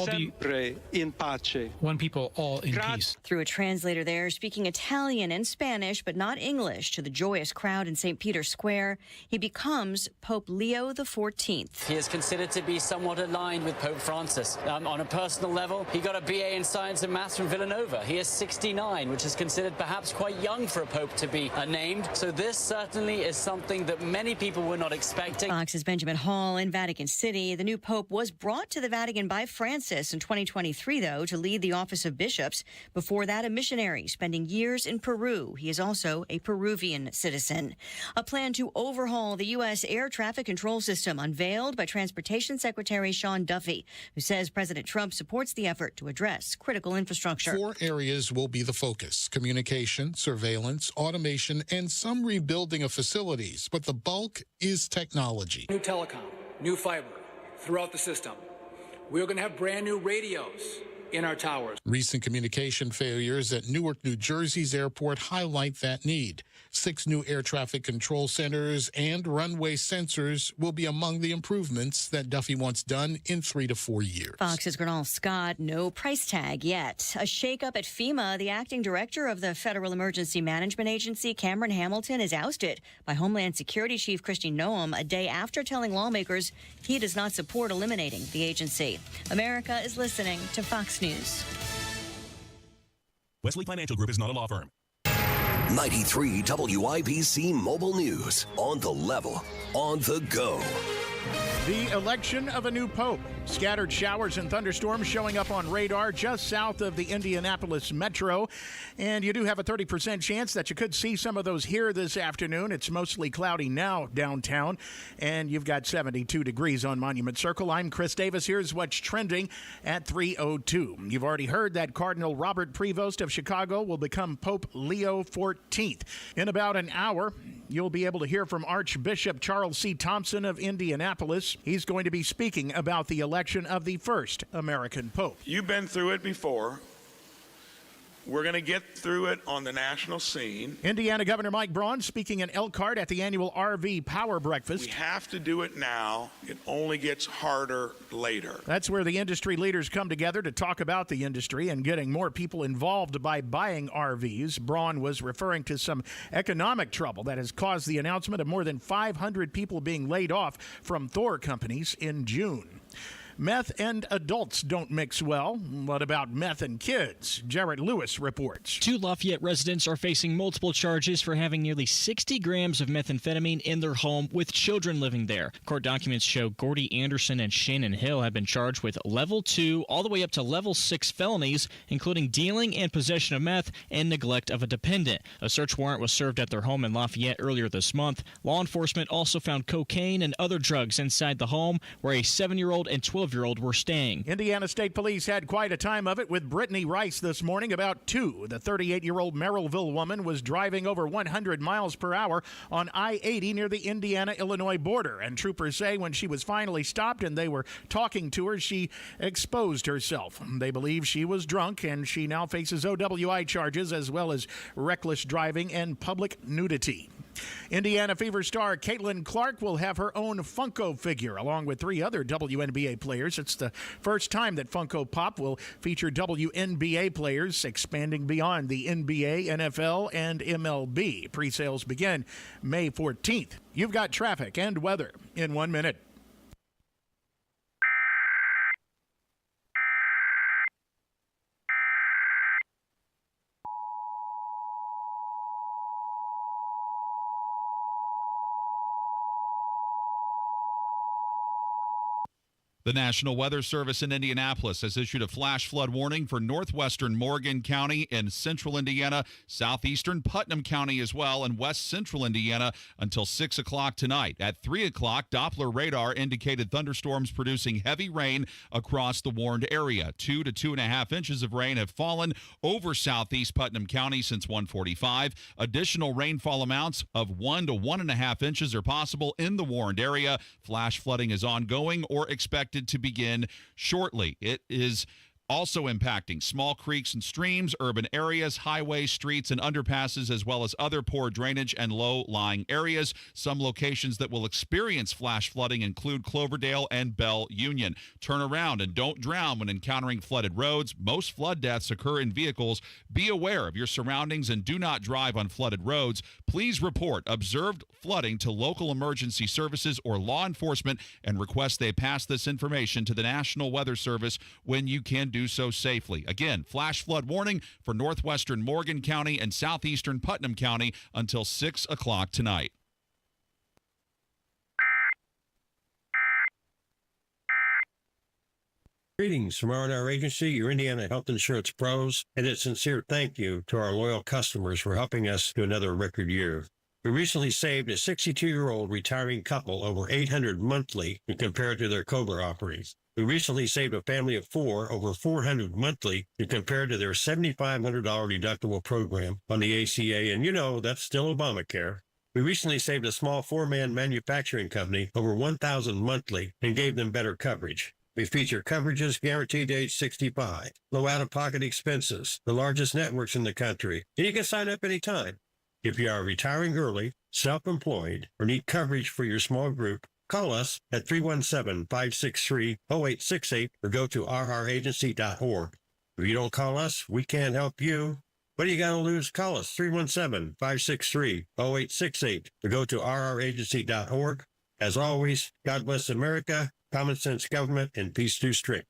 sempre in pace. One people, all in peace. Through a translator there, speaking Italian and Spanish, but not English, to the joyous crowd in St. Peter's Square, he becomes Pope Leo XIV. He is considered to be somewhat aligned with Pope Francis. On a personal level, he got a BA in Science and Maths from Villanova. He is 69, which is considered perhaps quite young for a pope to be named. So this certainly is something that many people were not expecting. Fox's Benjamin Hall in Vatican City. The new pope was brought to the Vatican by Francis in 2023, though, to lead the office of bishops. Before that, a missionary spending years in Peru. He is also a Peruvian citizen. A plan to overhaul the U.S. air traffic control system unveiled by Transportation Secretary Sean Duffy, who says President Trump supports the effort to address critical infrastructure. 4 areas will be the focus: communication, surveillance, automation, and some rebuilding of facilities. But the bulk is technology. New telecom, new fiber throughout the system. We're going to have brand new radios in our towers. Recent communication failures at Newark, New Jersey's airport highlight that need. 6 new air traffic control centers and runway sensors will be among the improvements that Duffy wants done in 3 to 4 years. Fox's Gernal Scott, no price tag yet. A shakeup at FEMA. The acting director of the Federal Emergency Management Agency, Cameron Hamilton, is ousted by Homeland Security Chief Kristi Noem a day after telling lawmakers he does not support eliminating the agency. America is listening to Fox News. Wesley Financial Group is not a law firm. 93 WIBC Mobile News. On the level, on the go. The election of a new pope. Scattered showers and thunderstorms showing up on radar just south of the Indianapolis metro. And you do have a 30% chance that you could see some of those here this afternoon. It's mostly cloudy now downtown. And you've got 72 degrees on Monument Circle. I'm Chris Davis. Here's what's trending at 3:02. You've already heard that Cardinal Robert Prevost of Chicago will become Pope Leo XIV. In about an hour, you'll be able to hear from Archbishop Charles C. Thompson of Indianapolis. He's going to be speaking about the election of the first American Pope. You've been through it before. We're going to get through it on the national scene. Indiana Governor Mike Braun speaking in Elkhart at the annual RV Power Breakfast. We have to do it now. It only gets harder later. That's where the industry leaders come together to talk about the industry and getting more people involved by buying RVs. Braun was referring to some economic trouble that has caused the announcement of more than 500 people being laid off from Thor companies in June. Meth and adults don't mix well. What about meth and kids? Jarrett Lewis reports. 2 Lafayette residents are facing multiple charges for having nearly 60 grams of methamphetamine in their home with children living there. Court documents show Gordy Anderson and Shannon Hill have been charged with level 2 all the way up to level 6 felonies, including dealing and possession of meth and neglect of a dependent. A search warrant was served at their home in Lafayette earlier this month. Law enforcement also found cocaine and other drugs inside the home where a 7-year-old and 12-year-old were staying. Indiana State Police had quite a time of it with Brittany Rice this morning about 2. The 38-year-old Merrillville woman was driving over 100 miles per hour on I-80 near the Indiana-Illinois border, and troopers say when she was finally stopped and they were talking to her, she exposed herself. They believe she was drunk, and she now faces OWI charges as well as reckless driving and public nudity. Indiana Fever star Caitlin Clark will have her own Funko figure along with 3 other WNBA players. It's the first time that Funko Pop will feature WNBA players, expanding beyond the NBA, NFL, and MLB. Pre-sales begin May 14th. You've got traffic and weather in 1 minute. The National Weather Service in Indianapolis has issued a flash flood warning for northwestern Morgan County and central Indiana, southeastern Putnam County as well, and west central Indiana until 6 o'clock tonight. At 3 o'clock, Doppler radar indicated thunderstorms producing heavy rain across the warned area. 2 to 2.5 inches of rain have fallen over southeast Putnam County since 1:45. Additional rainfall amounts of 1 to 1.5 inches are possible in the warned area. Flash flooding is ongoing or expected to begin shortly. It is Also impacting small creeks and streams, urban areas, highways, streets, and underpasses, as well as other poor drainage and low-lying areas. Some locations that will experience flash flooding include Cloverdale and Bell Union. Turn around and don't drown when encountering flooded roads. Most flood deaths occur in vehicles. Be aware of your surroundings and do not drive on flooded roads. Please report observed flooding to local emergency services or law enforcement and request they pass this information to the National Weather Service when you can do so safely. Again, flash flood warning for northwestern Morgan County and southeastern Putnam County until 6 o'clock tonight. Greetings from R&R Agency, your Indiana health insurance pros, and a sincere thank you to our loyal customers for helping us to another record year. We recently saved a 62-year-old retiring couple over $800 monthly when compared to their COBRA offerings. We recently saved a family of 4 over $400 monthly when compared to their $7,500 deductible program on the ACA, and you know that's still Obamacare. We recently saved a small 4-man manufacturing company over $1,000 monthly and gave them better coverage. We feature coverages guaranteed to age 65, low out-of-pocket expenses, the largest networks in the country, and you can sign up anytime. If you are retiring early, self-employed, or need coverage for your small group, call us at 317-563-0868 or go to rragency.org. If you don't call us, we can't help you. What do you got to lose? Call us 317-563-0868 or go to rragency.org. As always, God bless America, common sense government, and peace too strict.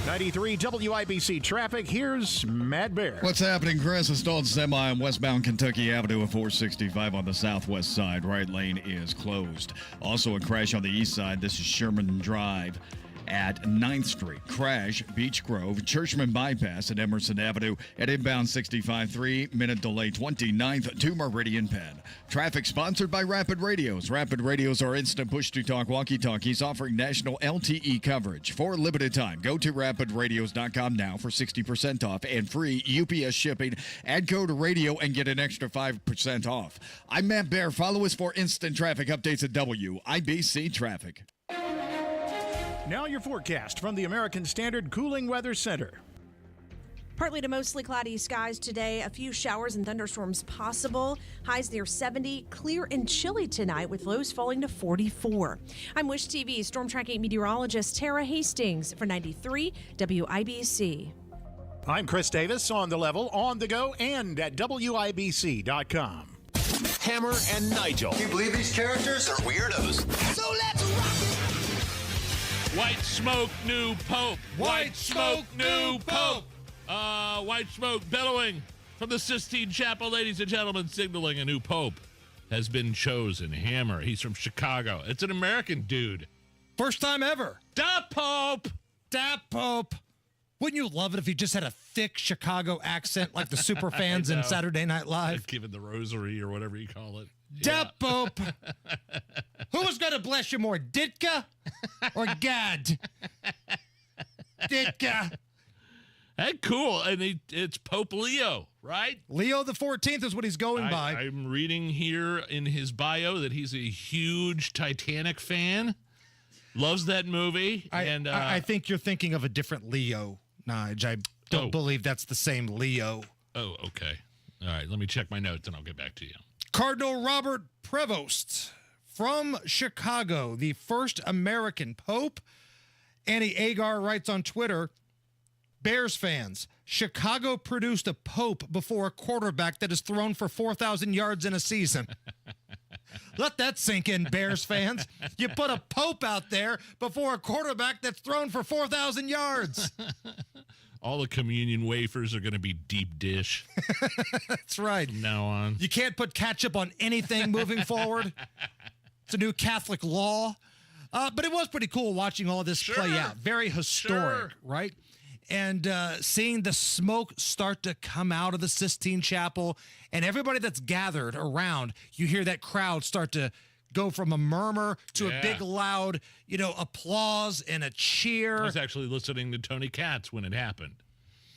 93 WIBC traffic. Here's Matt Bear. What's happening, Chris? A stalled semi on westbound Kentucky Avenue at 465 on the southwest side. Right lane is closed. Also a crash on the east side. This is Sherman Drive at 9th Street. Crash, Beech Grove, Churchman Bypass at Emerson Avenue at inbound 65, 3-minute delay 29th to Meridian Penn. Traffic sponsored by Rapid Radios. Rapid Radios are instant push-to-talk walkie-talkies offering national LTE coverage. For a limited time, go to rapidradios.com now for 60% off and free UPS shipping. Add code radio and get an extra 5% off. I'm Matt Bear. Follow us for instant traffic updates at WIBC Traffic. Now your forecast from the American Standard Cooling Weather Center. Partly to mostly cloudy skies today. A few showers and thunderstorms possible. Highs near 70. Clear and chilly tonight with lows falling to 44. I'm Wish TV storm tracking meteorologist Tara Hastings for 93 WIBC. I'm Chris Davis on the level, on the go, and at WIBC.com. Hammer and Nigel. Can you believe these characters are weirdos? So let's rock! White smoke, new pope. White smoke, new pope. White smoke billowing from the Sistine Chapel, ladies and gentlemen, signaling a new pope has been chosen. Hammer, he's from Chicago. It's an American dude. First time ever. Da Pope. Da Pope. Wouldn't you love it if he just had a thick Chicago accent like the super fans in Saturday Night Live? Given the rosary or whatever you call it. Da Pope. Who was going to bless you more, Ditka or God? Ditka. Hey, cool. And it's Pope Leo, right? Leo the 14th is what he's going by. I'm reading here in his bio that he's a huge Titanic fan. Loves that movie. I think you're thinking of a different Leo, Nige. I don't believe that's the same Leo. Oh, okay. All right, let me check my notes and I'll get back to you. Cardinal Robert Prevost from Chicago, the first American Pope. Annie Agar writes on Twitter, Bears fans, Chicago produced a Pope before a quarterback that has thrown for 4,000 yards in a season. Let that sink in, Bears fans. You put a Pope out there before a quarterback that's thrown for 4,000 yards. All the communion wafers are going to be deep dish. That's right. From now on. You can't put ketchup on anything moving forward. It's a new Catholic law. But it was pretty cool watching all this play out. Very historic, right? And seeing the smoke start to come out of the Sistine Chapel and everybody that's gathered around, you hear that crowd start to go from a murmur to a big loud, applause and a cheer. I was actually listening to Tony Katz when it happened.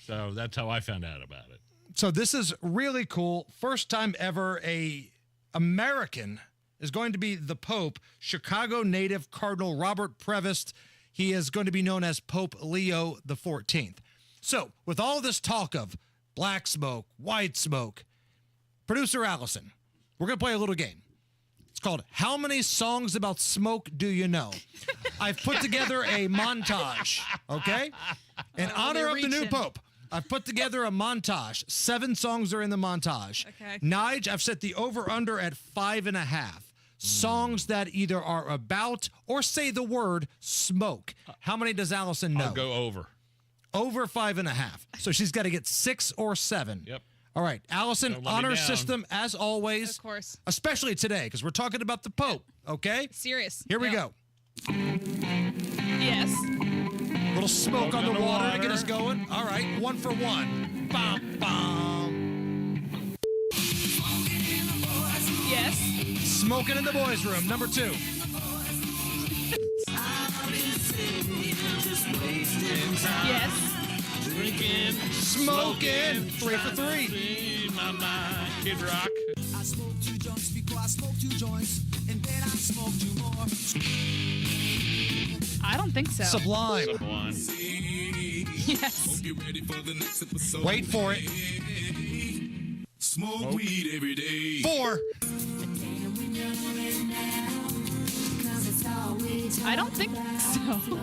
So that's how I found out about it. So this is really cool. First time ever a American is going to be the Pope. Chicago native Cardinal Robert Prevost. he is going to be known as Pope Leo the 14th. So, with all this talk of black smoke, white smoke, producer Allison, we're going to play a little game. It's called How Many Songs About Smoke Do You Know? I've put together a montage, okay? In honor of the new Pope, I've put together a montage. 7 songs are in the montage. Okay. Nige, I've set the over-under at 5.5. Songs that either are about or say the word smoke. How many does Allison know? I'll go over. Over 5.5. So she's got to get 6 or 7. Yep. All right, Allison, Don't let me honor down. system as always. Of course. Especially today, because we're talking about the Pope, okay? Serious. Here we go. Yes. Little smoke on the water to get us going. All right, 1 for 1. Bum, bum. Yes. Smoking in the boys' room, number 2. Yes. Drinking, smoking. 3 for 3. Kid Rock. I smoke 2 joints before I smoke 2 joints, and then I smoke 2 more. I don't think so. Sublime. Yes. Wait for it. Smoke weed every day. 4. I don't think so.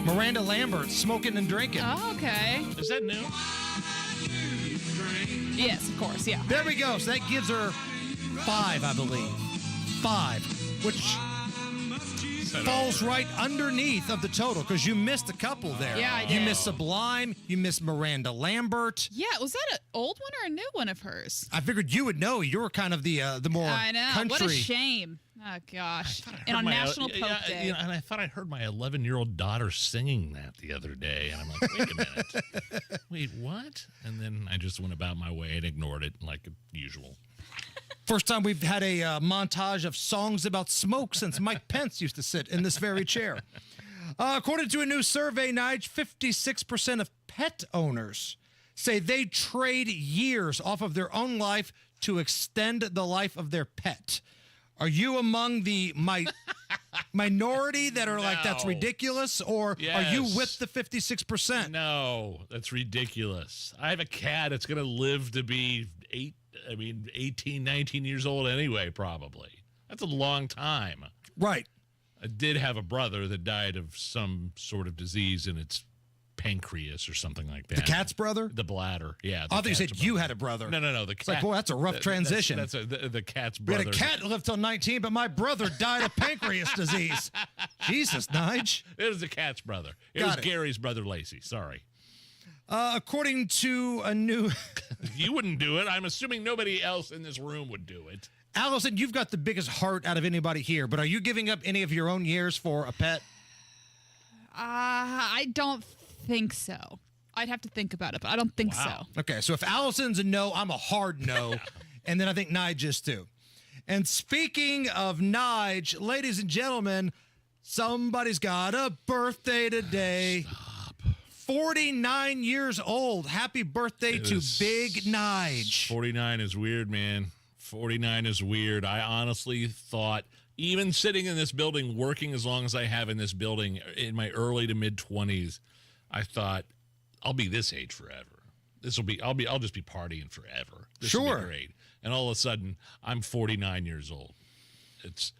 Miranda Lambert, Smoking and Drinking. Oh, okay. Is that new? Yes, of course, yeah. There we go. So that gives her 5, I believe. 5, which falls right underneath of the total because you missed a couple there. Yeah, I You did. missed Sublime. You missed Miranda Lambert. Yeah, was that an old one or a new one of hers? I figured you would know. You're kind of the more I know. country. What a shame. Oh, gosh. And on National Pope Day. You know, and I thought I heard my 11-year-old daughter singing that the other day. And I'm like, wait a minute. Wait, what? And then I just went about my way and ignored it like usual. First time we've had a montage of songs about smoke since Mike Pence used to sit in this very chair. According to a new survey, Nige, 56% of pet owners say they trade years off of their own life to extend the life of their pet. Are you among the minority that are like, that's ridiculous? Or are you with the 56%? No, that's ridiculous. I have a cat. It's going to live to be 18, 19 years old anyway, probably. That's a long time. Right. I did have a brother that died of some sort of disease in its pancreas or something like that. The cat's brother? The bladder, yeah. I thought you said you had a brother. No, the cat. It's like, boy, that's a rough transition. That's the cat's We brother. had a cat that lived till 19, but my brother died of pancreas disease. Jesus, Nige. It was the cat's brother. It Got was it. Gary's brother, Lacey. Sorry. According to a new... You wouldn't do it. I'm assuming nobody else in this room would do it. Allison, you've got the biggest heart out of anybody here, but are you giving up any of your own years for a pet? I don't think so. I'd have to think about it, but I don't think so. Okay, so if Allison's a no, I'm a hard no. And then I think Nige is too. And speaking of Nige, ladies and gentlemen, somebody's got a birthday today. Stop. 49 years old. Happy birthday to Big Nige. 49 is weird, man. 49 is weird. I honestly thought, even sitting in this building, working as long as I have in this building, in my early to mid 20s, I thought, I'll be this age forever. I'll just be partying forever. This will be great. And all of a sudden, I'm 49 years old. It's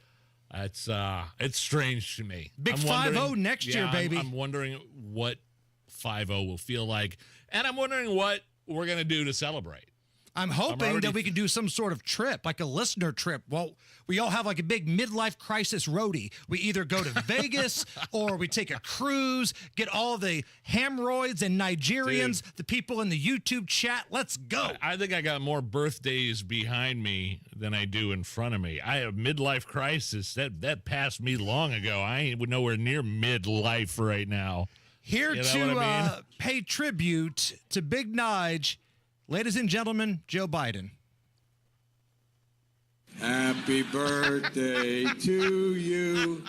strange to me. Big 5-0 next year, baby. I'm wondering what 5-0 will feel like, and I'm wondering what we're gonna do to celebrate. I'm hoping that we can do some sort of trip, like a listener trip. Well, we all have like a big midlife crisis roadie. We either go to Vegas or we take a cruise, get all the Hamroids and Nigerians, the people in the YouTube chat. Let's go. I think I got more birthdays behind me than I do in front of me. I have midlife crisis. That passed me long ago. I ain't nowhere near midlife right now. Here You know to what I mean? pay tribute to Big Nige, ladies and gentlemen, Joe Biden. Happy birthday to you.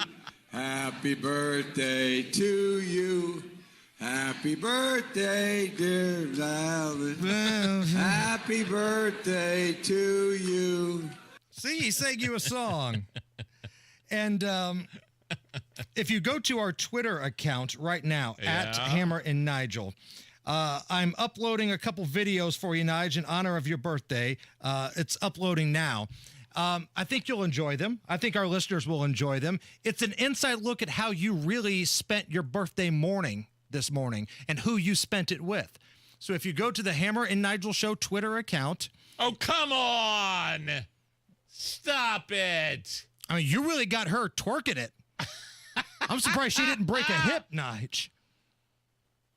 Happy birthday to you. Happy birthday, dear Alvin. Happy birthday to you. See, he sang you a song. And If you go to our Twitter account right now, at Hammer and Nigel, I'm uploading a couple videos for you, Nigel, in honor of your birthday. It's uploading now. I think you'll enjoy them. I think our listeners will enjoy them. It's an inside look at how you really spent your birthday morning this morning and who you spent it with. So if you go to the Hammer and Nigel Show Twitter account. Oh, come on. Stop it. I mean, you really got her twerking it. I'm surprised she didn't break a hip, Nige.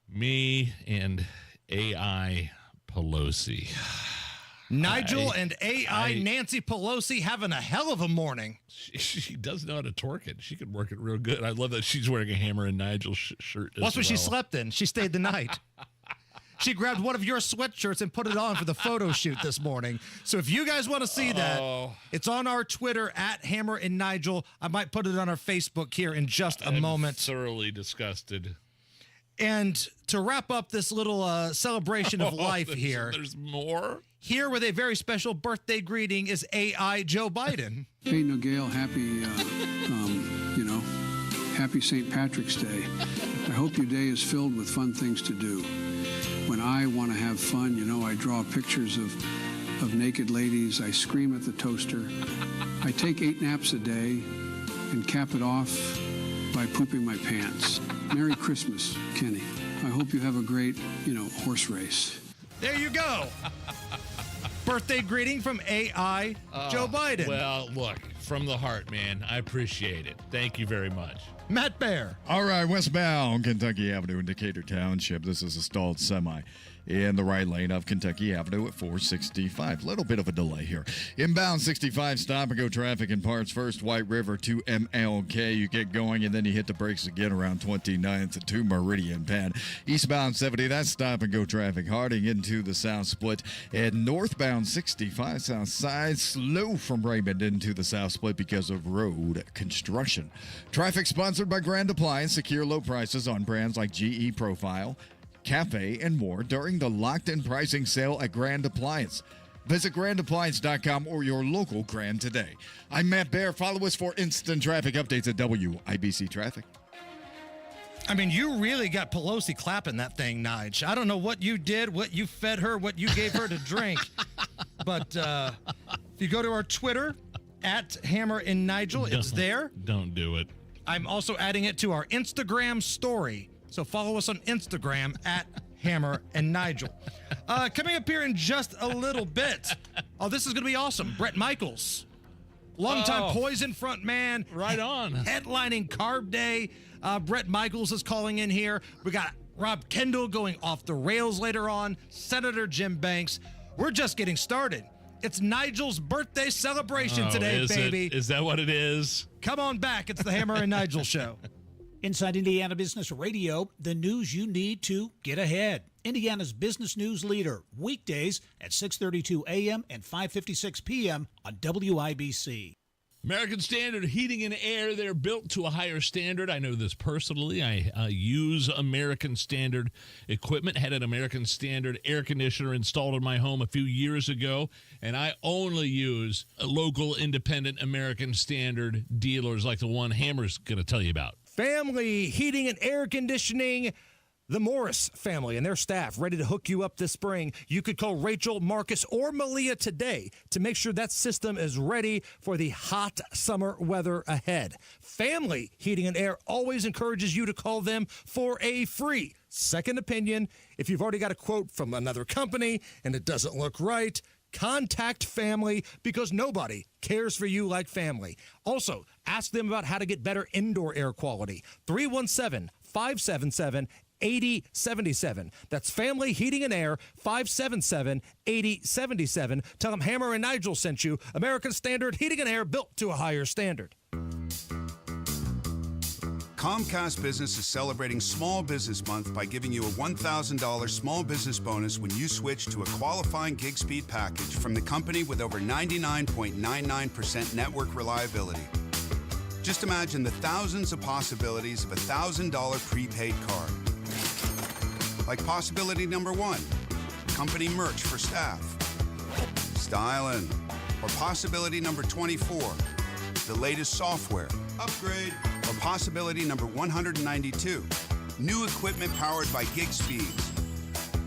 Me and AI Pelosi. Nigel and AI Nancy Pelosi having a hell of a morning. She does know how to twerk it. She can work it real good. I love that she's wearing a Hammer and Nigel shirt. That's what she slept in. She stayed the night. She grabbed one of your sweatshirts and put it on for the photo shoot this morning. So if you guys want to see that, it's on our Twitter at Hammer and Nigel. I might put it on our Facebook here in just a moment. Thoroughly disgusted. And to wrap up this little celebration of life here. There's more? Here with a very special birthday greeting is AI Joe Biden. Hey, Nigel, happy St. Patrick's Day. I hope your day is filled with fun things to do. When I want to have fun, I draw pictures of naked ladies. I scream at the toaster. I take 8 naps a day and cap it off by pooping my pants. Merry Christmas, Kenny. I hope you have a great, horse race. There you go. Birthday greeting from AI Joe Biden. Well, look, from the heart, man. I appreciate it. Thank you very much. Matt Bear. All right, westbound Kentucky Avenue in Decatur Township. This is a stalled semi in the right lane of Kentucky Avenue at 465. Little bit of a delay here. Inbound 65, stop and go traffic in parts first, White River to MLK. You get going and then you hit the brakes again around 29th to Meridian Pad. Eastbound 70, that's stop and go traffic. Harding into the south split. And northbound 65, south side, slow from Raymond into the south split because of road construction. Traffic sponsored by Grand Appliance. Secure low prices on brands like GE Profile, Cafe, and more during the locked-in pricing sale at Grand Appliance. Visit grandappliance.com or your local Grand today. I'm Matt Bear. Follow us for instant traffic updates at WIBC Traffic. I mean, you really got Pelosi clapping that thing, Nige. I don't know what you did, what you fed her, what you gave her to drink. But if you go to our Twitter, at Hammer and Nigel, it's there. Don't do it. I'm also adding it to our Instagram story. So follow us on Instagram at Hammer and Nigel. Coming up here in just a little bit. Oh, this is going to be awesome. Bret Michaels, longtime Poison front man. Right on. Headlining Carb Day. Bret Michaels is calling in here. We got Rob Kendall going off the rails later on. Senator Jim Banks. We're just getting started. It's Nigel's birthday celebration today, baby. Is that what it is? Come on back. It's the Hammer and Nigel Show. Inside Indiana Business Radio, the news you need to get ahead. Indiana's business news leader, weekdays at 6:32 a.m. and 5:56 p.m. on WIBC. American Standard Heating and Air, they're built to a higher standard. I know this personally. I use American Standard equipment. Had an American Standard air conditioner installed in my home a few years ago, and I only use local independent American Standard dealers like the one Hammer's going to tell you about. Family Heating and Air Conditioning, the Morris family and their staff ready to hook you up this spring. You could call Rachel, Marcus, or Malia today to make sure that system is ready for the hot summer weather ahead. Family Heating and Air always encourages you to call them for a free second opinion. If you've already got a quote from another company and it doesn't look right, contact Family because nobody cares for you like family. Also, ask them about how to get better indoor air quality. 317-577-8077. That's Family Heating and Air, 577-8077. Tell them Hammer and Nigel sent you. American Standard Heating and Air, built to a higher standard. Comcast Business is celebrating Small Business Month by giving you a $1,000 small business bonus when you switch to a qualifying gig speed package from the company with over 99.99% network reliability. Just imagine the thousands of possibilities of a $1,000 prepaid card. Like possibility number 1, company merch for staff. Styling. Or possibility number 24, the latest software. Upgrade. Or possibility number 192, new equipment powered by gig speeds.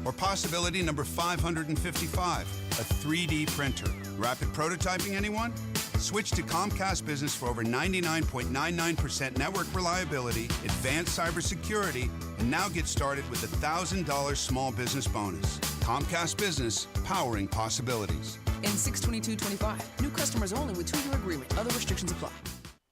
Or possibility number 555, a 3D printer. Rapid prototyping, anyone? Switch to Comcast Business for over 99.99% network reliability, advanced cybersecurity, and now get started with a $1,000 small business bonus. Comcast Business, powering possibilities. In 6/22/25, new customers only with 2-year agreement. Other restrictions apply.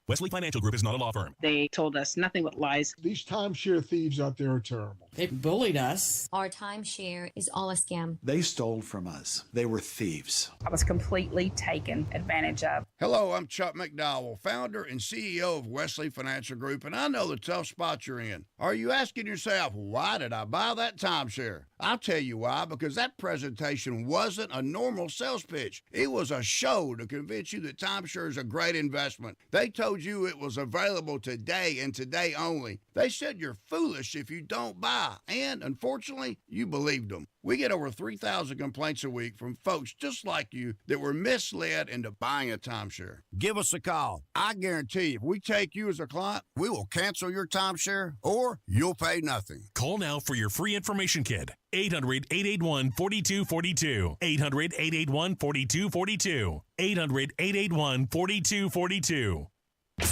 Wesley Financial Group is not a law firm. They told us nothing but lies. These timeshare thieves out there are terrible. They bullied us. Our timeshare is all a scam. They stole from us. They were thieves. I was completely taken advantage of. Hello, I'm Chuck McDowell, founder and CEO of Wesley Financial Group, and I know the tough spot you're in. Are you asking yourself, why did I buy that timeshare? I'll tell you why, because that presentation wasn't a normal sales pitch. It was a show to convince you that timeshare is a great investment. They told you it was available today and today only. They said you're foolish if you don't buy, and unfortunately, you believed them. We get over 3,000 complaints a week from folks just like you that were misled into buying a timeshare. Give us a call. I guarantee if we take you as a client, we will cancel your timeshare or you'll pay nothing. Call now for your free information kit. 800-881-4242. 800-881-4242. 800-881-4242.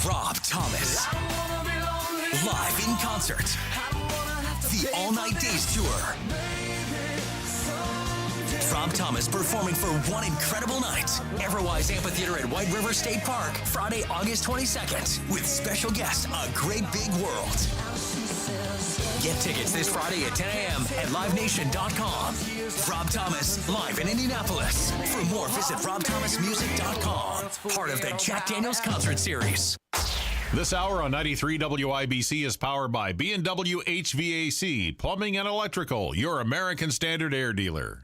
Rob Thomas. Live in concert. The All Night Days Tour. Rob Thomas performing for one incredible night. Everwise Amphitheater at White River State Park, Friday, August 22nd, with special guest, A Great Big World. Get tickets this Friday at 10 a.m. at livenation.com. Rob Thomas, live in Indianapolis. For more, visit robthomasmusic.com. Part of the Jack Daniels Concert Series. This hour on 93 WIBC is powered by B&W HVAC, Plumbing and Electrical, your American Standard air dealer.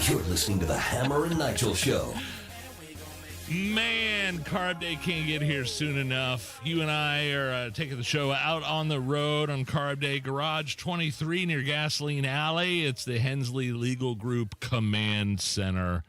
You're listening to the Hammer and Nigel Show. Man, Carb Day can't get here soon enough. You and I are taking the show out on the road on Carb Day. Garage 23 near Gasoline Alley. It's the Hensley Legal Group Command Center.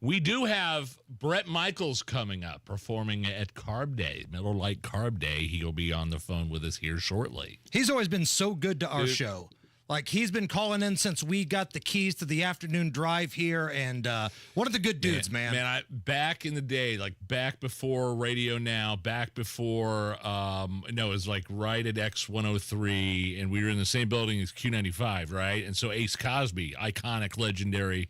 We do have Bret Michaels coming up, performing at Carb Day, Miller Lite Carb Day. He'll be on the phone with us here shortly. He's always been so good to our show. Like, he's been calling in since we got the keys to the afternoon drive here, and one of the good dudes, man. Back in the day, like back before Radio Now, back before, it was like right at X103, and we were in the same building as Q95, right? And so Ace Cosby, iconic, legendary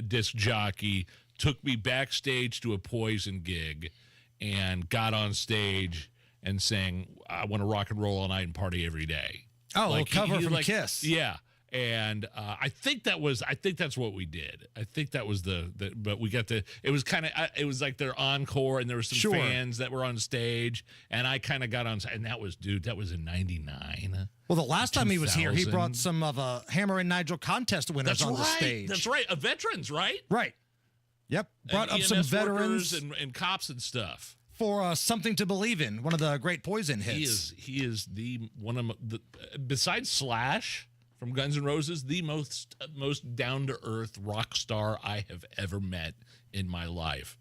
disc jockey, took me backstage to a Poison gig and got on stage and sang, I want to rock and roll all night and party every day. Oh, like, cover from Kiss. Yeah. And I think that's what we did. I think that was but we got it was kind of, it was like their encore, and there were some fans that were on stage, and I kind of got on, and that was in 99. Well, the last time he was here, he brought some of Hammer and Nigel contest winners on the stage. That's right. Veterans, right? Right. Yep. Brought up some veterans and cops and stuff. For Something to Believe In, one of the great Poison hits. He is besides Slash from Guns N' Roses, the most down to earth rock star I have ever met in my life.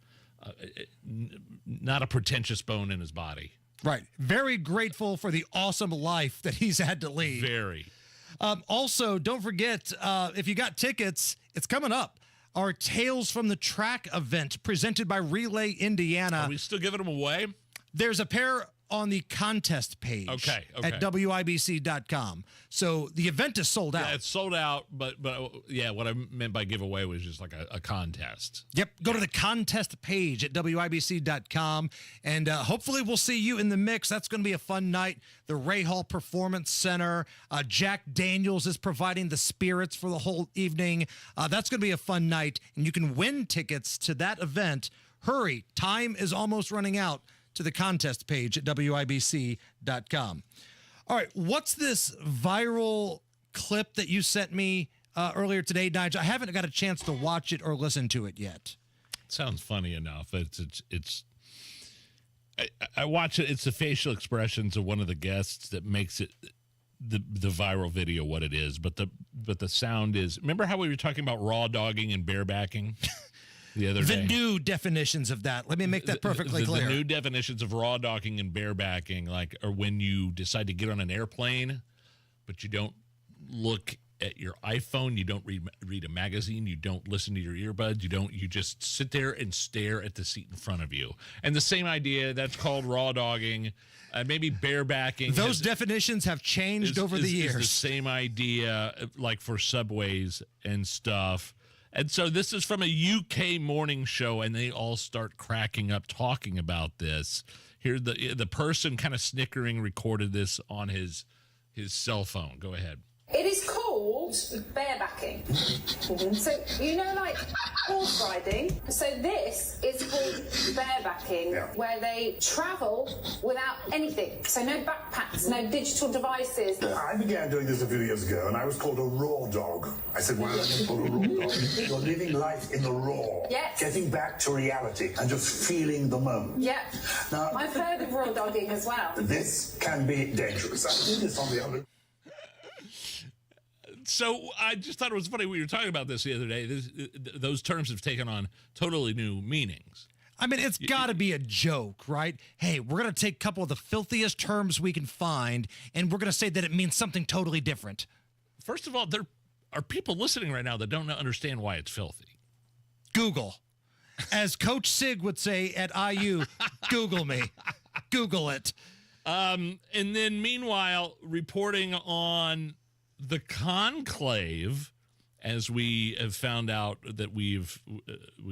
Not a pretentious bone in his body. Right. Very grateful for the awesome life that he's had to lead. Very. Also, don't forget, if you got tickets, it's coming up. Our Tales from the Track event presented by Relay Indiana. Are we still giving them away? There's a pair on the contest page at WIBC.com. So the event is sold out. Yeah, it's sold out, but yeah, what I meant by giveaway was just like a contest. Yep, go to the contest page at WIBC.com, and hopefully we'll see you in the mix. That's going to be a fun night. The Ray Hall Performance Center. Jack Daniels is providing the spirits for the whole evening. That's going to be a fun night, and you can win tickets to that event. Hurry, time is almost running out. To the contest page at WIBC.com. All right, what's this viral clip that you sent me earlier today, Nigel? I haven't got a chance to watch it or listen to it yet. It sounds funny enough. I watch it. It's the facial expressions of one of the guests that makes it the viral video what it is, but the sound is. Remember how we were talking about raw dogging and barebacking the other day? The new definitions of that. Let me make that perfectly clear. The new definitions of raw dogging and barebacking, like, are when you decide to get on an airplane, but you don't look at your iPhone, you don't read a magazine, you don't listen to your earbuds, you just sit there and stare at the seat in front of you. And the same idea, that's called raw dogging. Maybe barebacking. Those definitions have changed over the years. Is the same idea, like for subways and stuff. And so this is from a UK morning show, and they all start cracking up talking about this. Here, the person kind of snickering recorded this on his cell phone. Go ahead. It is called barebacking. So, like horse riding. So this is called barebacking, where they travel without anything. So no backpacks, no digital devices. I began doing this a few years ago, and I was called a raw dog. I said, why am I called a raw dog? You're living life in the raw. Yes. Getting back to reality and just feeling the moment. Yeah. Now, I've heard of raw dogging as well. This can be dangerous. I did this on the other... So I just thought it was funny. We were talking about this the other day. Those terms have taken on totally new meanings. I mean, it's got to be a joke, right? Hey, we're going to take a couple of the filthiest terms we can find, and we're going to say that it means something totally different. First of all, there are people listening right now that don't understand why it's filthy. Google. As Coach Sig would say at IU, Google me. Google it. And then meanwhile, reporting on the conclave, as we have found out that we've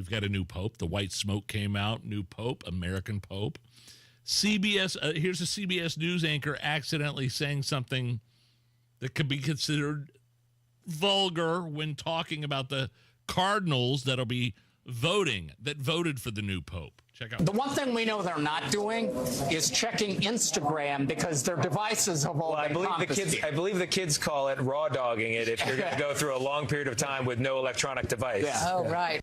got a new pope. The white smoke came out. New pope, American pope. CBS. Here's a CBS news anchor accidentally saying something that could be considered vulgar when talking about the cardinals that'll be that voted for the new pope. Check out. The one thing we know they're not doing is checking Instagram because their devices have all been confiscated. I believe the kids call it raw dogging it if you're going to go through a long period of time with no electronic device. Yeah. Oh, right.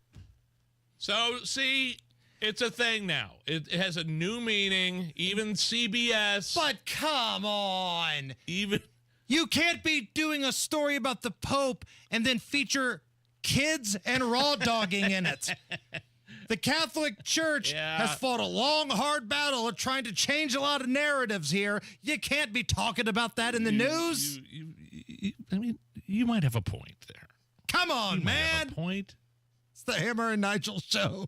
So, see, it's a thing now. It has a new meaning. Even CBS. But come on. You can't be doing a story about the Pope and then feature kids and raw dogging in it. The Catholic Church has fought a long, hard battle of trying to change a lot of narratives here. You can't be talking about that in the news. I mean, you might have a point there. Come on, man. Have a point. It's the Hammer and Nigel show.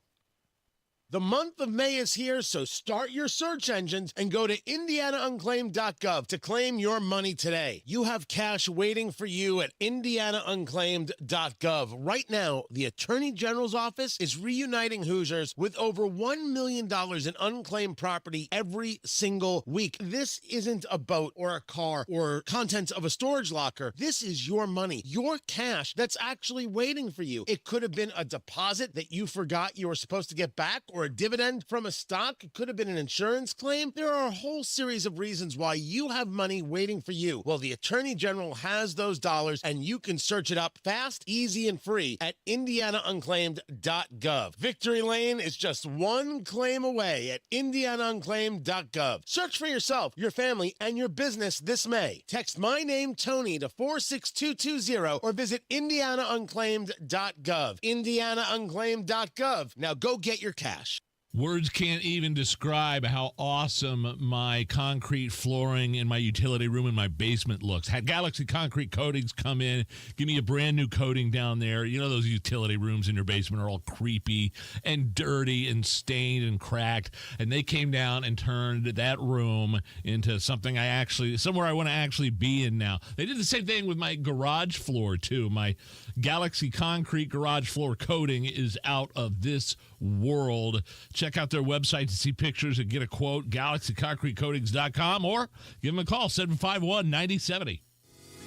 The month of May is here, so start your search engines and go to indianaunclaimed.gov to claim your money today. You have cash waiting for you at indianaunclaimed.gov. Right now, the Attorney General's office is reuniting Hoosiers with over $1 million in unclaimed property every single week. This isn't a boat or a car or contents of a storage locker. This is your money, your cash that's actually waiting for you. It could have been a deposit that you forgot you were supposed to get back, or a dividend from a stock. It could have been an insurance claim. There are a whole series of reasons why you have money waiting for you. Well, the Attorney General has those dollars, and you can search it up fast, easy, and free at indianaunclaimed.gov. Victory Lane is just one claim away at indianaunclaimed.gov. Search for yourself, your family, and your business this May. Text my name, Tony, to 46220 or visit indianaunclaimed.gov. indianaunclaimed.gov. Now go get your cash. Words can't even describe how awesome my concrete flooring in my utility room in my basement looks. Had Galaxy Concrete Coatings come in, give me a brand new coating down there. You know, those utility rooms in your basement are all creepy and dirty and stained and cracked. And they came down and turned that room into something somewhere I want to actually be in now. They did the same thing with my garage floor, too. My Galaxy Concrete garage floor coating is out of this world. Check out their website to see pictures and get a quote, galaxyconcretecoatings.com, or give them a call, 751-9070.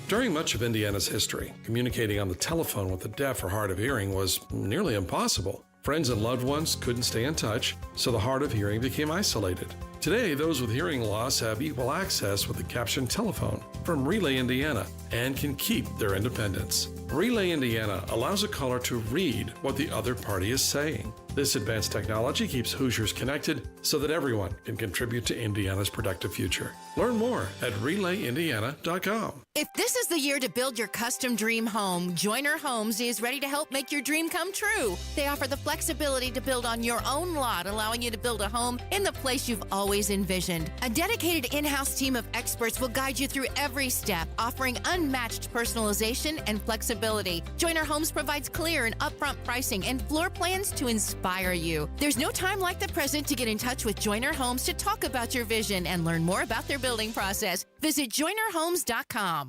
During much of Indiana's history, communicating on the telephone with the deaf or hard of hearing was nearly impossible. Friends and loved ones couldn't stay in touch, so the hard of hearing became isolated. Today, those with hearing loss have equal access with a captioned telephone from Relay Indiana and can keep their independence. Relay Indiana allows a caller to read what the other party is saying. This advanced technology keeps Hoosiers connected so that everyone can contribute to Indiana's productive future. Learn more at relayindiana.com. If this is the year to build your custom dream home, Joyner Homes is ready to help make your dream come true. They offer the flexibility to build on your own lot, allowing you to build a home in the place you've always envisioned. A dedicated in-house team of experts will guide you through every step, offering unmatched personalization and flexibility. Joyner Homes provides clear and upfront pricing and floor plans to inspire you. There's no time like the present to get in touch with Joyner Homes to talk about your vision and learn more about their building process. Visit JoynerHomes.com.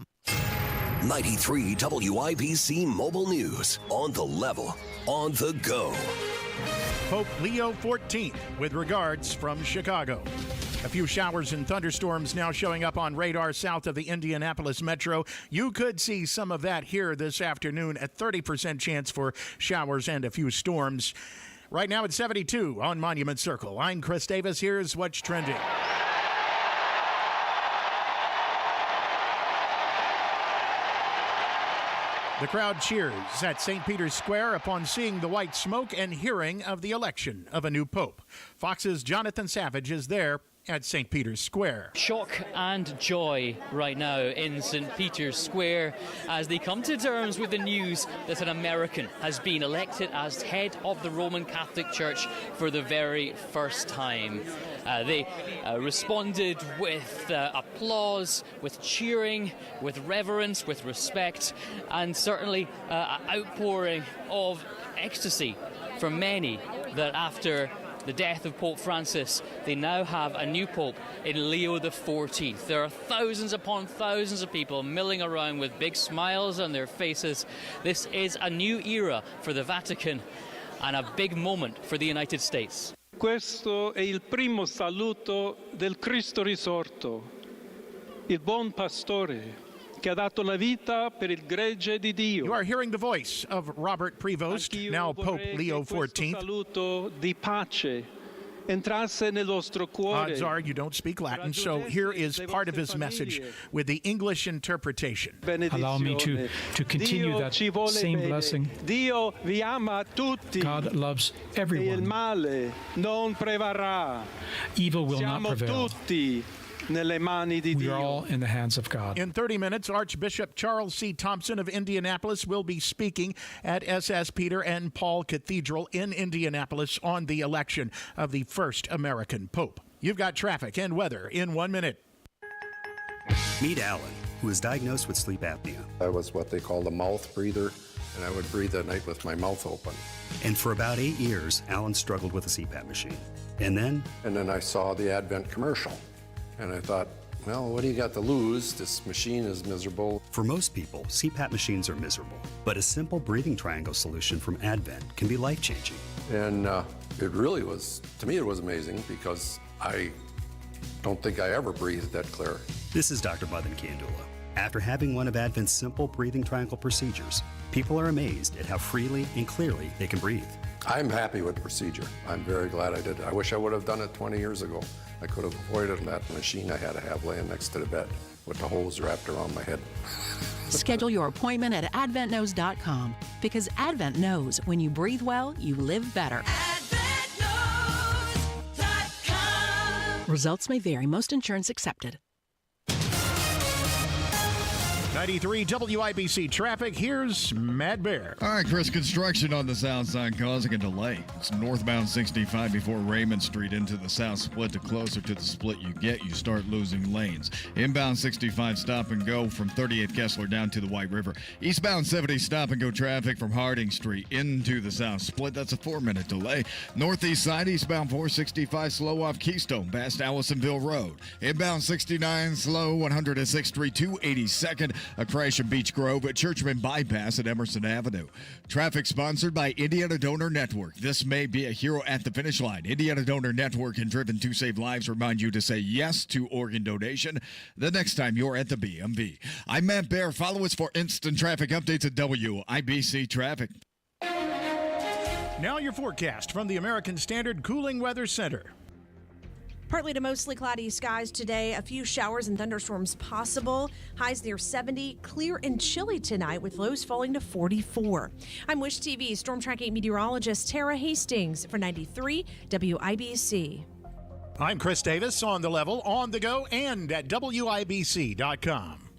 93 WIBC Mobile News. On the level, on the go. Pope Leo XIV with regards from Chicago. A few showers and thunderstorms now showing up on radar south of the Indianapolis metro. You could see some of that here this afternoon, a 30% chance for showers and a few storms. Right now it's 72 on Monument Circle. I'm Chris Davis. Here's what's trending. The crowd cheers at St. Peter's Square upon seeing the white smoke and hearing of the election of a new pope. Fox's Jonathan Savage is there at St. Peter's Square. Shock and joy right now in St. Peter's Square as they come to terms with the news that an American has been elected as head of the Roman Catholic Church for the very first time. They responded with applause, with cheering, with reverence, with respect, and certainly an outpouring of ecstasy for many that after the death of Pope Francis, they now have a new pope in Leo XIV. There are thousands upon thousands of people milling around with big smiles on their faces. This is a new era for the Vatican and a big moment for the United States. Questo è il primo saluto del Cristo risorto, il buon pastore che ha dato la vita per il gregge di Dio. You are hearing the voice of Robert Prevost, now Pope Leo XIV. Saluto di pace entrasse nel vostro cuore. Odds are you don't speak Latin, so here is part of his message with the English interpretation. Allow me to continue that same blessing. Dio vi ama tutti. God loves everyone. E il male non prevarrà. Evil will not Siamo prevail. tutti nelle mani di We Dio. are all in the hands of God. In 30 minutes, Archbishop Charles C. Thompson of Indianapolis will be speaking at S.S. Peter and Paul Cathedral in Indianapolis on the election of the first American Pope. You've got traffic and weather in 1 minute. Meet Alan, who was diagnosed with sleep apnea. I was what they called a mouth breather, and I would breathe at night with my mouth open. And for about 8 years, Alan struggled with a CPAP machine. And then I saw the Advent commercial. And I thought, well, what do you got to lose? This machine is miserable. For most people, CPAP machines are miserable. But a simple breathing triangle solution from Advent can be life-changing. And it really was, to me, it was amazing because I don't think I ever breathed that clear. This is Dr. Madan Kiandula. After having one of Advent's simple breathing triangle procedures, people are amazed at how freely and clearly they can breathe. I'm happy with the procedure. I'm very glad I did it. I wish I would have done it 20 years ago. I could have avoided that machine I had to have laying next to the bed with the hose wrapped around my head. Schedule your appointment at AdventKnows.com because Advent knows when you breathe well, you live better. AdventKnows.com. Results may vary. Most insurance accepted. 93 WIBC traffic. Here's Mad Bear. All right, Chris, construction on the south side causing a delay. It's northbound 65 before Raymond Street into the south split. The closer to the split you get, you start losing lanes. Inbound 65 stop and go from 38th Kessler down to the White River. Eastbound 70 stop and go traffic from Harding Street into the south split. That's a 4-minute delay. Northeast side, eastbound 465 slow off Keystone past Allisonville Road. Inbound 69 slow 106th Street to 82nd. A crash in Beach Grove at Churchman Bypass at Emerson Avenue. Traffic sponsored by Indiana Donor Network. This may be a hero at the finish line. Indiana Donor Network and Driven to Save Lives remind you to say yes to organ donation the next time you're at the BMV. I'm Matt Bear. Follow us for instant traffic updates at WIBC Traffic. Now your forecast from the American Standard Cooling Weather Center. Partly to mostly cloudy skies today. A few showers and thunderstorms possible. Highs near 70. Clear and chilly tonight with lows falling to 44. I'm Wish TV storm tracking meteorologist Tara Hastings for 93 WIBC. I'm Chris Davis on the level, on the go, and at WIBC.com.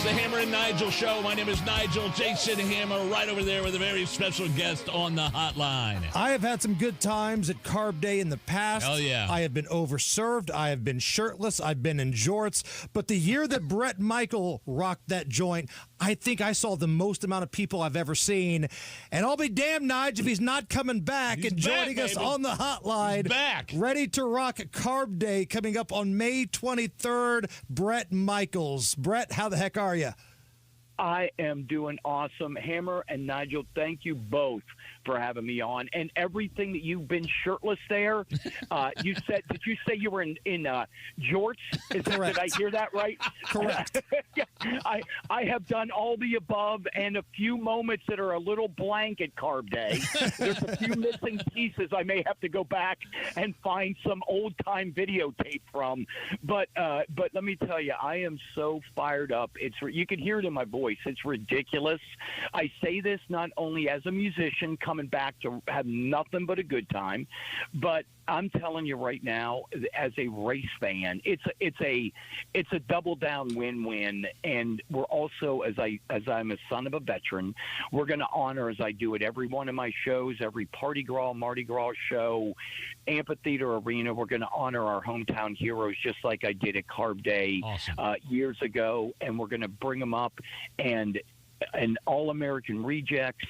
It's the Hammer and Nigel show. My name is Nigel. Jason Hammer right over there with a very special guest on the hotline. I have had some good times at Carb Day in the past. Hell yeah. I have been overserved. I have been shirtless. I've been in jorts. But the year that Bret Michael rocked that joint, I think I saw the most amount of people I've ever seen. And I'll be damned, Nigel, if he's not coming back and joining us on the hotline. He's back. Ready to rock Carb Day coming up on May 23rd. Bret Michaels. Bret, how the heck are you? I am doing awesome. Hammer and Nigel, thank you both for having me on. And everything that you've been shirtless there, you said, did you say you were in jorts? Did I hear that right? Correct. I have done all the above and a few moments that are a little blank at Carb Day. There's a few missing pieces I may have to go back and find some old-time videotape from. But let me tell you, I am so fired up. You can hear it in my voice. It's ridiculous. I say this not only as a musician coming back to have nothing but a good time, but I'm telling you right now, as a race fan, it's a double down win-win. And we're also, as I'm a son of a veteran, we're going to honor, as I do at every one of my shows, every Mardi Gras show, amphitheater arena, we're going to honor our hometown heroes just like I did at Carb Day years ago. And we're going to bring them up and All-American rejects,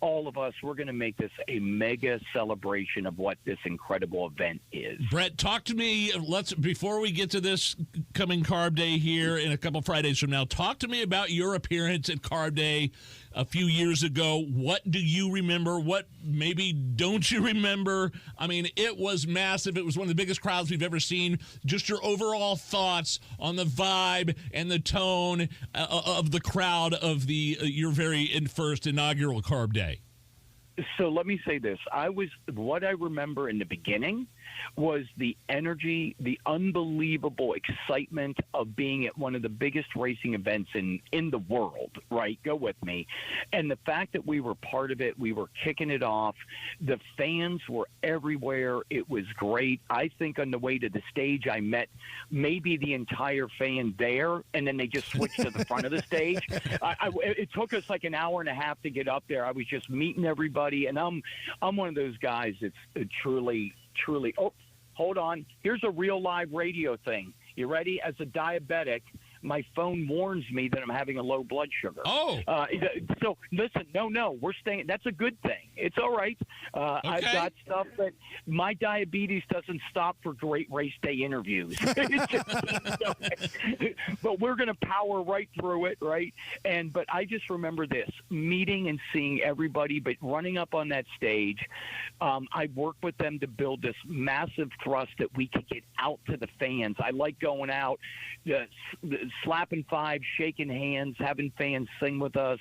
all of us, we're going to make this a mega celebration of what this incredible event is. Bret, talk to me. Before we get to this coming Carb Day here in a couple Fridays from now, talk to me about your appearance at Carb Day a few years ago. What do you remember? What maybe don't you remember? I mean, it was massive. It was one of the biggest crowds we've ever seen. Just your overall thoughts on the vibe and the tone of the crowd of your very first inaugural Carb Day. So let me say this. What I remember in the beginning was the energy, the unbelievable excitement of being at one of the biggest racing events in the world, right? Go with me. And the fact that we were part of it, we were kicking it off. The fans were everywhere. It was great. I think on the way to the stage, I maybe the entire fan there, and then they just switched to the front of the stage. It took us like an hour and a half to get up there. I was just meeting everybody, and I'm one of those guys that's truly, oh, hold on. Here's a real live radio thing. You ready? As a diabetic, my phone warns me that I'm having a low blood sugar. Oh. So listen, no, we're staying. That's a good thing. It's all right. Okay. I've got stuff that my diabetes doesn't stop for great race day interviews. But we're going to power right through it, right? But I just remember this, meeting and seeing everybody, but running up on that stage. I worked with them to build this massive thrust that we could get out to the fans. I like going out, slapping fives, shaking hands, having fans sing with us,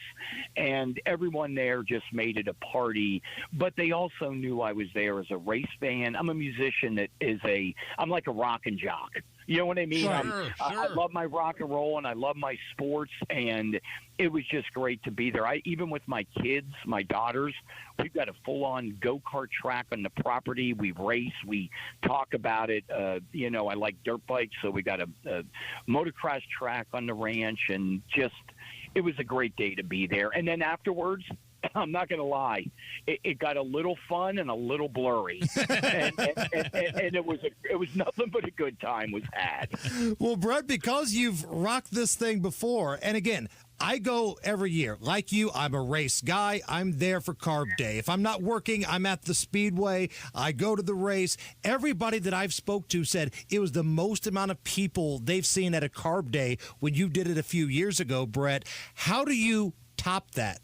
and everyone there just made it a party. But they also knew I was there as a race fan. I'm a musician I'm like a rock and jock. You know what I mean? Sure. I love my rock and roll and I love my sports, and it was just great to be there. Even with my kids, my daughters, we've got a full-on go-kart track on the property. We race. We talk about it. I like dirt bikes, so we got a motocross track on the ranch, and it was a great day to be there. And then afterwards, I'm not going to lie, it got a little fun and a little blurry, and it was nothing but a good time was had. Well, Bret, because you've rocked this thing before, and again, I go every year. Like you, I'm a race guy. I'm there for Carb Day. If I'm not working, I'm at the Speedway. I go to the race. Everybody that I've spoke to said it was the most amount of people they've seen at a Carb Day when you did it a few years ago, Bret. How do you top that?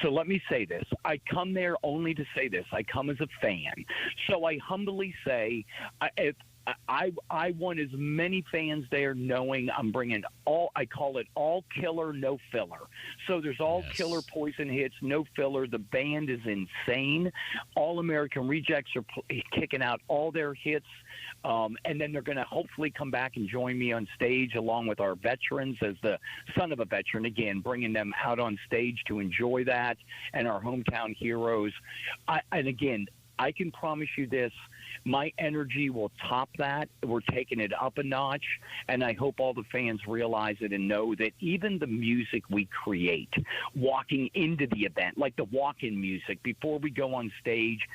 So let me say this. I come there only to say this. I come as a fan. So I humbly say, I want as many fans there knowing I'm bringing I call it all killer, no filler. So there's all killer Poison hits, no filler. The band is insane. All American Rejects are kicking out all their hits. And then they're going to hopefully come back and join me on stage along with our veterans as the son of a veteran, again, bringing them out on stage to enjoy that, and our hometown heroes. And again, I can promise you this. My energy will top that. We're taking it up a notch, and I hope all the fans realize it and know that even the music we create, walking into the event, like the walk-in music, before we go on stage,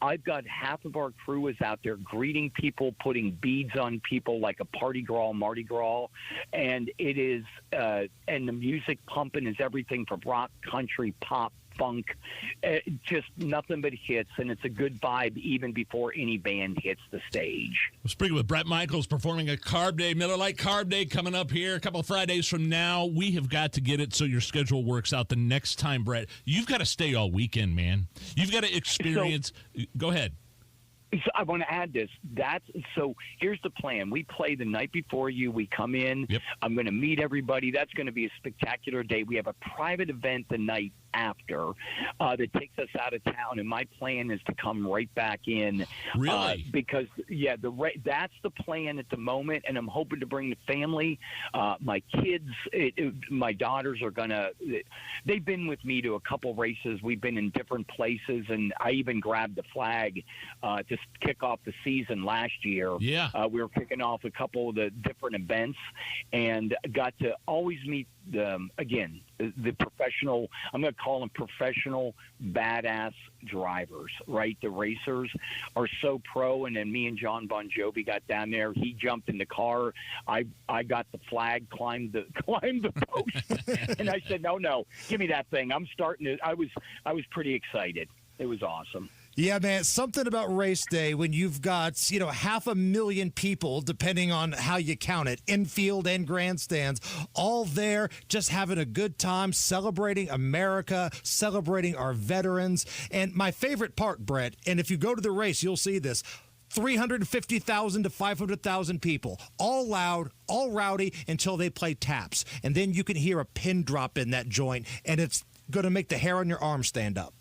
I've got half of our crew is out there greeting people, putting beads on people like a Mardi Gras, and it is, and the music pumping is everything from rock, country, pop, funk, just nothing but hits, and it's a good vibe even before any band hits the stage. We're speaking with Bret Michaels performing at Carb Day, Miller Lite Carb Day coming up here a couple of Fridays from now. We have got to get it so your schedule works out the next time, Bret. You've got to stay all weekend, man. You've got to experience. Go ahead. So I want to add this. So here's the plan. We play the night before you. We come in. Yep. I'm going to meet everybody. That's going to be a spectacular day. We have a private event the night after that takes us out of town, and my plan is to come right back in. Really? Because that's the plan at the moment, and I'm hoping to bring the family. My kids, my daughters are gonna. They've been with me to a couple races. We've been in different places, and I even grabbed the flag to kick off the season last year. Yeah, we were kicking off a couple of the different events, and got to always meet the professional, I'm going to call them professional badass drivers, right? The racers are so pro, and then me and John Bon Jovi got down there. He jumped in the car. I got the flag, climbed the post, and I said, no, give me that thing. I'm starting to. I was pretty excited. It was awesome. Yeah, man, something about race day when you've got, 500,000 people, depending on how you count it, infield and grandstands, all there just having a good time, celebrating America, celebrating our veterans. And my favorite part, Bret, and if you go to the race, you'll see this, 350,000 to 500,000 people, all loud, all rowdy until they play taps. And then you can hear a pin drop in that joint, and it's going to make the hair on your arm stand up.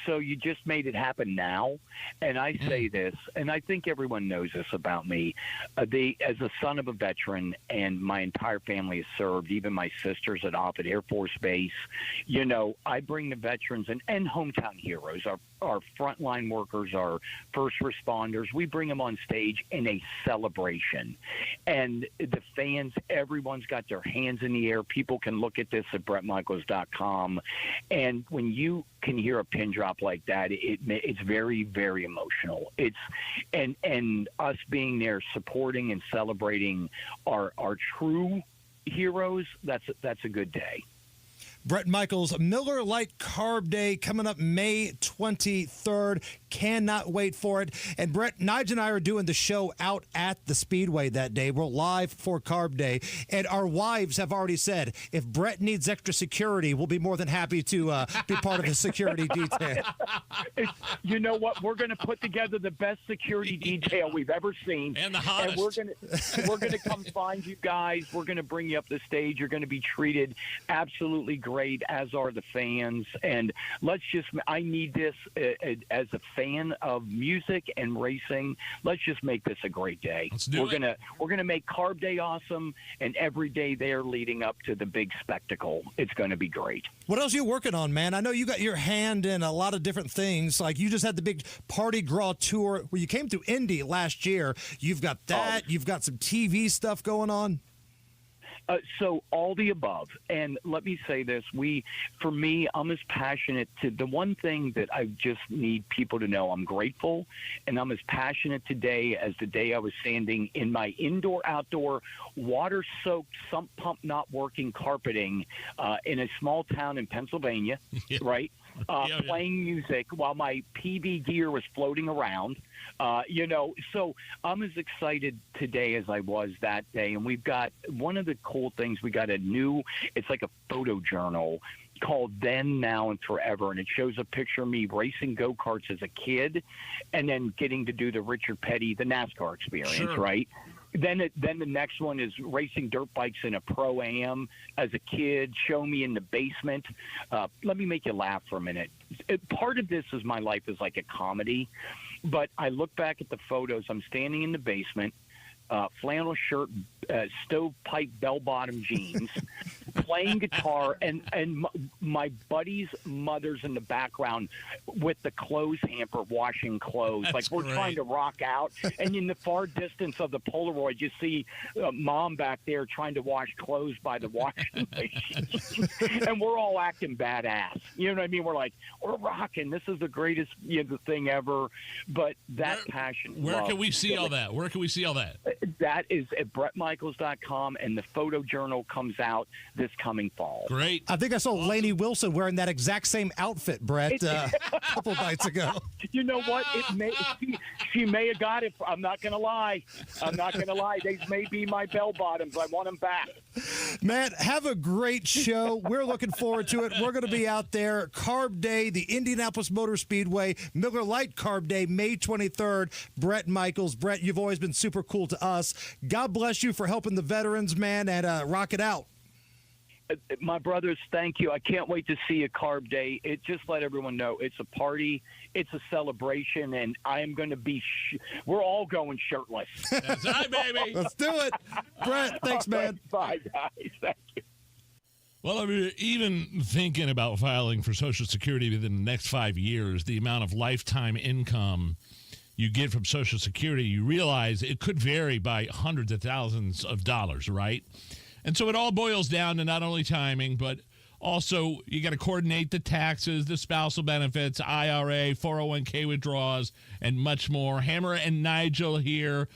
So you just made it happen now, and I say this, and I think everyone knows this about me. As a son of a veteran, and my entire family has served, even my sisters at Offutt Air Force Base, I bring the veterans and hometown heroes, our frontline workers, our first responders, we bring them on stage in a celebration. And the fans, everyone's got their hands in the air. People can look at this at BretMichaels.com, and when you can hear a pin drop like that, it's very, very emotional. And us being there supporting and celebrating our true heroes, that's a good day. Bret Michaels, Miller Lite Carb Day coming up May 23rd. Cannot wait for it. And Bret, Nigel and I are doing the show out at the Speedway that day. We're live for Carb Day. And our wives have already said, if Bret needs extra security, we'll be more than happy to be part of his security detail. You know what? We're going to put together the best security detail we've ever seen. And the hottest. And we're going to come find you guys. We're going to bring you up the stage. You're going to be treated absolutely great, as are the fans. And I need this as a fan of music and racing. Let's just make this a great day. We're gonna make Carb Day awesome, and every day there leading up to the big spectacle. It's going to be great. What else are you working on, man? I know you got your hand in a lot of different things. Like you just had the big Party Gras tour where you came through Indy last year. You've got that. You've got some TV stuff going on. So all the above. And let me say this, for me, I'm as passionate to the one thing that I just need people to know. I'm grateful, and I'm as passionate today as the day I was standing in my indoor-outdoor water-soaked, sump pump not working carpeting in a small town in Pennsylvania, right? Playing music while my PB gear was floating around. So I'm as excited today as I was that day. And we've got one of the cool things, we got it's like a photo journal called Then, Now, and Forever, and it shows a picture of me racing go-karts as a kid and then getting to do the Richard Petty, the NASCAR experience, right? Then the next one is racing dirt bikes in a Pro-Am as a kid. Show me in the basement. Let me make you laugh for a minute. Part of this is my life is like a comedy, but I look back at the photos. I'm standing in the basement, flannel shirt, stovepipe bell-bottom jeans, playing guitar, and my buddy's mother's in the background with the clothes hamper washing clothes. Like we're trying to rock out, and in the far distance of the Polaroid, you see Mom back there trying to wash clothes by the washing machine, and we're all acting badass. You know what I mean? We're like, we're rocking. This is the greatest thing ever. But that passion. Where can we see all that? Where can we see all that? That is at BretMichaels.com, and the photo journal comes out this coming fall. Great. I think I saw Lainey Wilson wearing that exact same outfit, Brett, a couple nights ago. You know what? She may have got it. I'm not going to lie. These may be my bell bottoms. I want them back. Matt, have a great show. We're looking forward to it. We're going to be out there. Carb Day, the Indianapolis Motor Speedway, Miller Lite Carb Day, May 23rd. Bret Michaels. Bret, you've always been super cool to us. God bless you for helping the veterans, man, and rock it out. My brothers, thank you. I can't wait to see you Carb Day. Just let everyone know it's a party, it's a celebration, and I am going to be. We're all going shirtless. That's right, baby. Let's do it, Brett. Thanks, man. Bye, guys. Thank you. Well, I mean, even thinking about filing for Social Security within the next 5 years, the amount of lifetime income you get from Social Security, you realize it could vary by hundreds of thousands of dollars, right? And so it all boils down to not only timing, but also you got to coordinate the taxes, the spousal benefits, IRA, 401k withdrawals, and much more. Hammer and Nigel here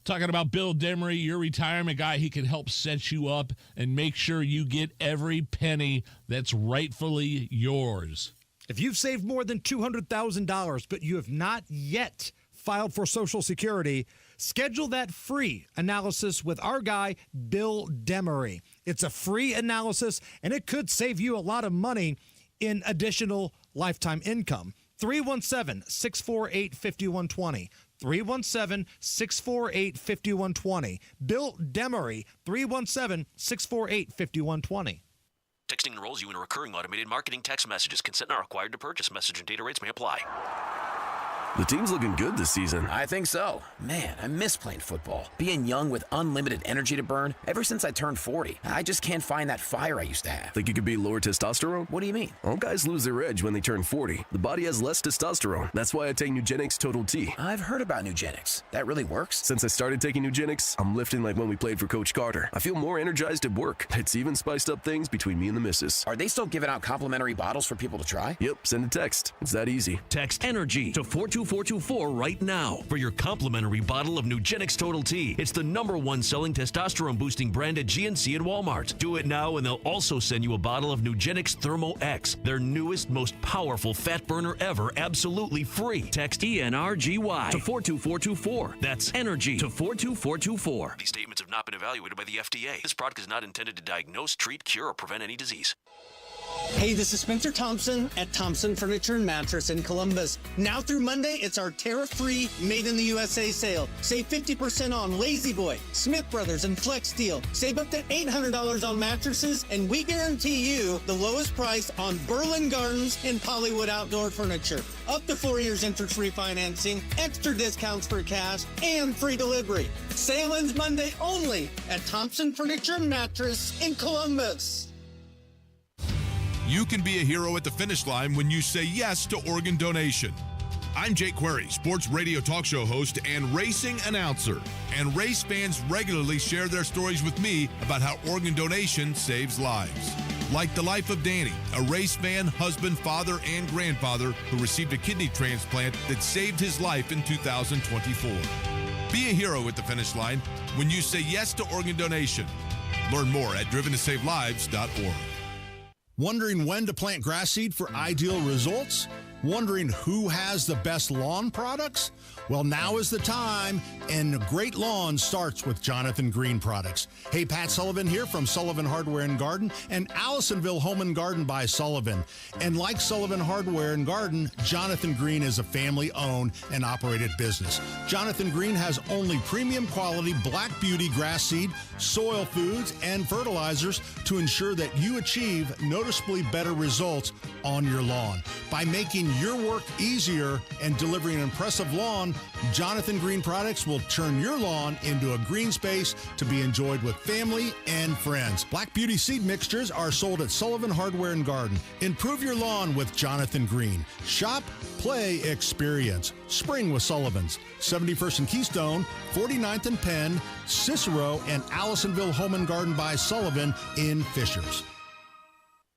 talking about Bill Demery, your retirement guy. He can help set you up and make sure you get every penny that's rightfully yours. If you've saved more than $200,000, but you have not yet filed for Social Security, schedule that free analysis with our guy, Bill Demery. It's a free analysis, and it could save you a lot of money in additional lifetime income. 317-648-5120. 317-648-5120. Bill Demery, 317-648-5120. Texting enrolls you in a recurring automated marketing text messages. Consent not required to purchase. Message and data rates may apply. The team's looking good this season. I think so. Man, I miss playing football. Being young with unlimited energy to burn. Ever since I turned 40, I just can't find that fire I used to have. Think you could beat lower testosterone? What do you mean? All guys lose their edge when they turn 40. The body has less testosterone. That's why I take Nugenix Total T. I've heard about Nugenix. That really works? Since I started taking Nugenix, I'm lifting like when we played for Coach Carter. I feel more energized at work. It's even spiced up things between me and the missus. Are they still giving out complimentary bottles for people to try? Yep, send a text. It's that easy. Text ENERGY to 42424 right now for your complimentary bottle of Nugenix Total T. It's the #1 selling testosterone-boosting brand at GNC and Walmart. Do it now, and they'll also send you a bottle of Nugenix Thermo X, their newest, most powerful fat burner ever, absolutely free. Text ENRGY to 42424. That's ENERGY to 42424. These statements have not been evaluated by the FDA. This product is not intended to diagnose, treat, cure, or prevent any disease. Hey, this is Spencer Thompson at Thompson Furniture and Mattress in Columbus. Now through Monday, it's our tariff-free Made in the USA sale. Save 50% on Lazy Boy, Smith Brothers, and Flex Steel. Save up to $800 on mattresses, and we guarantee you the lowest price on Berlin Gardens and Hollywood Outdoor Furniture. Up to 4 years interest-free financing, extra discounts for cash, and free delivery. Sale ends Monday only at Thompson Furniture and Mattress in Columbus. You can be a hero at the finish line when you say yes to organ donation. I'm Jake Query, sports radio talk show host and racing announcer. And race fans regularly share their stories with me about how organ donation saves lives. Like the life of Danny, a race fan, husband, father, and grandfather who received a kidney transplant that saved his life in 2024. Be a hero at the finish line when you say yes to organ donation. Learn more at driventosavelives.org. Wondering when to plant grass seed for ideal results? Wondering who has the best lawn products? Well, now is the time, and great lawn starts with Jonathan Green products. Hey, Pat Sullivan here from Sullivan Hardware and Garden and Allisonville Home and Garden by Sullivan. And like Sullivan Hardware and Garden, Jonathan Green is a family-owned and operated business. Jonathan Green has only premium quality Black Beauty grass seed, soil foods, and fertilizers to ensure that you achieve noticeably better results on your lawn. By making your work easier and delivering an impressive lawn, Jonathan Green products will turn your lawn into a green space to be enjoyed with family and friends. Black Beauty seed mixtures are sold at Sullivan Hardware and Garden. Improve your lawn with Jonathan Green. Shop, play, experience. Spring with Sullivan's. 71st and Keystone, 49th and Penn, Cicero, and Allisonville Home and Garden by Sullivan in Fishers.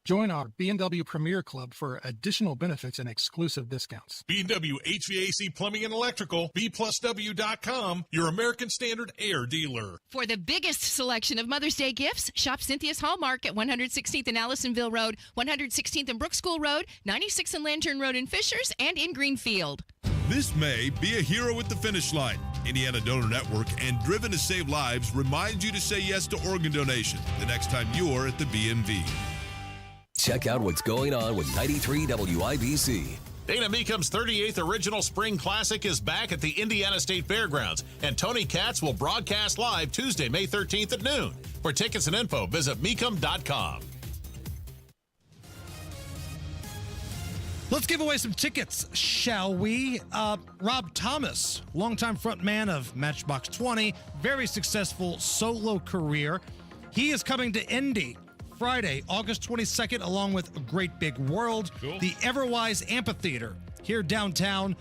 Join our B&W Premier Club for additional benefits and exclusive discounts. B&W HVAC Plumbing and Electrical, B+W.com, your American Standard Air dealer. For the biggest selection of Mother's Day gifts, shop Cynthia's Hallmark at 116th and Allisonville Road, 116th and Brook School Road, 96th and Lantern Road in Fishers, and in Greenfield. This May, be a hero at the finish line. Indiana Donor Network and Driven to Save Lives remind you to say yes to organ donation the next time you're at the BMV. Check out what's going on with 93 WIBC. Dana Meekum's 38th Original Spring Classic is back at the Indiana State Fairgrounds, and Tony Katz will broadcast live Tuesday, May 13th at noon. For tickets and info, visit Meekum.com. Let's give away some tickets, shall we? Rob Thomas, longtime frontman of Matchbox 20, very successful solo career. He is coming to Indy Friday, August 22nd, along with A Great Big World, the Everwise Amphitheater here downtown.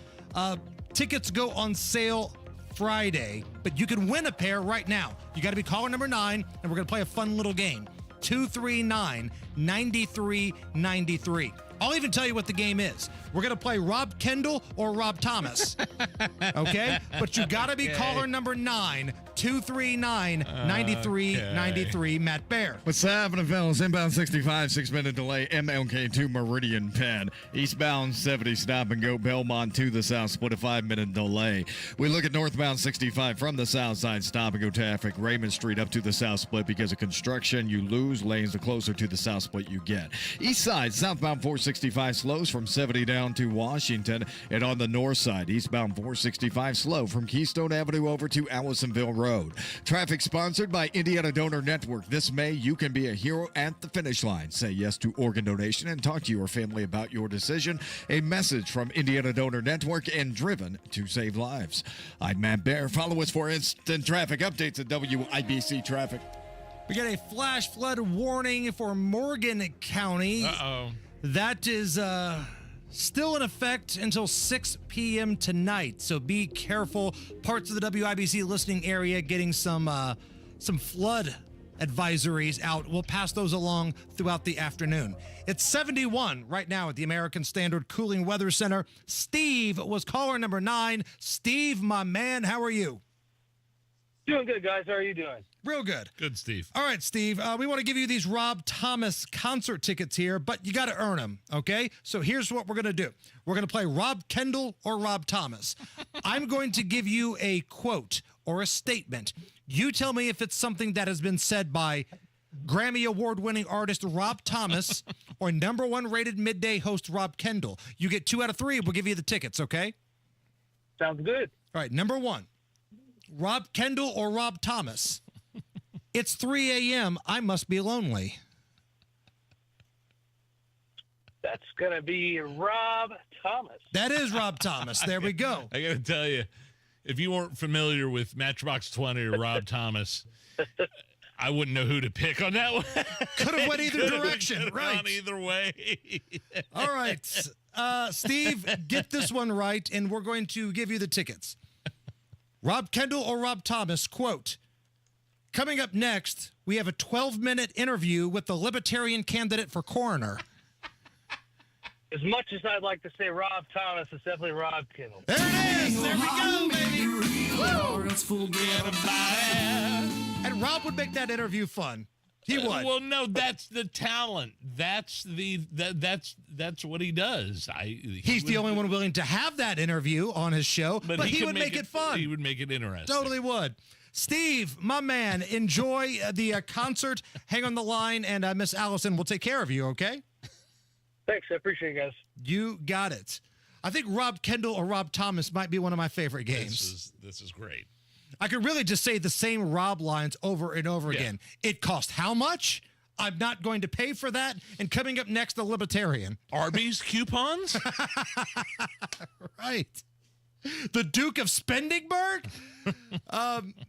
Tickets go on sale Friday, but you can win a pair right now. You got to be caller number 9, and we're going to play a fun little game. 239-9393. I'll even tell you what the game is. We're going to play Rob Kendall or Rob Thomas. Okay? But you got to be caller number 9, 239-9393, Matt Bear. What's happening, fellas? Inbound 65, 6-minute delay, MLK to Meridian Penn. Eastbound 70, stop and go, Belmont to the south, split a 5-minute delay. We look at northbound 65 from the south side, stop and go traffic, Raymond Street up to the south split because of construction. You lose lanes the closer to the south split you get. East side, southbound 465 slows from 70 down to Washington, and on the north side, eastbound 465 slow from Keystone Avenue over to Allisonville Road. Traffic sponsored by Indiana Donor Network. This May, you can be a hero at the finish line. Say yes to organ donation and talk to your family about your decision. A message from Indiana Donor Network and Driven to Save Lives. I'm Matt Bear. Follow us for instant traffic updates at WIBC Traffic. We got a flash flood warning for Morgan County. Uh-oh. That is still in effect until 6 p.m. tonight, so be careful. Parts of the WIBC listening area getting some flood advisories out. We'll pass those along throughout the afternoon. It's 71 right now at the American Standard Cooling Weather Center. Steve was caller number 9. Steve, my man, how are you? Doing good, guys. How are you doing? Real good. Good, Steve. All right, Steve. We want to give you these Rob Thomas concert tickets here, but you got to earn them, okay? So here's what we're going to do. We're going to play Rob Kendall or Rob Thomas. I'm going to give you a quote or a statement. You tell me if it's something that has been said by Grammy Award-winning artist Rob Thomas or #1 rated midday host Rob Kendall. You get 2 out of 3, we'll give you the tickets, okay? Sounds good. All right, number 1. Rob Kendall or Rob Thomas? It's 3 a.m. I must be lonely. That's going to be Rob Thomas. That is Rob Thomas. There we go. I got to tell you, if you weren't familiar with Matchbox 20 or Rob Thomas, I wouldn't know who to pick on that one. Could have went either direction, right? Gone either way. All right. Steve, get this one right, and we're going to give you the tickets. Rob Kendall or Rob Thomas, quote, coming up next, we have a 12-minute interview with the Libertarian candidate for coroner. As much as I'd like to say Rob Thomas, it's definitely Rob Kendall. There it is. There we go, baby. And Rob would make that interview fun. He would. Well, no, that's the talent. That's what he does. He's the only one willing to have that interview on his show, but he would make it fun. He would make it interesting. Totally would. Steve, my man, enjoy the concert. Hang on the line, and Miss Allison will take care of you, okay? Thanks. I appreciate you guys. You got it. I think Rob Kendall or Rob Thomas might be one of my favorite games. This is great. I could really just say the same Rob lines over and over again. It cost how much? I'm not going to pay for that. And coming up next, the Libertarian. Arby's coupons? Right. The Duke of Spendingburg?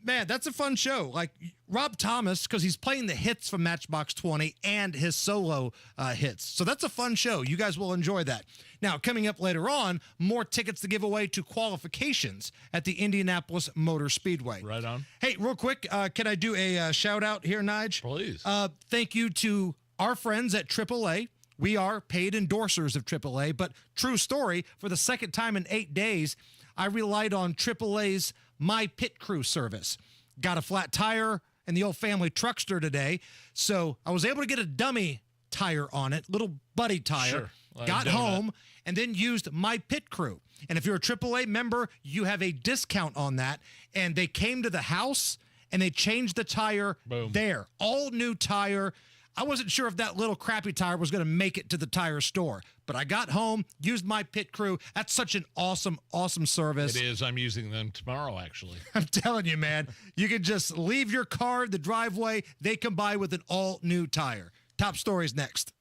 Man, that's a fun show. Like Rob Thomas, because he's playing the hits from Matchbox 20 and his solo hits. So that's a fun show. You guys will enjoy that. Now, coming up later on, more tickets to give away to qualifications at the Indianapolis Motor Speedway. Right on. Hey, real quick, can I do a shout out here, Nige? Please. Thank you to our friends at AAA. We are paid endorsers of AAA, but true story, for the second time in 8 days, I relied on AAA's My Pit Crew service. Got a flat tire in the old family truckster today, so I was able to get a dummy tire on it, little buddy tire. Sure. Got home and then used My Pit Crew. And if you're a AAA member, you have a discount on that. And they came to the house and they changed the tire there. All new tire. I wasn't sure if that little crappy tire was going to make it to the tire store, but I got home, used My Pit Crew. That's such an awesome, awesome service. It is. I'm using them tomorrow, actually. I'm telling you, man, you can just leave your car in the driveway. They come by with an all-new tire. Top stories next.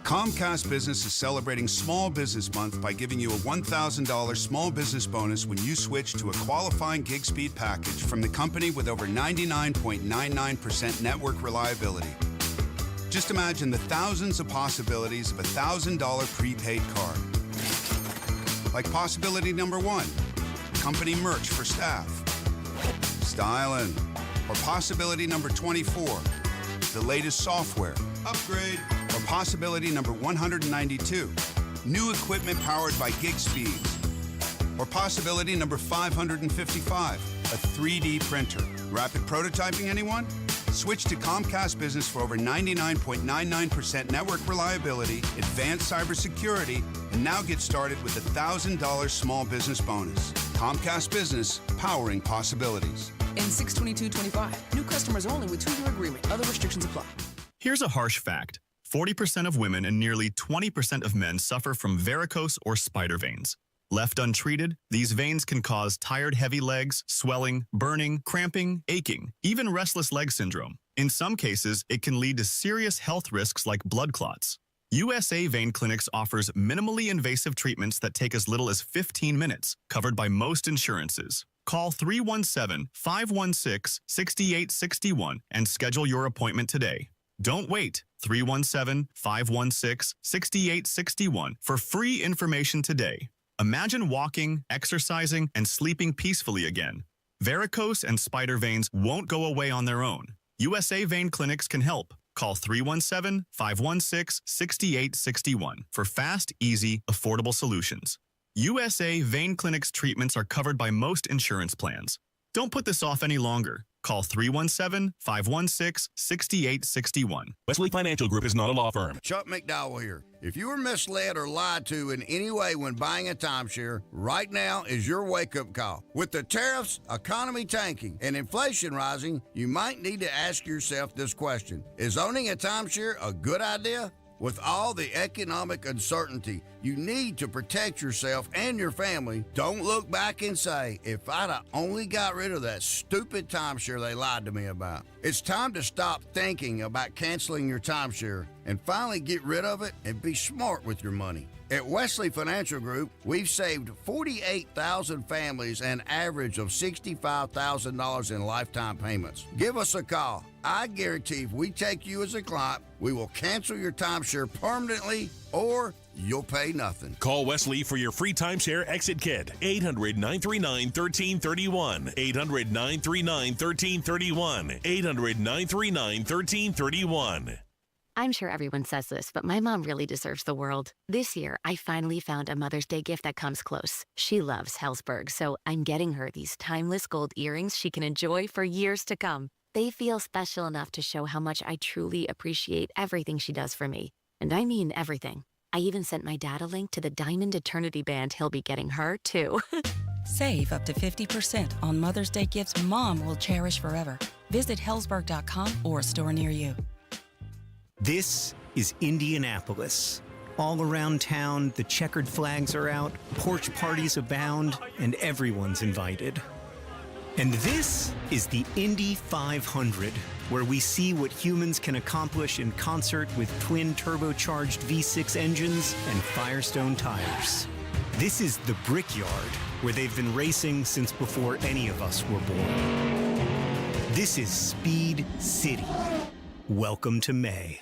Comcast Business is celebrating Small Business Month by giving you a $1,000 small business bonus when you switch to a qualifying gig speed package from the company with over 99.99% network reliability. Just imagine the thousands of possibilities of a $1,000 prepaid card. Like possibility number 1, company merch for staff. Styling. Or possibility number 24, the latest software. Upgrade. Or possibility number 192, new equipment powered by gig speeds. Or possibility number 555, a 3D printer. Rapid prototyping, anyone? Switch to Comcast Business for over 99.99% network reliability, advanced cybersecurity, and now get started with a $1,000 small business bonus. Comcast Business, powering possibilities. In 6/22/25, new customers only with 2-year agreement. Other restrictions apply. Here's a harsh fact. 40% of women and nearly 20% of men suffer from varicose or spider veins. Left untreated, these veins can cause tired, heavy legs, swelling, burning, cramping, aching, even restless leg syndrome. In some cases, it can lead to serious health risks like blood clots. USA Vein Clinics offers minimally invasive treatments that take as little as 15 minutes, covered by most insurances. Call 317-516-6861 and schedule your appointment today. Don't wait. 317-516-6861 for free information today. Imagine walking, exercising, and sleeping peacefully again. Varicose and spider veins won't go away on their own. USA Vein Clinics can help. Call 317-516-6861 for fast, easy, affordable solutions. USA Vein Clinics treatments are covered by most insurance plans. Don't put this off any longer. Call 317-516-6861. Wesley Financial Group is not a law firm. Chuck McDowell here. If you were misled or lied to in any way when buying a timeshare, right now is your wake-up call. With the tariffs, economy tanking, and inflation rising, you might need to ask yourself this question. Is owning a timeshare a good idea? With all the economic uncertainty, you need to protect yourself and your family. Don't look back and say, if I'd have only got rid of that stupid timeshare they lied to me about. It's time to stop thinking about canceling your timeshare and finally get rid of it and be smart with your money. At Wesley Financial Group, we've saved 48,000 families an average of $65,000 in lifetime payments. Give us a call. I guarantee if we take you as a client, we will cancel your timeshare permanently or you'll pay nothing. Call Wesley for your free timeshare exit kit. 800-939-1331. 800-939-1331. 800-939-1331. I'm sure everyone says this, but my mom really deserves the world. This year, I finally found a Mother's Day gift that comes close. She loves Hellsberg, so I'm getting her these timeless gold earrings she can enjoy for years to come. They feel special enough to show how much I truly appreciate everything she does for me. And I mean everything. I even sent my dad a link to the Diamond Eternity band he'll be getting her, too. Save up to 50% on Mother's Day gifts Mom will cherish forever. Visit Hellsberg.com or a store near you. This is Indianapolis. All around town, the checkered flags are out, porch parties abound, and everyone's invited. And this is the Indy 500, where we see what humans can accomplish in concert with twin turbocharged V6 engines and Firestone tires. This is the Brickyard, where they've been racing since before any of us were born. This is Speed City. Welcome to May.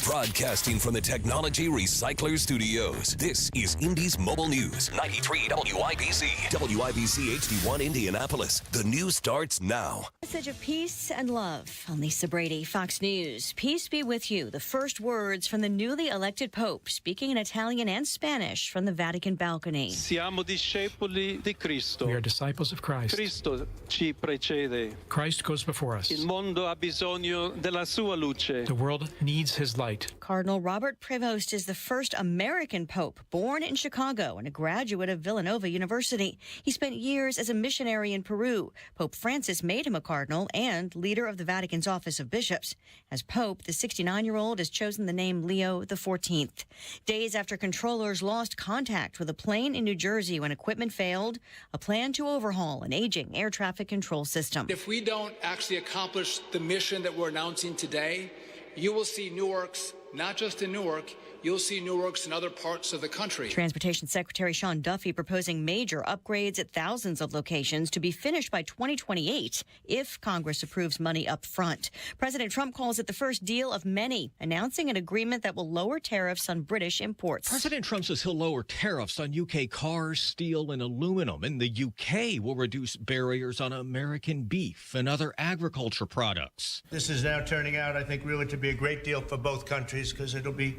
Broadcasting from the Technology Recycler Studios, this is Indy's Mobile News, 93 WIBC. WIBC HD1 Indianapolis. The news starts now. Message of peace and love. I'm Lisa Brady, Fox News. Peace be with you. The first words from the newly elected Pope, speaking in Italian and Spanish from the Vatican balcony. Siamo discepoli di Cristo. We are disciples of Christ. Cristo ci precede. Christ goes before us. Il mondo ha bisogno della sua luce. The world needs his light. Cardinal Robert Prevost is the first American Pope, born in Chicago and a graduate of Villanova University. He spent years as a missionary in Peru. Pope Francis made him a cardinal and leader of the Vatican's Office of Bishops. As Pope, the 69-year-old has chosen the name Leo XIV. Days after controllers lost contact with a plane in New Jersey when equipment failed, a plan to overhaul an aging air traffic control system. If we don't actually accomplish the mission that we're announcing today, you will see Newark's, not just in Newark, you'll see Newark's in other parts of the country. Transportation Secretary Sean Duffy proposing major upgrades at thousands of locations to be finished by 2028 if Congress approves money up front. President Trump calls it the first deal of many, announcing an agreement that will lower tariffs on British imports. President Trump says he'll lower tariffs on UK cars, steel, and aluminum, and the UK will reduce barriers on American beef and other agriculture products. This is now turning out, I think, really to be a great deal for both countries because it'll be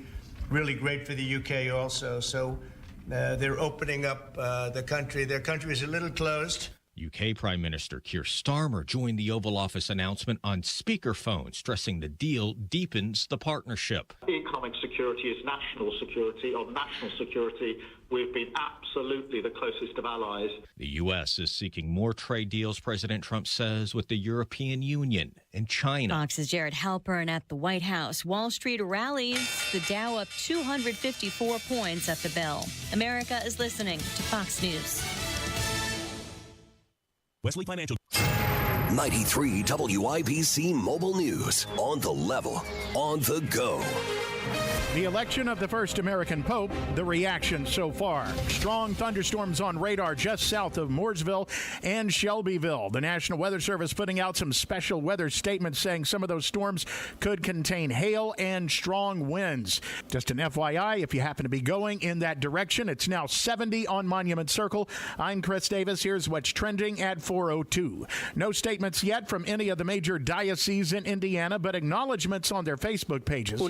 really great for the UK also. So they're opening up the country. Their country is a little closed. UK Prime Minister Keir Starmer joined the Oval Office announcement on speakerphone, stressing the deal deepens the partnership. Economic security is national security. On national security, we've been absolutely the closest of allies. The U.S. is seeking more trade deals, President Trump says, with the European Union and China. Fox's Jared Halpern at the White House. Wall Street rallies, the Dow up 254 points at the bell. America is listening to Fox News. Wesley Financial. 93 WIBC Mobile News. On the level, on the go. The election of the first American Pope, the reaction so far. Strong thunderstorms on radar just south of Mooresville and Shelbyville. The National Weather Service putting out some special weather statements saying some of those storms could contain hail and strong winds. Just an FYI, if you happen to be going in that direction, it's now 70 on Monument Circle. I'm Chris Davis. Here's what's trending at 4:02. No statements yet from any of the major dioceses in Indiana, but acknowledgments on their Facebook pages. We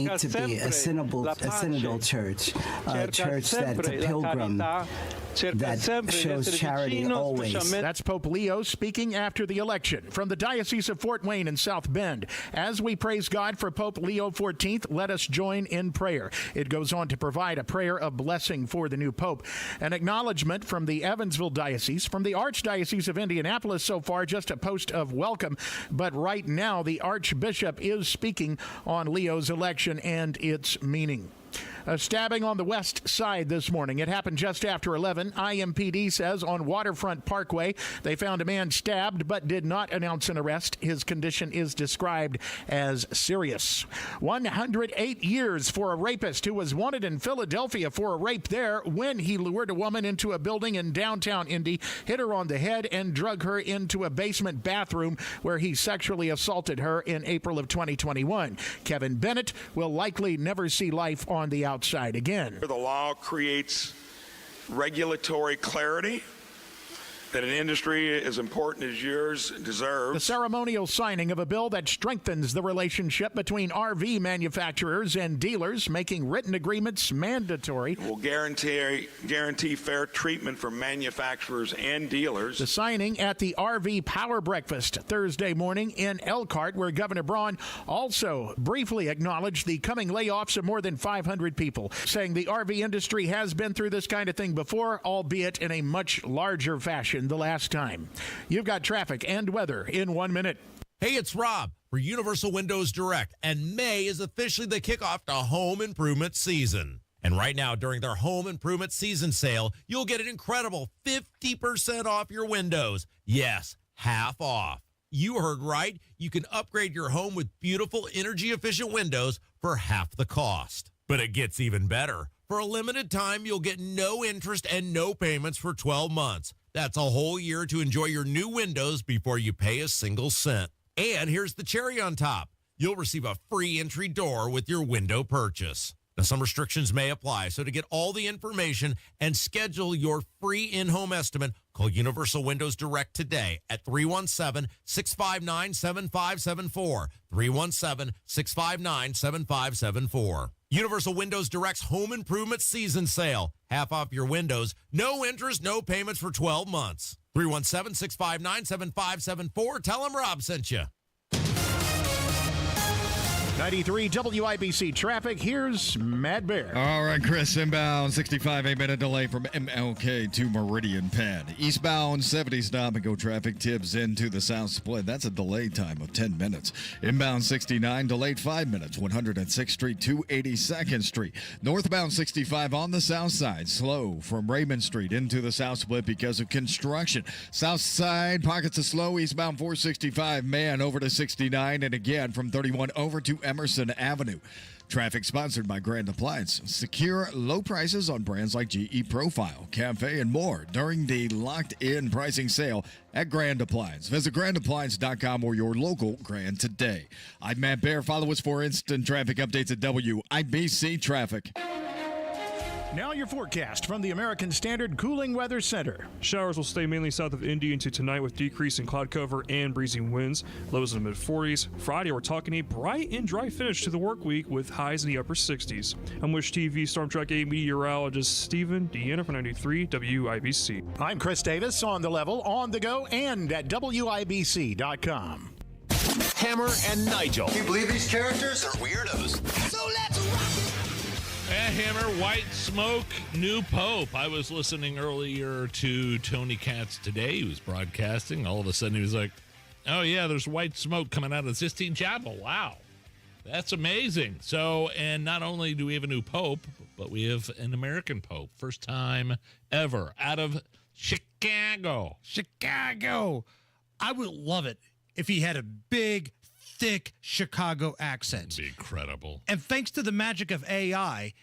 need to be a synodal church, a church that's a pilgrim, that shows charity always. That's Pope Leo speaking after the election. From the Diocese of Fort Wayne in South Bend, as we praise God for Pope Leo XIV, let us join in prayer. It goes on to provide a prayer of blessing for the new Pope. An acknowledgement from the Evansville Diocese, from the Archdiocese of Indianapolis so far, just a post of welcome. But right now, the Archbishop is speaking on Leo's election and its meaning. A stabbing on the west side this morning. It happened just after 11. IMPD says on Waterfront Parkway, they found a man stabbed but did not announce an arrest. His condition is described as serious. 108 years for a rapist who was wanted in Philadelphia for a rape there when he lured a woman into a building in downtown Indy, hit her on the head, and drug her into a basement bathroom where he sexually assaulted her in April of 2021. Kevin Bennett will likely never see life on the outside again. The law creates regulatory clarity that an industry as important as yours deserves. The ceremonial signing of a bill that strengthens the relationship between RV manufacturers and dealers, making written agreements mandatory. Will guarantee fair treatment for manufacturers and dealers. The signing at the RV Power Breakfast Thursday morning in Elkhart, where Governor Braun also briefly acknowledged the coming layoffs of more than 500 people, saying the RV industry has been through this kind of thing before, albeit in a much larger fashion the last time. You've got traffic and weather in 1 minute. Hey, it's Rob for Universal Windows Direct, and May is officially the kickoff to home improvement season. And right now, during their home improvement season sale, you'll get an incredible 50% off your windows. Yes, half off. You heard right. You can upgrade your home with beautiful, energy-efficient windows for half the cost. But it gets even better. For a limited time, you'll get no interest and no payments for 12 months. That's a whole year to enjoy your new windows before you pay a single cent. And here's the cherry on top. You'll receive a free entry door with your window purchase. Now, some restrictions may apply, so to get all the information and schedule your free in-home estimate, call Universal Windows Direct today at 317-659-7574, 317-659-7574. Universal Windows Direct's home improvement season sale. Half off your windows, no interest, no payments for 12 months. 317-659-7574. Tell them Rob sent you. 93 WIBC traffic. Here's Matt Bear. All right, Chris, inbound 65, 8-minute delay from MLK to Meridian Penn. Eastbound 70 stop and go traffic tips into the south split. That's a delay time of 10 minutes. Inbound 69, delayed 5 minutes, 106th Street to 82nd Street. Northbound 65 on the south side, slow from Raymond Street into the south split because of construction. South side, pockets of slow. Eastbound 465, man, over to 69, and again from 31 over to Emerson Avenue. Traffic sponsored by Grand Appliance. Secure low prices on brands like GE Profile, Cafe, and more during the locked-in pricing sale at Grand Appliance. Visit grandappliance.com or your local Grand today. I'm Matt Bear. Follow us for instant traffic updates at WIBC Traffic. Now your forecast from the American Standard Cooling Weather Center. Showers will stay mainly south of Indy into tonight with decrease in cloud cover and breezy winds. Lows in the mid-40s. Friday, we're talking a bright and dry finish to the work week with highs in the upper 60s. I'm Wish TV Storm Track 8 meteorologist Stephen Deanna for 93 WIBC. I'm Chris Davis, on the level, on the go, and at WIBC.com. Hammer and Nigel. Can you believe these characters are weirdos? So let's rock it! Hammer, White Smoke, new Pope. I was listening earlier to Tony Katz today. He was broadcasting. All of a sudden, he was like, oh, yeah, there's white smoke coming out of the Sistine Chapel. Wow. That's amazing. So, and not only do we have a new Pope, but we have an American Pope. First time ever out of Chicago. Chicago. I would love it if he had a big, thick Chicago accent. That'd be incredible. And thanks to the magic of AI,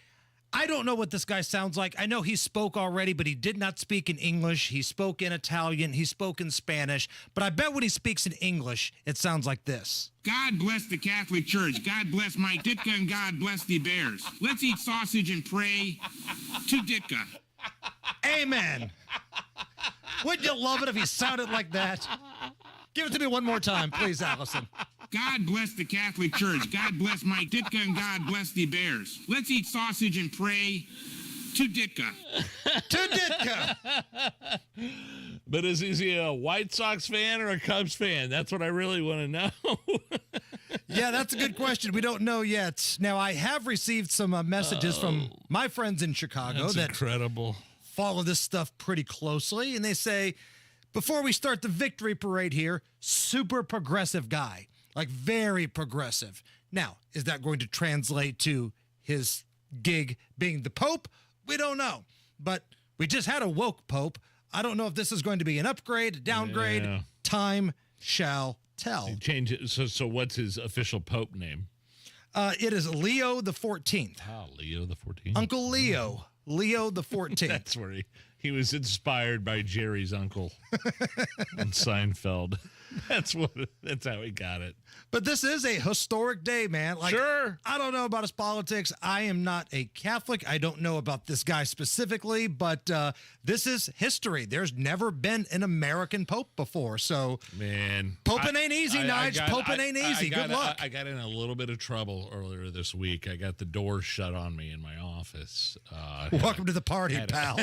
I don't know what this guy sounds like. I know he spoke already, but he did not speak in English. He spoke in Italian. He spoke in Spanish. But I bet when he speaks in English, it sounds like this. God bless the Catholic Church. God bless my Ditka, and God bless the Bears. Let's eat sausage and pray to Ditka. Amen. Wouldn't you love it if he sounded like that? Give it to me one more time, please, Allison. God bless the Catholic Church. God bless my Ditka, and God bless the Bears. Let's eat sausage and pray to Ditka. To Ditka. But is he a White Sox fan or a Cubs fan? That's what I really want to know. Yeah, that's a good question. We don't know yet. Now, I have received some messages from my friends in Chicago that's incredible. Follow this stuff pretty closely, and they say, before we start the victory parade here, super progressive guy. Like, very progressive. Now, is that going to translate to his gig being the Pope? We don't know. But we just had a woke Pope. I don't know if this is going to be an upgrade, a downgrade. Yeah. Time shall tell. Change it. So what's his official Pope name? It is Leo the 14th. Oh, Leo the 14th. Uncle Leo. Leo the 14th. That's where He was inspired by Jerry's uncle on Seinfeld. That's how he got it. But this is a historic day, man. Like, sure. I don't know about his politics. I am not a Catholic. I don't know about this guy specifically, but this is history. There's never been an American pope before. So, man, poping ain't easy, Nige. Poping ain't easy. Good luck. I got in a little bit of trouble earlier this week. I got the door shut on me in my office. Welcome to the party, pal.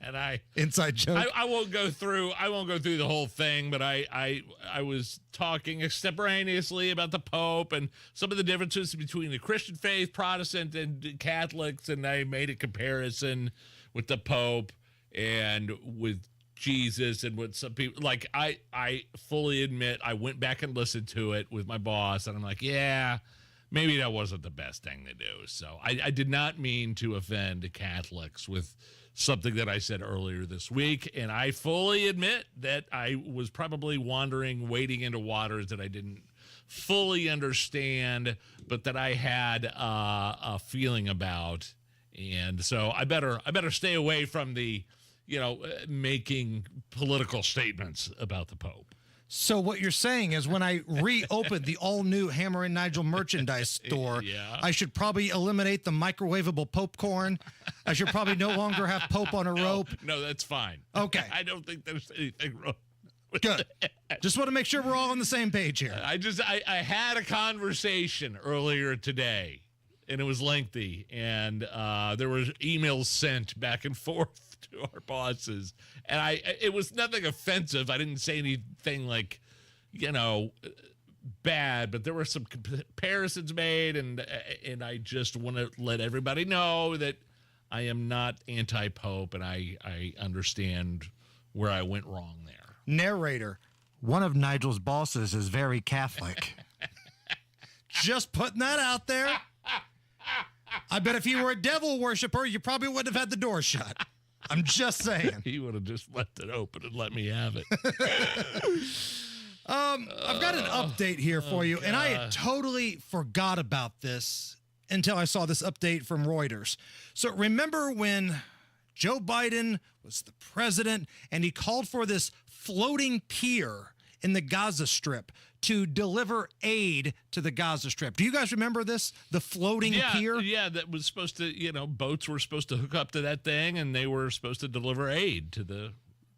And inside joke. I won't go through the whole thing, but I was talking extemporaneously about the Pope and some of the differences between the Christian faith, Protestant, and Catholics, and I made a comparison with the Pope and with Jesus and with some people. Like, I fully admit I went back and listened to it with my boss, and I'm like, yeah, maybe that wasn't the best thing to do. So I did not mean to offend Catholics with something that I said earlier this week, and I fully admit that I was probably wading into waters that I didn't fully understand, but that I had a feeling about, and so I better stay away from the, making political statements about the Pope. So what you're saying is when I reopen the all-new Hammer and Nigel merchandise store, I should probably eliminate the microwavable popcorn. I should probably no longer have Pope on a rope. No, that's fine. Okay. I don't think there's anything wrong with Good. that. Just want to make sure we're all on the same page here. I had a conversation earlier today, and it was lengthy, and there were emails sent back and forth to our bosses, and it was nothing offensive. I didn't say anything like, bad, but there were some comparisons made, and I just want to let everybody know that I am not anti-Pope, and I understand where I went wrong there. Narrator, one of Nigel's bosses is very Catholic. Just putting that out there. I bet if you were a devil worshiper, you probably wouldn't have had the door shut. I'm just saying. He would have just left it open and let me have it. I've got an update here for you, and I had totally forgot about this until I saw this update from Reuters. So remember when Joe Biden was the president and he called for this floating pier in the Gaza Strip to deliver aid to the Gaza Strip? Do you guys remember this? The floating pier? Yeah, that was supposed to, boats were supposed to hook up to that thing, and they were supposed to deliver aid to the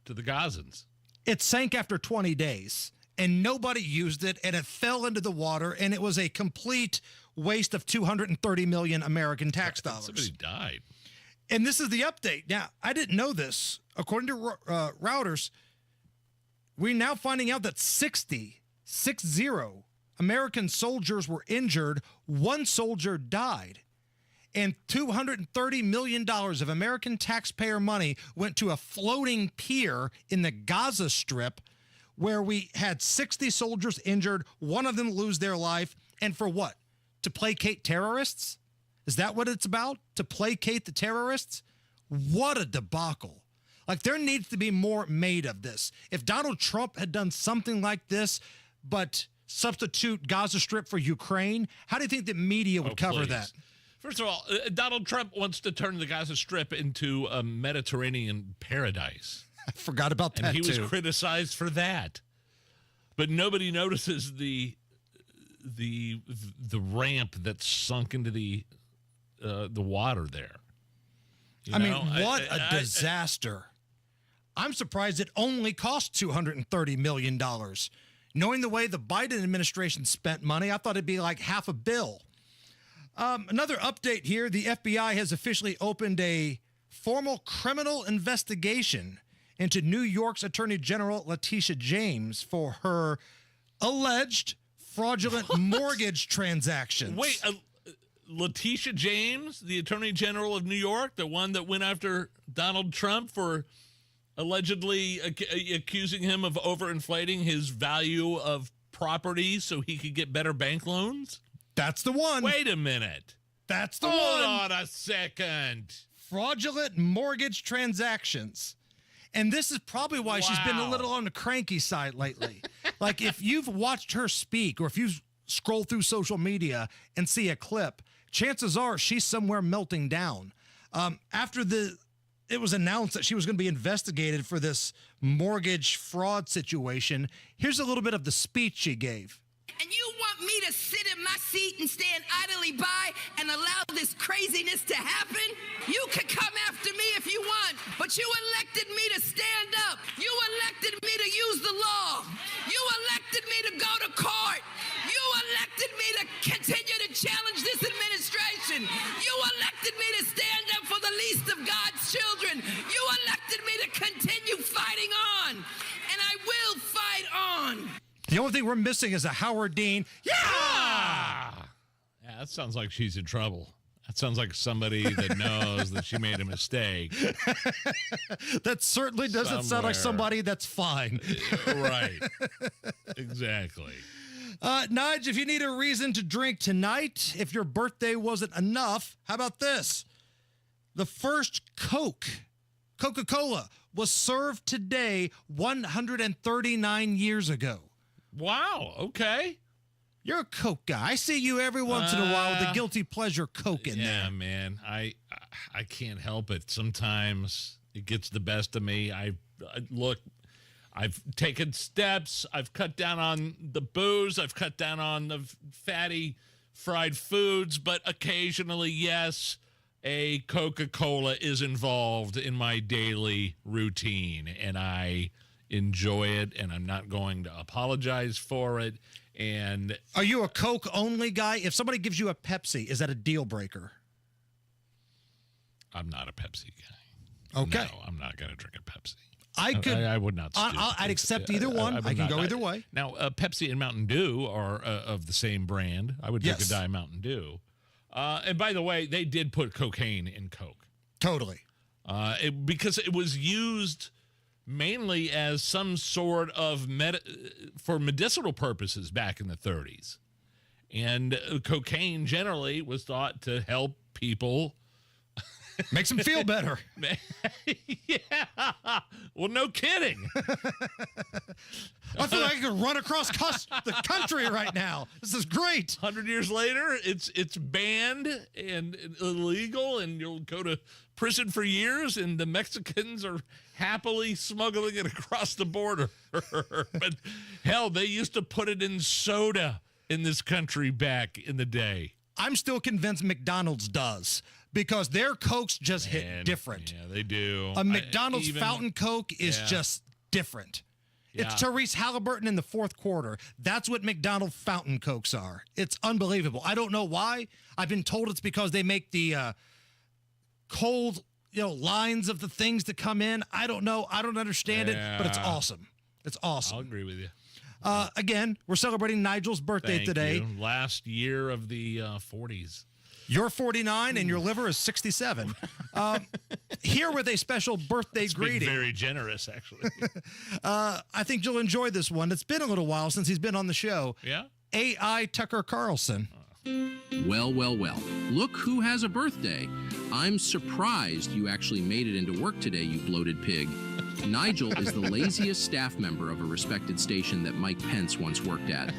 Gazans. It sank after 20 days, and nobody used it, and it fell into the water, and it was a complete waste of 230 million American tax dollars. Somebody died. And this is the update. Now, I didn't know this. According to Reuters, we're now finding out that 60 American soldiers were injured. One soldier died. And $230 million of American taxpayer money went to a floating pier in the Gaza Strip where we had 60 soldiers injured, one of them lose their life. And for what? To placate terrorists? Is that what it's about? To placate the terrorists? What a debacle. Like, there needs to be more made of this. If Donald Trump had done something like this, but substitute Gaza Strip for Ukraine, how do you think the media would cover that? First of all, Donald Trump wants to turn the Gaza Strip into a Mediterranean paradise. I forgot about that, and he too. was criticized for that. But nobody notices the ramp that's sunk into the water there. What a disaster. I'm surprised it only cost $230 million. Knowing the way the Biden administration spent money, I thought it'd be like $500 million. Another update here. The FBI has officially opened a formal criminal investigation into New York's Attorney General Letitia James for her alleged fraudulent mortgage transactions. Wait, Letitia James, the Attorney General of New York, the one that went after Donald Trump for allegedly accusing him of overinflating his value of property so he could get better bank loans? That's the one. Wait a minute. That's the Hold one. on a second. Fraudulent mortgage transactions. And this is probably why she's been a little on the cranky side lately. Like, if you've watched her speak or if you scroll through social media and see a clip, chances are she's somewhere melting down. After the it was announced that she was going to be investigated for this mortgage fraud situation. Here's a little bit of the speech she gave. And you want me to sit in my seat and stand idly by and allow this craziness to happen? You could come after me if you want, but you elected me to stand up. You elected me to use the law. You elected me to go to court. You elected me to continue to challenge this administration. You elected me to stand up for the least of God's children. You elected me to continue fighting on, and I will fight on. The only thing we're missing is a Howard Dean. Yeah, that sounds like she's in trouble. That sounds like somebody that knows that she made a mistake. That certainly doesn't sound like somebody that's fine. Right. Exactly. Nige, if you need a reason to drink tonight, if your birthday wasn't enough, how about this? The first Coca-Cola, was served today 139 years ago. Wow, okay. You're a Coke guy. I see you every once in a while with a guilty pleasure Coke in there. Yeah, man. I can't help it. Sometimes it gets the best of me. I've taken steps. I've cut down on the booze. I've cut down on the fatty fried foods. But occasionally, yes, a Coca-Cola is involved in my daily routine. And I enjoy it, and I'm not going to apologize for it. And are you a Coke only guy? If somebody gives you a Pepsi, is that a deal breaker? I'm not a Pepsi guy. Okay. No, I'm not going to drink a Pepsi. I would not. I'd accept either one. I can go either way. Now, Pepsi and Mountain Dew are of the same brand. I would drink a Diet Mountain Dew. And by the way, they did put cocaine in Coke. Totally. Because it was used mainly as some sort of for medicinal purposes back in the 30s. And cocaine generally was thought to help people. Makes them feel better. Yeah. Well, no kidding. I feel like I could run across the country right now. This is great. 100 years later, it's banned and illegal, and you'll go to prison for years, and the Mexicans are happily smuggling it across the border. But hell, they used to put it in soda in this country back in the day. I'm still convinced McDonald's does, because their Cokes just hit different. Yeah, they do. A McDonald's fountain Coke is just different. Yeah. It's Tyrese Halliburton in the fourth quarter. That's what McDonald's fountain Cokes are. It's unbelievable. I don't know why. I've been told it's because they make the cold, lines of the things that come in. I don't know. I don't understand it, but it's awesome. It's awesome. I'll agree with you. Again, we're celebrating Nigel's birthday today. You. Last year of the 40s. You're 49 and your liver is 67. Here with a special birthday greeting. Very generous, actually. I think you'll enjoy this one. It's been a little while since he's been on the show. Yeah? A.I. Tucker Carlson. Well, well, well. Look who has a birthday. I'm surprised you actually made it into work today, you bloated pig. Nigel is the laziest staff member of a respected station that Mike Pence once worked at.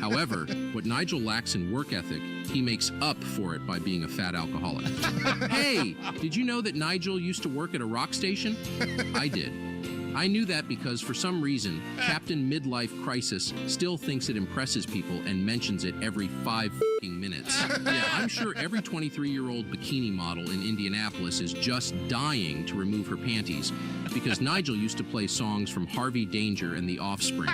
However, what Nigel lacks in work ethic, he makes up for it by being a fat alcoholic. Hey, did you know that Nigel used to work at a rock station? I did. I knew that because, for some reason, Captain Midlife Crisis still thinks it impresses people and mentions it every 5 minutes. Yeah, I'm sure every 23-year-old bikini model in Indianapolis is just dying to remove her panties because Nigel used to play songs from Harvey Danger and The Offspring.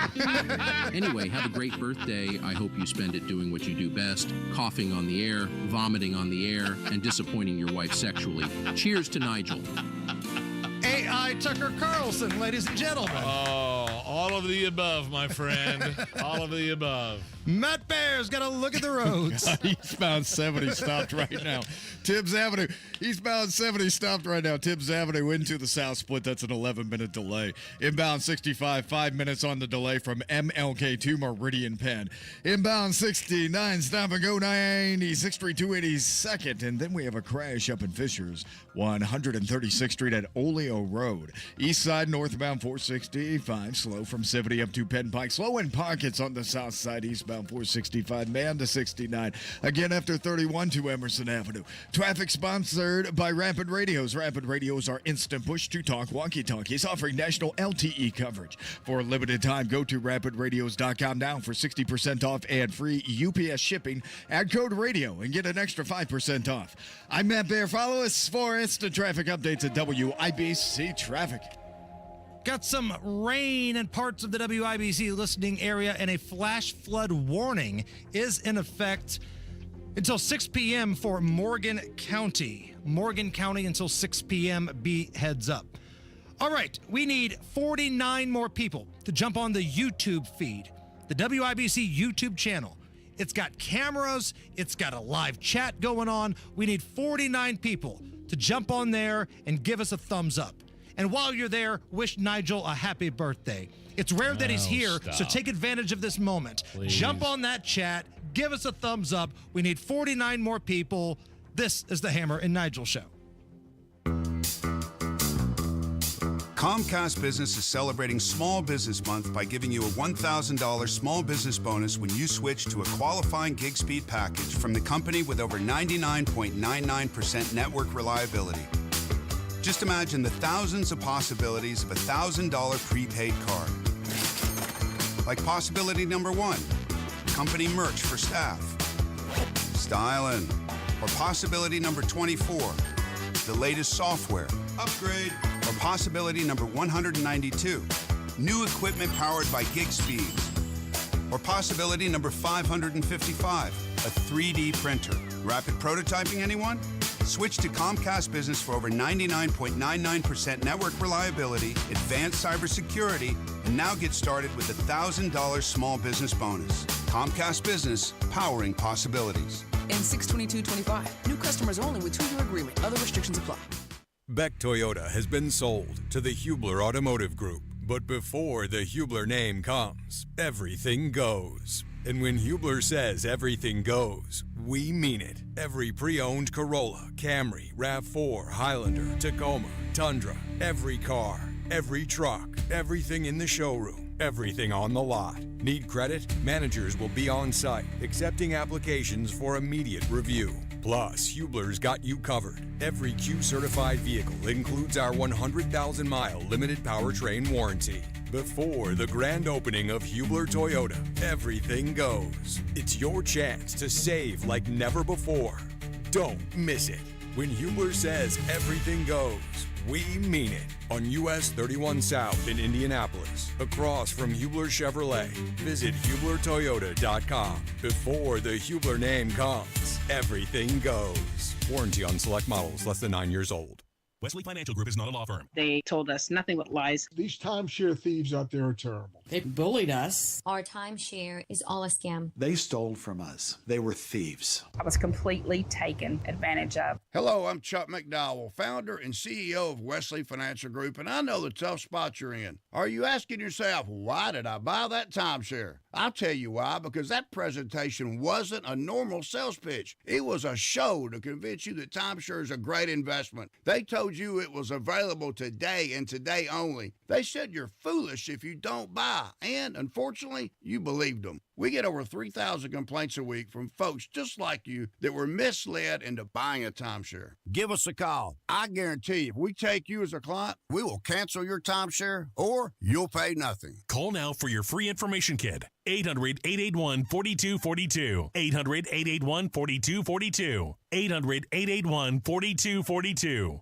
Anyway, have a great birthday. I hope you spend it doing what you do best, coughing on the air, vomiting on the air, and disappointing your wife sexually. Cheers to Nigel. A.I. Tucker Carlson, ladies and gentlemen. Oh, all of the above, my friend. All of the above. Matt Bear's got to look at the roads. Eastbound 70 stopped right now. Tibbs Avenue. Eastbound 70 stopped right now. Tibbs Avenue into the South Split. That's an 11-minute delay. Inbound 65, 5 minutes on the delay from MLK to Meridian Penn. Inbound 69, stop and go 96th Street, 282nd. And then we have a crash up in Fishers, 136th Street at Oleo Road. East side northbound 465, slow from 70 up to Penn Pike. Slow in pockets on the south side eastbound. eastbound 465, man to 69. Again, after 31 to Emerson Avenue. Traffic sponsored by Rapid Radios. Rapid Radios are instant push-to-talk walkie-talkies offering national LTE coverage. For a limited time, go to rapidradios.com now for 60% off and free UPS shipping. Add code radio and get an extra 5% off. I'm Matt Bear. Follow us for instant traffic updates at WIBC Traffic. Got some rain in parts of the WIBC listening area, and a flash flood warning is in effect until 6 p.m. for Morgan County. Morgan County until 6 p.m. Be heads up. All right, we need 49 more people to jump on the YouTube feed, the WIBC YouTube channel. It's got cameras. It's got a live chat going on. We need 49 people to jump on there and give us a thumbs up. And while you're there, wish Nigel a happy birthday. It's rare that he's here, so take advantage of this moment. Please. Jump on that chat. Give us a thumbs up. We need 49 more people. This is the Hammer and Nigel Show. Comcast Business is celebrating Small Business Month by giving you a $1,000 small business bonus when you switch to a qualifying gig speed package from the company with over 99.99% network reliability. Just imagine the thousands of possibilities of a $1,000 prepaid card. Like possibility number 1, company merch for staff. Styling. Or possibility number 24, the latest software. Upgrade. Or possibility number 192, new equipment powered by gig speeds. Or possibility number 555, a 3D printer. Rapid prototyping, anyone? Switch to Comcast Business for over 99.99% network reliability, advanced cybersecurity, and now get started with a $1,000 small business bonus. Comcast Business, powering possibilities. In 6/22/25, new customers only with 2-year agreement. Other restrictions apply. Beck Toyota has been sold to the Hubler Automotive Group. But before the Hubler name comes, everything goes. And when Hubler says everything goes, we mean it. Every pre-owned Corolla, Camry, RAV4, Highlander, Tacoma, Tundra, every car, every truck, everything in the showroom, everything on the lot. Need credit? Managers will be on site, accepting applications for immediate review. Plus, Hubler's got you covered. Every Q-certified vehicle includes our 100,000-mile limited powertrain warranty. Before the grand opening of Hubler Toyota, everything goes. It's your chance to save like never before. Don't miss it. When Hubler says everything goes, we mean it. On US 31 South in Indianapolis, across from Hubler Chevrolet. Visit HublerToyota.com. Before the Hubler name comes, everything goes. Warranty on select models less than 9 years old. Wesley Financial Group is not a law firm. They told us nothing but lies. These timeshare thieves out there are terrible. They bullied us. Our timeshare is all a scam. They stole from us. They were thieves. I was completely taken advantage of. Hello, I'm Chuck McDowell, founder and CEO of Wesley Financial Group, and I know the tough spot you're in. Are you asking yourself, why did I buy that timeshare? I'll tell you why, because that presentation wasn't a normal sales pitch. It was a show to convince you that timeshare is a great investment. They told you it was available today and today only. They said you're foolish if you don't buy, and unfortunately, you believed them. We get over 3,000 complaints a week from folks just like you that were misled into buying a timeshare. Give us a call. I guarantee if we take you as a client, we will cancel your timeshare or you'll pay nothing. Call now for your free information kit. 800-881-4242. 800-881-4242. 800-881-4242.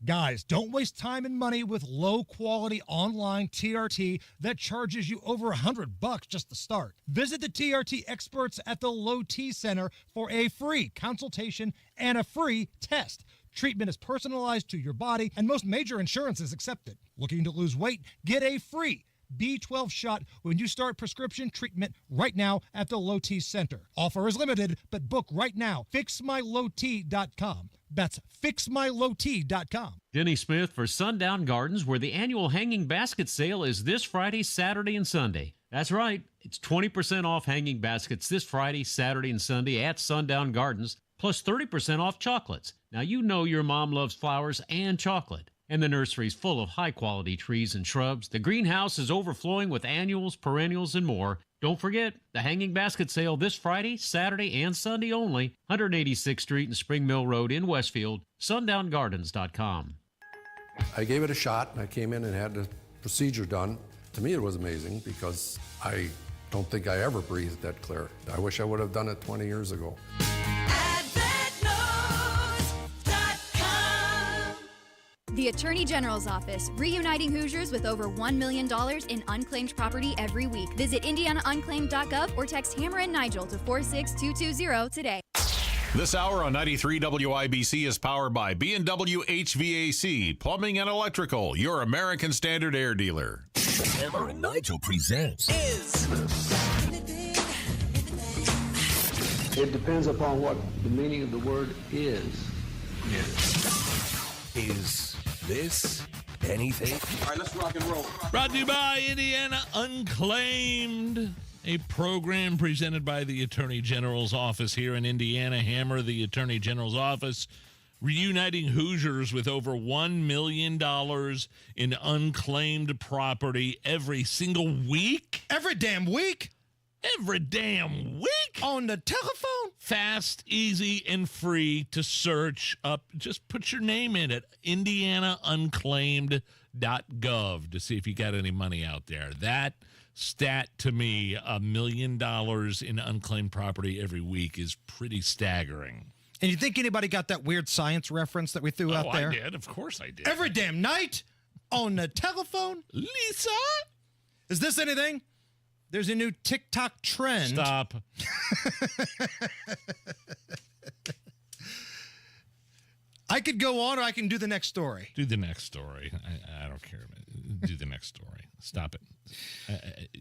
Guys, don't waste time and money with low-quality online TRT that charges you over $100 just to start. Visit the TRT experts at the Low T Center for a free consultation and a free test. Treatment is personalized to your body, and most major insurances accept it. Looking to lose weight? Get a free B12 shot when you start prescription treatment right now at the Low T Center. Offer is limited, but book right now. FixMyLowT.com. That's FixMyLowT.com. Denny Smith for Sundown Gardens, where the annual hanging basket sale is this Friday, Saturday, and Sunday. That's right. It's 20% off hanging baskets this Friday, Saturday, and Sunday at Sundown Gardens, plus 30% off chocolates. Now, you know your mom loves flowers and chocolate. And the nursery's full of high-quality trees and shrubs. The greenhouse is overflowing with annuals, perennials, and more. Don't forget, the hanging basket sale this Friday, Saturday, and Sunday only. 186th Street and Spring Mill Road in Westfield. SundownGardens.com. I gave it a shot, and I came in and had the procedure done. To me, it was amazing because I don't think I ever breathed that clear. I wish I would have done it 20 years ago. The Attorney General's Office, reuniting Hoosiers with over $1 million in unclaimed property every week. Visit indianaunclaimed.gov or text Hammer and Nigel to 46220 today. This hour on 93 WIBC is powered by B&W HVAC, Plumbing and Electrical, your American Standard air dealer. Hammer and Nigel presents It depends upon what the meaning of the word is. Is this anything? All right, let's rock and roll. Brought to you by Indiana Unclaimed, a program presented by the Attorney General's Office here in Indiana. Hammer, the Attorney General's Office, reuniting Hoosiers with over $1 million in unclaimed property every single week. Every damn week? Every damn week. On the telephone? Fast, easy, and free to search up. Just put your name in it, indianaunclaimed.gov, to see if you got any money out there. That stat, to me, $1 million in unclaimed property every week is pretty staggering. And you think anybody got that weird science reference that we threw out there? I did. Of course I did. Every damn night on the telephone? Lisa? Is this anything? There's a new TikTok trend. Stop. I could go on or I can do the next story. Do the next story. I don't care. Do the next story. Stop it.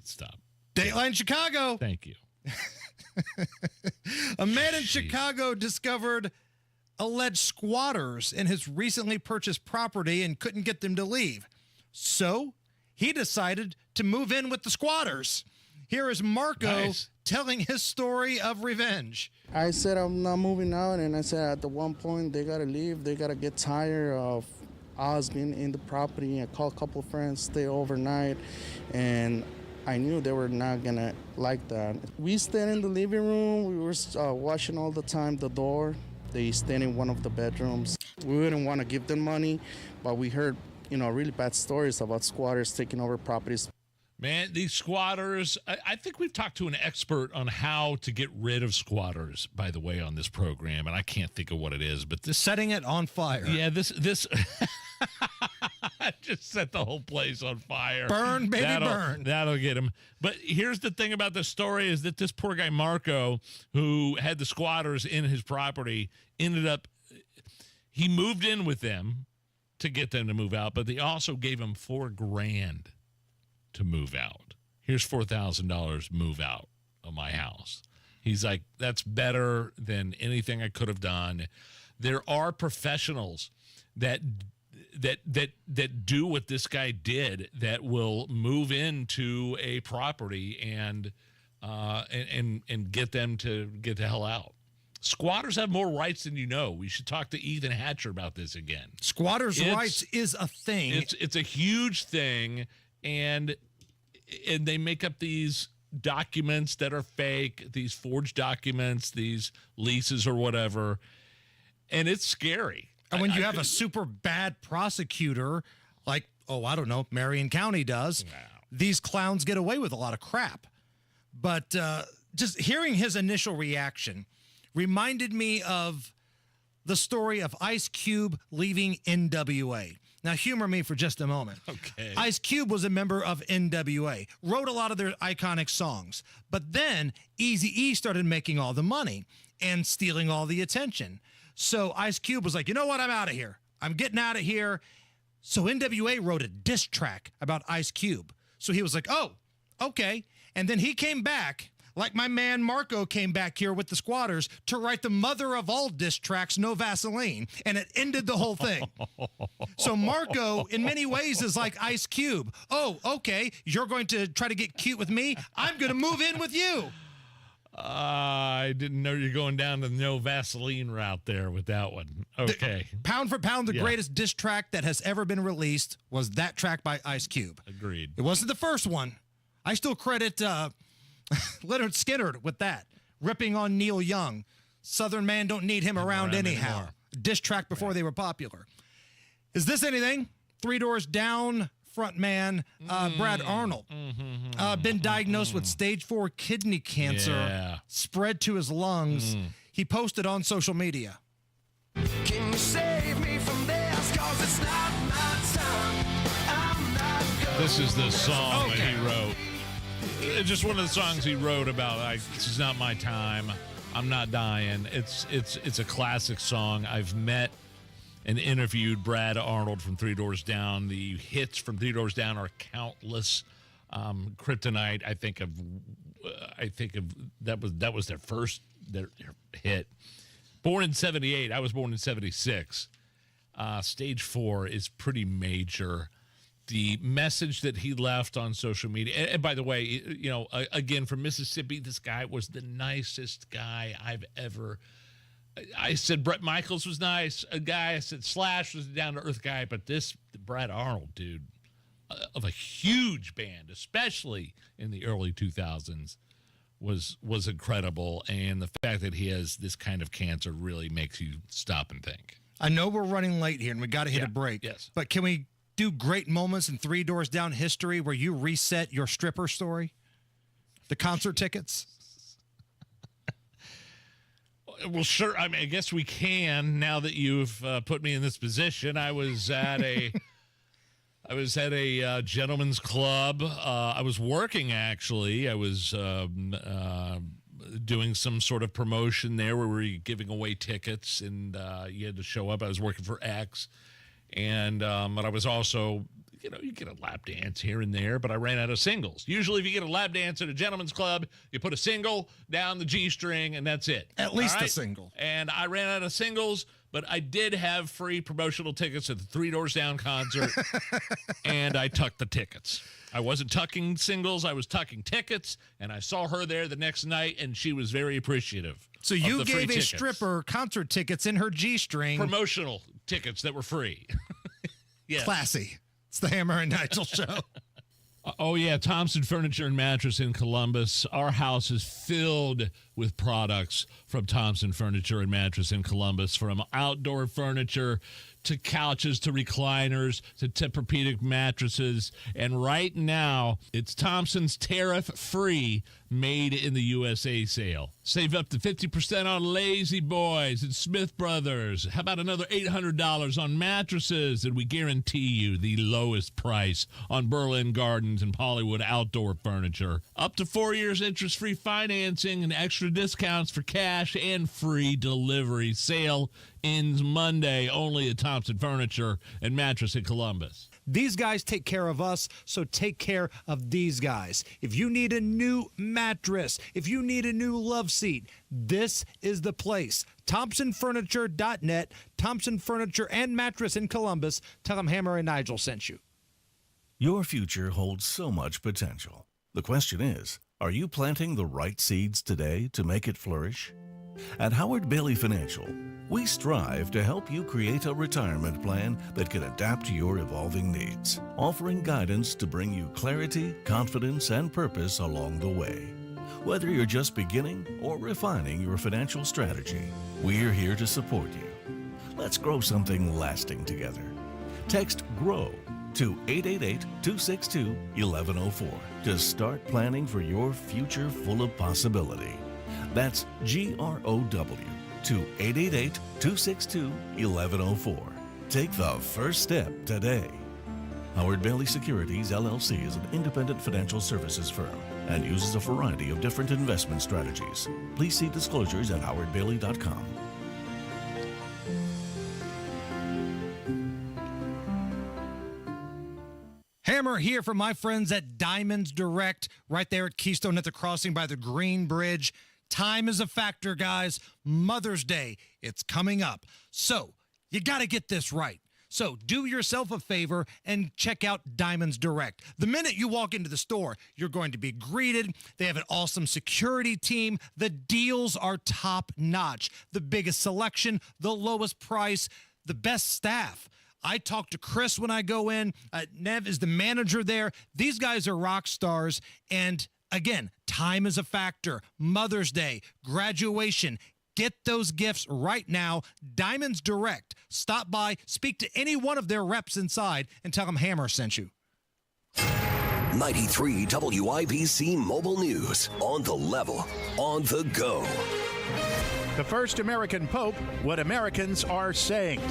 Stop. Dateline Chicago. Thank you. A man in Chicago discovered alleged squatters in his recently purchased property and couldn't get them to leave. So he decided to move in with the squatters. Here is Marco telling his story of revenge. I said I'm not moving out, and I said at the one point they got to leave. They got to get tired of us being in the property. I called a couple of friends, stay overnight, and I knew they were not going to like that. We stayed in the living room. We were watching all the time the door. They stayed in one of the bedrooms. We wouldn't want to give them money, but we heard, really bad stories about squatters taking over properties. Man, these squatters, I think we've talked to an expert on how to get rid of squatters, by the way, on this program, and I can't think of what it is, but this... Setting it on fire. Yeah, this just set the whole place on fire. Burn, baby, burn. That'll get him. But here's the thing about this story is that this poor guy, Marco, who had the squatters in his property, ended up... He moved in with them to get them to move out, but they also gave him $4,000 to move out. Here's $4,000, move out of my house. He's like, that's better than anything I could have done. There are professionals that do what this guy did, that will move into a property and get them to get the hell out. Squatters have more rights than you know. We should talk to Ethan Hatcher about this again. Squatters' rights is a thing. It's a huge thing, and they make up these documents that are fake, these forged documents, these leases or whatever, and it's scary. And when you have a super bad prosecutor, like, I don't know, Marion County does, these clowns get away with a lot of crap. But just hearing his initial reaction reminded me of the story of Ice Cube leaving NWA. Now, humor me for just a moment. Okay. Ice Cube was a member of NWA, wrote a lot of their iconic songs, but then Eazy-E started making all the money and stealing all the attention. So Ice Cube was like, you know what? I'm out of here. I'm getting out of here. So NWA wrote a diss track about Ice Cube. So he was like, oh, okay. And then he came back, like my man Marco came back here with the squatters, to write the mother of all diss tracks, No Vaseline, and it ended the whole thing. So Marco, in many ways, is like Ice Cube. Oh, okay, you're going to try to get cute with me? I'm going to move in with you. I didn't know you're going down the no Vaseline route there with that one. Okay. Pound for pound, the greatest diss track that has ever been released was that track by Ice Cube. Agreed. It wasn't the first one. I still credit Leonard Skinner with that. Ripping on Neil Young. Southern Man don't need him around anyhow. Anymore. Diss track before they were popular. Is this anything? Three Doors Down frontman Brad Arnold been diagnosed with stage 4 kidney cancer, spread to his lungs. He posted on social media. Can you save me from this? 'Cause it's not my time. I'm not going. This is the song that he wrote. It's just one of the songs he wrote about, like, this is not my time. I'm not dying. It's a classic song. I've met and interviewed Brad Arnold from Three Doors Down. The hits from Three Doors Down are countless. Kryptonite, I think of that was their first hit. Born in 78. I was born in 76. Stage 4 is pretty major. The message that he left on social media, and by the way, you know, again, from Mississippi, this guy was the nicest guy I've ever. I said Bret Michaels was nice, a guy. I said Slash was a down-to-earth guy, but this Brad Arnold, dude, of a huge band, especially in the early 2000s, was incredible. And the fact that he has this kind of cancer really makes you stop and think. I know we're running late here, and we got to hit a break. Yes, but can we do great moments in Three Doors Down history where you reset your stripper story? The concert tickets? Well, sure. I mean, I guess we can now that you've put me in this position. I was at a gentleman's club. I was working, actually. I was doing some sort of promotion there where we were giving away tickets, and you had to show up. I was working for X. And but I was also, you know, you get a lap dance here and there, but I ran out of singles. Usually if you get a lap dance at a gentleman's club, you put a single down the G-string, and that's it. At least a single. And I ran out of singles, but I did have free promotional tickets at the Three Doors Down concert, and I tucked the tickets. I wasn't tucking singles, I was tucking tickets, and I saw her there the next night, and she was very appreciative. So you gave a stripper concert tickets in her G-string. Promotional tickets that were free. Yes. Classy. It's the Hammer and Nigel show. Oh, yeah. Thompson Furniture and Mattress in Columbus. Our house is filled with products from Thompson Furniture and Mattress in Columbus, from outdoor furniture to couches to recliners to Tempur-Pedic mattresses. And right now, it's Thompson's tariff-free Made in the USA sale. Save up to 50% on Lazy Boys and Smith Brothers. How about another $800 on mattresses? And we guarantee you the lowest price on Berlin Gardens and Hollywood outdoor furniture. Up to 4 years interest-free financing and extra discounts for cash and free delivery. Sale ends Monday only at Thompson Furniture and Mattress in Columbus. These guys take care of us, so take care of these guys. If you need a new mattress, if you need a new love seat, this is the place. ThompsonFurniture.net, Thompson Furniture and Mattress in Columbus. Tell them Hammer and Nigel sent you. Your future holds so much potential. The question is, are you planting the right seeds today to make it flourish? At Howard Bailey Financial, we strive to help you create a retirement plan that can adapt to your evolving needs, offering guidance to bring you clarity, confidence, and purpose along the way. Whether you're just beginning or refining your financial strategy, we're here to support you. Let's grow something lasting together. Text GROW to 888-262-1104 to start planning for your future full of possibility. That's GROW to 888-262-1104. Take the first step today. Howard Bailey Securities, LLC is an independent financial services firm and uses a variety of different investment strategies. Please see disclosures at howardbailey.com. Hammer here from my friends at Diamonds Direct, right there at Keystone at the crossing by the Green Bridge. Time is a factor, guys. Mother's Day, it's coming up. So you got to get this right. So do yourself a favor and check out Diamonds Direct. The minute you walk into the store, you're going to be greeted. They have an awesome security team. The deals are top notch. The biggest selection, the lowest price, the best staff. I talk to Chris when I go in. Nev is the manager there. These guys are rock stars. And again, time is a factor. Mother's Day, graduation. Get those gifts right now. Diamonds Direct. Stop by, speak to any one of their reps inside, and tell them Hammer sent you. 93 WIBC Mobile News. On the level, on the go. The first American Pope, what Americans are saying.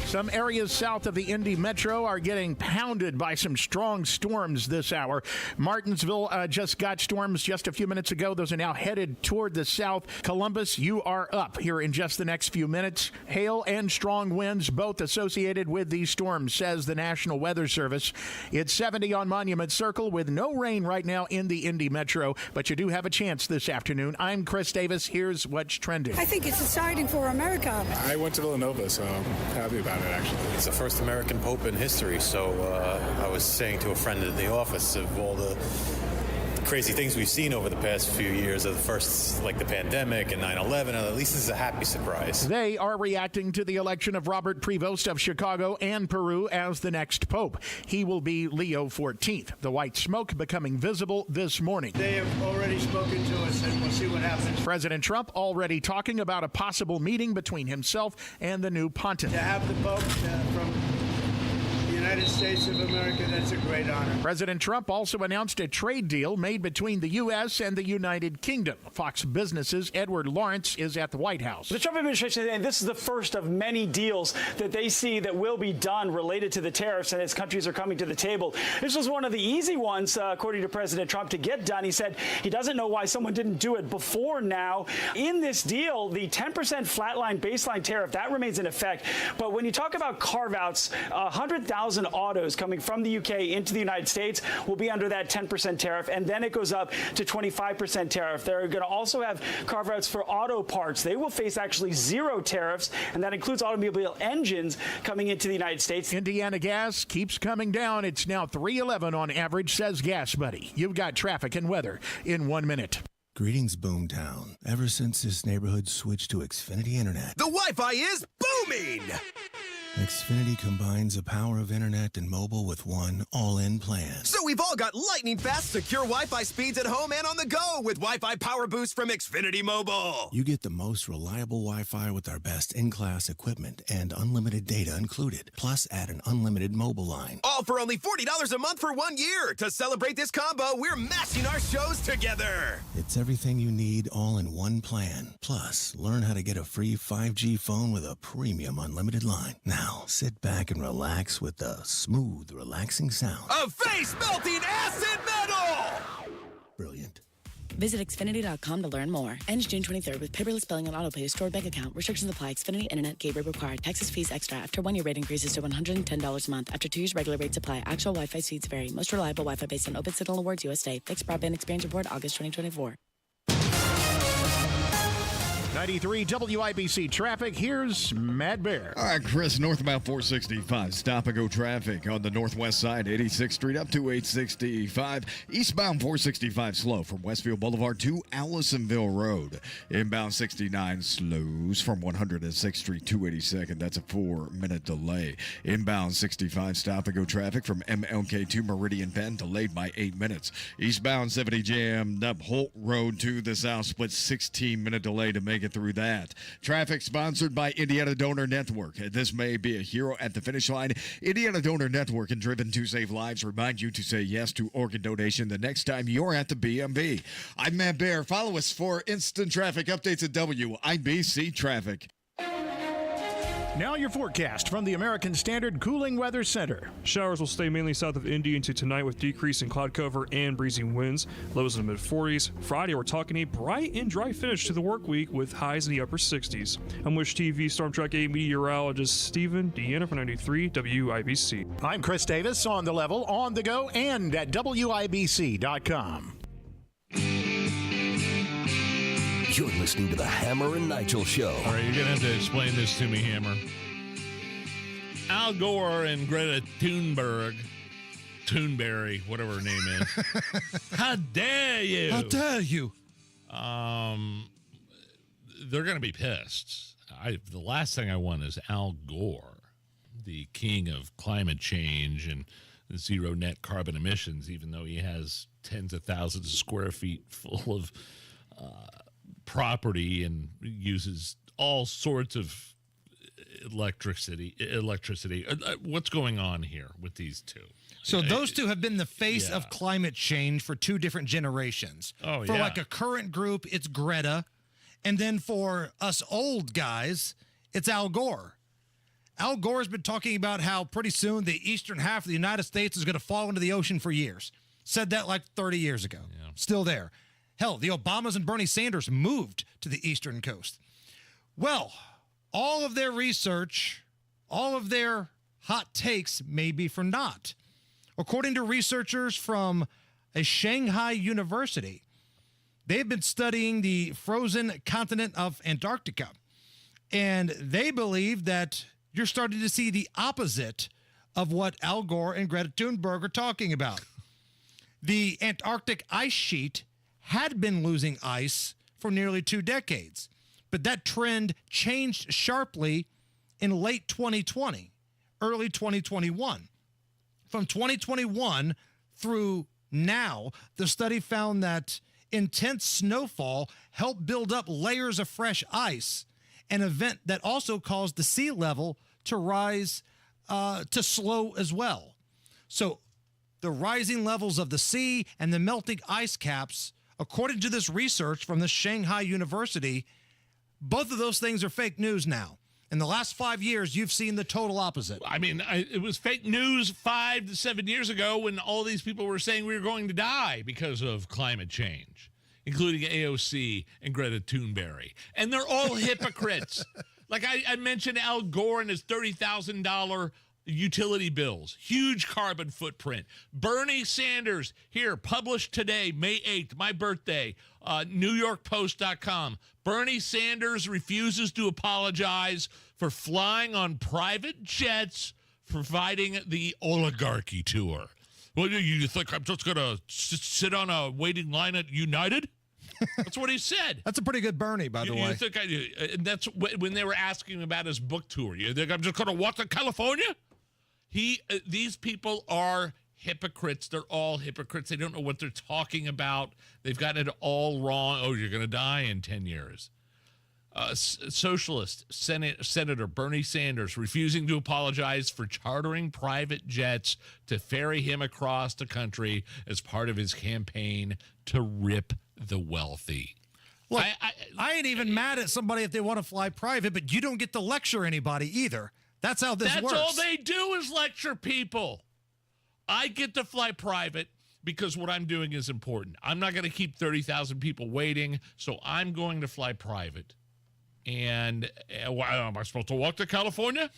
Some areas south of the Indy Metro are getting pounded by some strong storms this hour. Martinsville just got storms just a few minutes ago. Those are now headed toward the south. Columbus, you are up here in just the next few minutes. Hail and strong winds, both associated with these storms, says the National Weather Service. It's 70 on Monument Circle with no rain right now in the Indy Metro, but you do have a chance this afternoon. I'm Chris Davis. Here's what's trending. I think it's exciting for America. I went to Villanova, so I'm happy about it, actually. It's the first American Pope in history, so I was saying to a friend in the office of all the crazy things we've seen over the past few years, of the first, like the pandemic and 9/11, at least this is a happy surprise. They are reacting to the election of Robert Prevost of Chicago and Peru as the next pope. He will be Leo XIV. The white smoke becoming visible this morning. They have already spoken to us, and we'll see what happens. President Trump already talking about a possible meeting between himself and the new pontiff. To have the Pope from the United States of America, that's a great honor. President Trump also announced a trade deal made between the U.S. and the United Kingdom. Fox Business's Edward Lawrence is at the White House. The Trump administration is saying this is the first of many deals that they see that will be done related to the tariffs, and as countries are coming to the table. This was one of the easy ones, according to President Trump, to get done. He said he doesn't know why someone didn't do it before now. In this deal, the 10% flatline baseline tariff, that remains in effect. But when you talk about carve-outs, 100,000 autos coming from the UK into the United States will be under that 10% tariff, and then it goes up to 25% tariff. They're going to also have carve-outs for auto parts. They will face actually zero tariffs, and that includes automobile engines coming into the United States. Indiana gas keeps coming down. It's now $3.11 on average, says Gas Buddy. You've got traffic and weather in 1 minute. Greetings, Boomtown. Ever since this neighborhood switched to Xfinity Internet, the Wi-Fi is booming! Xfinity combines the power of internet and mobile with one all-in plan. So we've all got lightning-fast, secure Wi-Fi speeds at home and on the go with Wi-Fi Power Boost from Xfinity Mobile. You get the most reliable Wi-Fi with our best in-class equipment and unlimited data included. Plus, add an unlimited mobile line. All for only $40 a month for 1 year. To celebrate this combo, we're mashing our shows together. It's everything you need all in one plan. Plus, learn how to get a free 5G phone with a premium unlimited line. Now, sit back and relax with the smooth, relaxing sound of face-melting acid metal! Brilliant. Visit Xfinity.com to learn more. Ends June 23rd with paperless billing and autopay to stored bank account. Restrictions apply. Xfinity Internet gateway required. Taxes, fees extra. After 1 year, rate increases to $110 a month. After 2 years, regular rates apply. Actual Wi-Fi speeds vary. Most reliable Wi-Fi based on Open Signal Awards USA. Fixed Broadband Experience Report, August 2024. 93 WIBC traffic. Here's Matt Bear. All right, Chris, northbound 465. Stop and go traffic on the northwest side, 86th Street up to 865. Eastbound 465 slow from Westfield Boulevard to Allisonville Road. Inbound 69 slows from 106th Street to 82nd. That's a 4-minute delay. Inbound 65 stop and go traffic from MLK to Meridian Penn delayed by 8 minutes. Eastbound 70 jammed up Holt Road to the south split 16-minute delay to make it through that. Traffic sponsored by Indiana Donor Network. This may be a hero at the finish line. Indiana Donor Network and Driven to Save Lives remind you to say yes to organ donation the next time you're at the BMV. I'm Matt Bear. Follow us for instant traffic updates at WIBC Traffic. Now your forecast from the American Standard Cooling Weather Center. Showers will stay mainly south of Indy into tonight with decrease in cloud cover and breezy winds. Lows in the mid-40s. Friday, we're talking a bright and dry finish to the work week with highs in the upper 60s. I'm Wish TV Storm Track 8 meteorologist Stephen Deanna for 93 WIBC. I'm Chris Davis on the level, on the go, and at WIBC.com. You're listening to the Hammer and Nigel Show. All right, you're going to have to explain this to me, Hammer. Al Gore and Greta Thunberg, whatever her name is. How dare you? How dare you? They're going to be pissed. The last thing I want is Al Gore, the king of climate change and zero net carbon emissions, even though he has tens of thousands of square feet full of property and uses all sorts of electricity. What's going on here with these two? So those two have been the face of climate change for two different generations. Oh, for like a current group, it's Greta. And then for us old guys, it's Al Gore. Al Gore's been talking about how pretty soon the eastern half of the United States is going to fall into the ocean for years. Said that like 30 years ago. Yeah. Still there. Hell, the Obamas and Bernie Sanders moved to the eastern coast. Well, all of their research, all of their hot takes may be for naught. According to researchers from a Shanghai university, they've been studying the frozen continent of Antarctica, and they believe that you're starting to see the opposite of what Al Gore and Greta Thunberg are talking about. The Antarctic ice sheet had been losing ice for nearly 2 decades, but that trend changed sharply in late 2020, early 2021. From 2021 through now, the study found that intense snowfall helped build up layers of fresh ice, an event that also caused the sea level to rise, to slow as well. So the rising levels of the sea and the melting ice caps, according to this research from the Shanghai University, both of those things are fake news now. In the last 5 years, you've seen the total opposite. I mean, it was fake news 5 to 7 years ago when all these people were saying we were going to die because of climate change, including AOC and Greta Thunberg. And they're all hypocrites. Like I mentioned Al Gore and his $30,000 utility bills, huge carbon footprint. Bernie Sanders, here, published today, May 8th, my birthday, NewYorkPost.com. Bernie Sanders refuses to apologize for flying on private jets, providing the oligarchy tour. Well, you think I'm just going to sit on a waiting line at United? That's what he said. That's a pretty good Bernie, by the way. You think that's when they were asking about his book tour. You think I'm just going to walk to California? These people are hypocrites. They're all hypocrites. They don't know what they're talking about. They've got it all wrong. Oh, you're going to die in 10 years. Socialist Senator Bernie Sanders refusing to apologize for chartering private jets to ferry him across the country as part of his campaign to rip the wealthy. Look, I ain't even mad at somebody if they want to fly private, but you don't get to lecture anybody either. That's how this works. That's all they do is lecture people. I get to fly private because what I'm doing is important. I'm not going to keep 30,000 people waiting, so I'm going to fly private. And am I supposed to walk to California?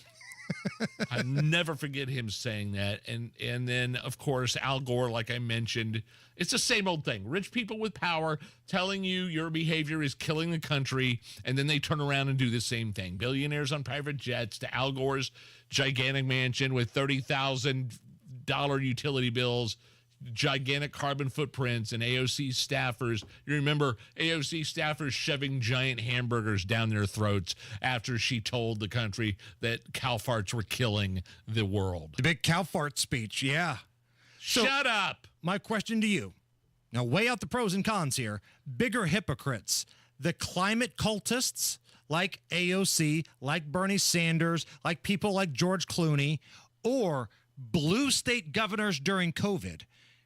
I never forget him saying that. And then, of course, Al Gore, like I mentioned, it's the same old thing. Rich people with power telling you your behavior is killing the country, and then they turn around and do the same thing. Billionaires on private jets to Al Gore's gigantic mansion with $30,000 utility bills, gigantic carbon footprints, and AOC staffers. You remember AOC staffers shoving giant hamburgers down their throats after she told the country that cow farts were killing the world. The big cow fart speech, yeah. So, shut up. My question to you, now weigh out the pros and cons here. Bigger hypocrites, the climate cultists like AOC, like Bernie Sanders, like people like George Clooney, or blue state governors during COVID?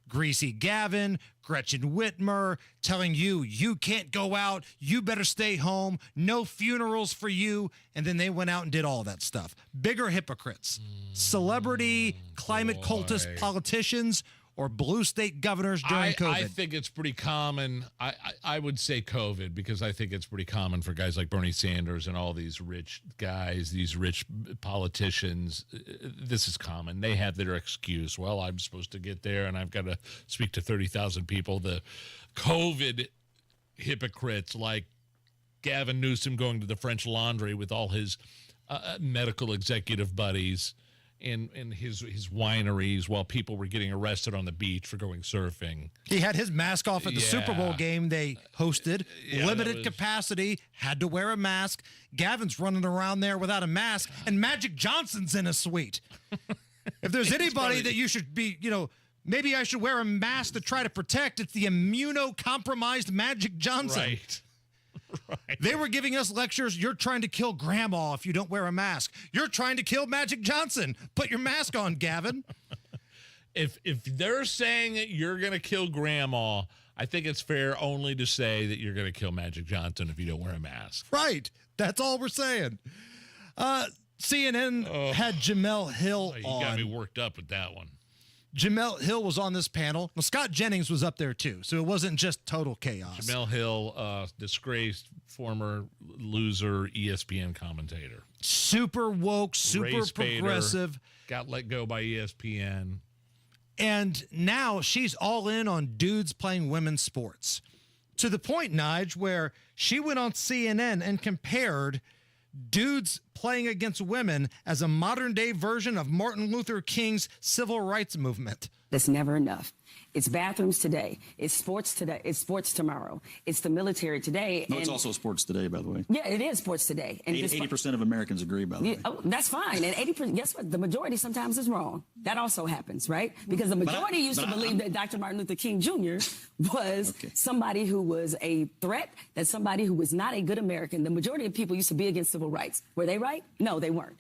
Greasy Gavin, Gretchen Whitmer, telling you can't go out, you better stay home, no funerals for you, and then they went out and did all that stuff. Bigger hypocrites. Celebrity, climate cultist politicians, or blue state governors during COVID? I think it's pretty common. I would say COVID, because I think it's pretty common for guys like Bernie Sanders and all these rich guys, these rich politicians. This is common. They have their excuse. Well, I'm supposed to get there, and I've got to speak to 30,000 people. The COVID hypocrites like Gavin Newsom going to the French Laundry with all his medical executive buddies in his wineries while people were getting arrested on the beach for going surfing. He had his mask off at the Super Bowl game they hosted. Limited capacity, had to wear a mask. Gavin's running around there without a mask, and Magic Johnson's in a suite. If there's anybody that you should be, maybe I should wear a mask to try to protect, it's the immunocompromised Magic Johnson. Right. Right. They were giving us lectures. You're trying to kill grandma if you don't wear a mask. You're trying to kill Magic Johnson. Put your mask on, Gavin. If they're saying that you're going to kill grandma, I think it's fair only to say that you're going to kill Magic Johnson if you don't wear a mask. Right. That's all we're saying. CNN had Jamel Hill on. You got me worked up with that one. Jamel Hill was on this panel. Well, Scott Jennings was up there too, so it wasn't just total chaos. Jamel Hill, disgraced former loser ESPN commentator. Super woke, super Race progressive. baiter, got let go by ESPN. And now she's all in on dudes playing women's sports. To the point, Nige, where she went on CNN and compared dudes playing against women as a modern-day version of Martin Luther King's civil rights movement. That's never enough. It's bathrooms today. It's sports today. It's sports tomorrow. It's the military today. No, it's also sports today, by the way. Yeah, it is sports today. And 80% of Americans agree, by the way. Oh, that's fine. And 80%, guess what? The majority sometimes is wrong. That also happens, right? Because the majority used to believe that Dr. Martin Luther King Jr. was somebody who was a threat, that somebody who was not a good American. The majority of people used to be against civil rights. Were they right? No, they weren't.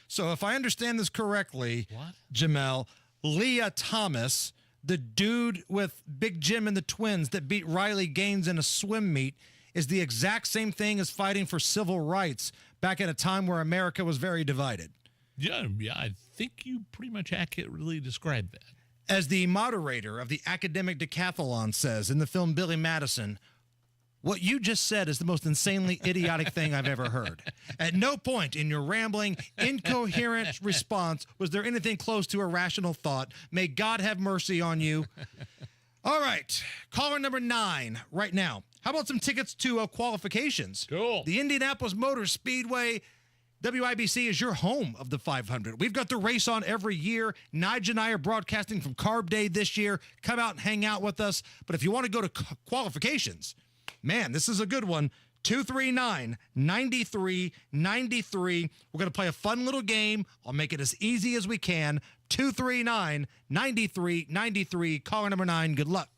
So if I understand this correctly, Jamel, Leah Thomas, the dude with Big Jim and the twins that beat Riley Gaines in a swim meet, is the exact same thing as fighting for civil rights back at a time where America was very divided. Yeah, I think you pretty much accurately described that. As the moderator of the academic decathlon says in the film Billy Madison, what you just said is the most insanely idiotic thing I've ever heard. At no point in your rambling, incoherent response was there anything close to a rational thought. May God have mercy on you. All right, caller number 9 right now. How about some tickets to qualifications? Cool. The Indianapolis Motor Speedway. WIBC is your home of the 500. We've got the race on every year. Nigel and I are broadcasting from Carb Day this year. Come out and hang out with us. But if you want to go to qualifications, man, this is a good one. 239-9393. We're going to play a fun little game. I'll make it as easy as we can. 239-9393. Caller number 9. Good luck.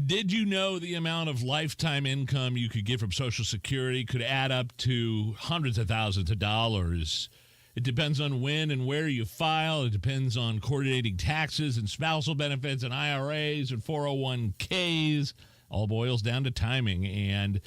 Did you know the amount of lifetime income you could get from Social Security could add up to hundreds of thousands of dollars? It depends on when and where you file. It depends on coordinating taxes and spousal benefits and IRAs and 401ks. All boils down to timing. And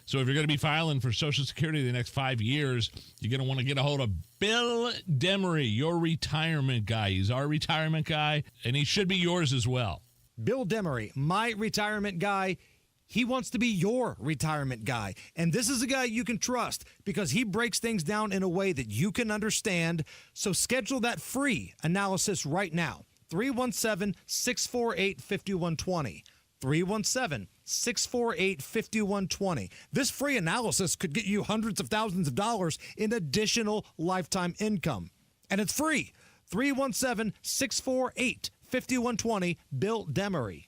so if you're going to be filing for Social Security the next 5 years, you're going to want to get a hold of Bill Demery, your retirement guy. He's our retirement guy, and he should be yours as well. Bill Demery, my retirement guy. He wants to be your retirement guy. And this is a guy you can trust because he breaks things down in a way that you can understand. So schedule that free analysis right now. 317-648-5120. 317-648-5120. This free analysis could get you hundreds of thousands of dollars in additional lifetime income. And it's free. 317-648-5120. Bill Demery.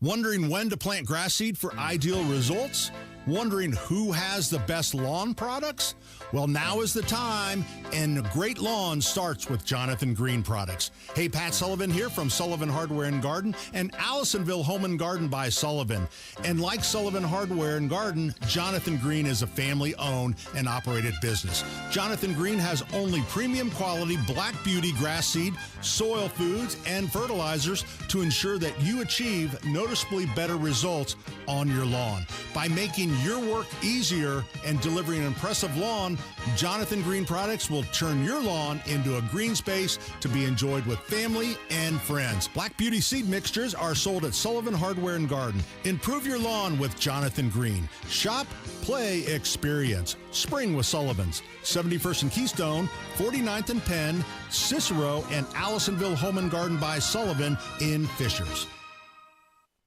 Wondering when to plant grass seed for ideal results? Wondering who has the best lawn products? Well, now is the time, and great lawn starts with Jonathan Green products. Hey, Pat Sullivan here from Sullivan Hardware and Garden and Allisonville Home and Garden by Sullivan. And like Sullivan Hardware and Garden, Jonathan Green is a family-owned and operated business. Jonathan Green has only premium quality Black Beauty grass seed, soil foods, and fertilizers to ensure that you achieve noticeably better results on your lawn. By making your work easier and delivering an impressive lawn, Jonathan Green products will turn your lawn into a green space to be enjoyed with family and friends. Black Beauty seed mixtures are sold at Sullivan Hardware and Garden. Improve your lawn with Jonathan Green. Shop, play, experience. Spring with Sullivan's. 71st and Keystone, 49th and Penn, Cicero, and Allisonville Home and Garden by Sullivan in Fishers.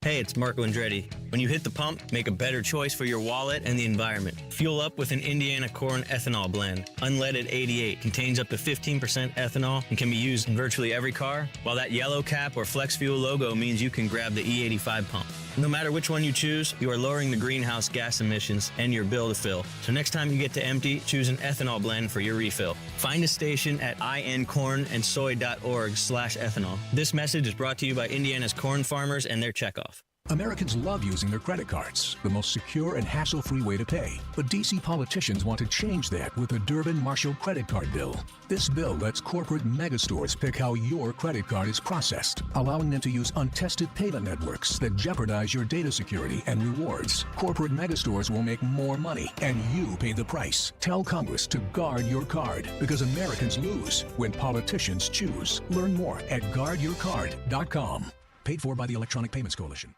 Hey, it's Marco Andretti. When you hit the pump, make a better choice for your wallet and the environment. Fuel up with an Indiana Corn ethanol blend. Unleaded 88 contains up to 15% ethanol and can be used in virtually every car, while that yellow cap or Flex Fuel logo means you can grab the E85 pump. No matter which one you choose, you are lowering the greenhouse gas emissions and your bill to fill. So next time you get to empty, choose an ethanol blend for your refill. Find a station at incornandsoy.org/ethanol. This message is brought to you by Indiana's corn farmers and their checkoff. Americans love using their credit cards, the most secure and hassle-free way to pay. But D.C. politicians want to change that with the Durbin-Marshall credit card bill. This bill lets corporate megastores pick how your credit card is processed, allowing them to use untested payment networks that jeopardize your data security and rewards. Corporate megastores will make more money, and you pay the price. Tell Congress to guard your card, because Americans lose when politicians choose. Learn more at guardyourcard.com. Paid for by the Electronic Payments Coalition.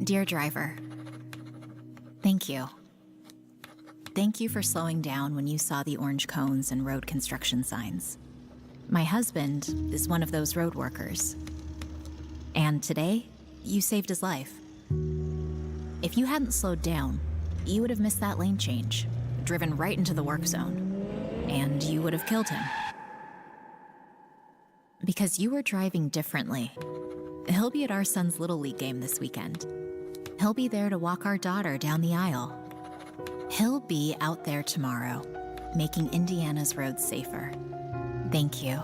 Dear driver, thank you. Thank you for slowing down when you saw the orange cones and road construction signs. My husband is one of those road workers. And today, you saved his life. If you hadn't slowed down, you would have missed that lane change, driven right into the work zone, and you would have killed him. Because you were driving differently. He'll be at our son's Little League game this weekend. He'll be there to walk our daughter down the aisle. He'll be out there tomorrow, making Indiana's roads safer. Thank you.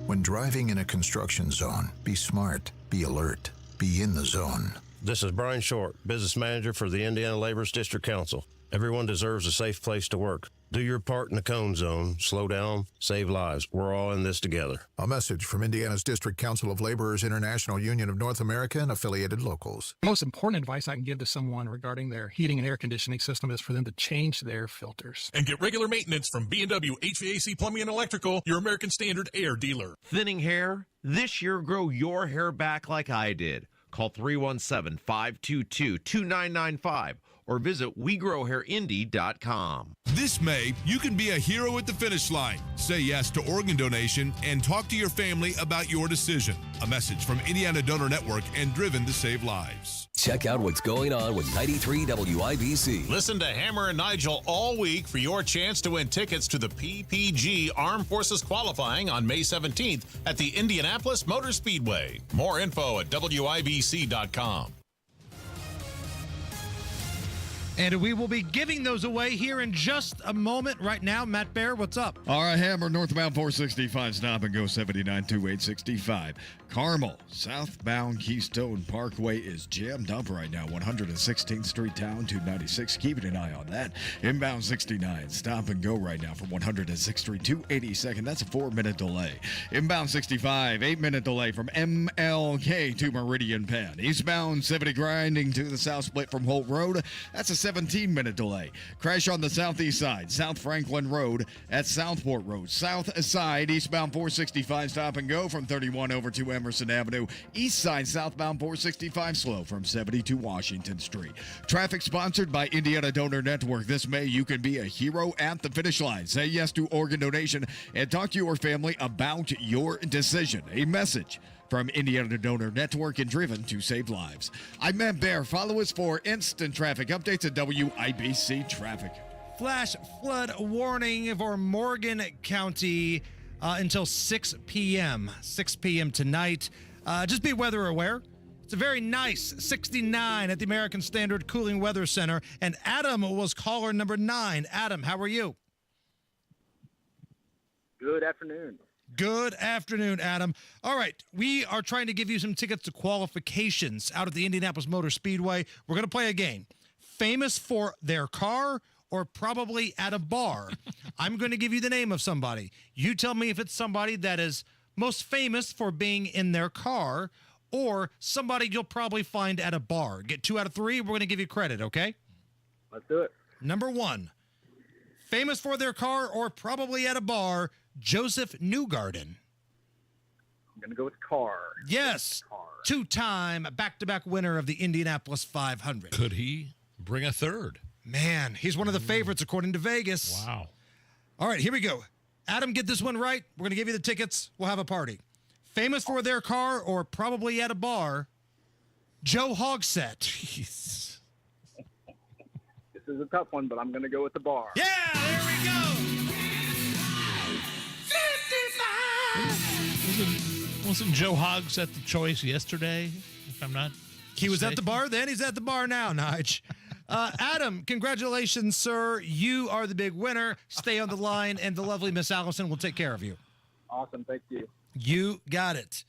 When driving in a construction zone, be smart, be alert, be in the zone. This is Brian Short, business manager for the Indiana Laborers District Council. Everyone deserves a safe place to work. Do your part in the cone zone. Slow down, save lives. We're all in this together. A message from Indiana's District Council of Laborers International Union of North America and affiliated locals. The most important advice I can give to someone regarding their heating and air conditioning system is for them to change their filters. And get regular maintenance from B&W HVAC Plumbing and Electrical, your American Standard air dealer. Thinning hair? This year, grow your hair back like I did. Call 317-522-2995 or visit WeGrowHairIndy.com. This May, you can be a hero at the finish line. Say yes to organ donation and talk to your family about your decision. A message from Indiana Donor Network and Driven to Save Lives. Check out what's going on with 93 WIBC. Listen to Hammer and Nigel all week for your chance to win tickets to the PPG Armed Forces qualifying on May 17th at the Indianapolis Motor Speedway. More info at WIBC.com. And we will be giving those away here in just a moment. Right now, Matt Bear, what's up? All right, Hammer, northbound 465, stop and go 79-2865. Carmel, southbound Keystone Parkway is jammed up right now. 116th Street down to 96. Keeping an eye on that. Inbound 69, stop and go right now from 106th Street to 82nd. That's a 4-minute delay. Inbound 65, 8-minute delay from MLK to Meridian Penn. Eastbound 70 grinding to the south split from Holt Road. That's a 17-minute delay. Crash on the southeast side, South Franklin Road at Southport Road. South side, eastbound 465, stop and go from 31 over to Emerson Avenue. East side, southbound 465, slow from 70 to Washington Street. Traffic sponsored by Indiana Donor Network. This May, you can be a hero at the finish line. Say yes to organ donation and talk to your family about your decision. A message from Indiana Donor Network and Driven to Save Lives. I'm Matt Bear. Follow us for instant traffic updates at WIBC Traffic. Flash flood warning for Morgan County until 6 p.m. 6 p.m. tonight. Just be weather aware. It's a very nice 69 at the American Standard Cooling Weather Center. And Adam was caller number 9. Adam, how are you? Good afternoon. Good afternoon, Adam. All right, we are trying to give you some tickets to qualifications out at the Indianapolis Motor Speedway. We're going to play a game. Famous for their car or probably at a bar. I'm going to give you the name of somebody. You tell me if it's somebody that is most famous for being in their car or somebody you'll probably find at a bar. Get 2 out of 3. We're going to give you credit, okay? Let's do it. Number 1, famous for their car or probably at a bar, Joseph Newgarden. I'm going to go with car. Yes. Car. 2-time back-to-back winner of the Indianapolis 500. Could he bring a third? Man, he's one of the favorites according to Vegas. Wow. All right, here we go. Adam, get this one right. We're going to give you the tickets. We'll have a party. Famous for their car or probably at a bar, Joe Hogsett. This is a tough one, but I'm going to go with the bar. Yeah, there we go. 55. Wasn't Joe Hoggs at the choice yesterday, if I'm not He was at mistaken? the bar then. He's at the bar now, Nige. Adam, congratulations, sir. You are the big winner. Stay on the line, and the lovely Miss Allison will take care of you. Awesome. Thank you. You got it.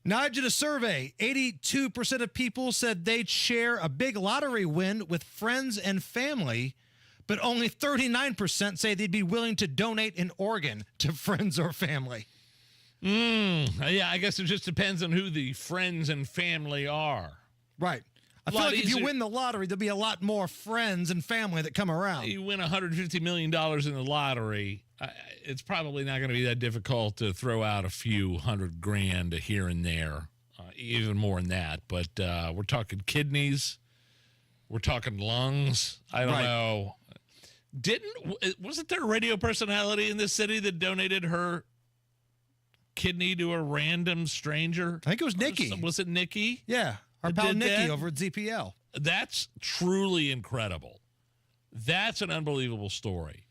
Nige did a survey. 82% of people said they'd share a big lottery win with friends and family, but only 39% say they'd be willing to donate an organ to friends or family. Yeah, I guess it just depends on who the friends and family are. Right. I feel like if you win the lottery, there'll be a lot more friends and family that come around. You win $150 million in the lottery, it's probably not going to be that difficult to throw out a few $100,000 here and there, even more than that. But we're talking kidneys, we're talking lungs. I don't know. Wasn't there a radio personality in this city that donated her kidney to a random stranger? I think it was Nikki. Was it Nikki? Yeah, our pal Nikki over at ZPL. That's truly incredible. That's an unbelievable story.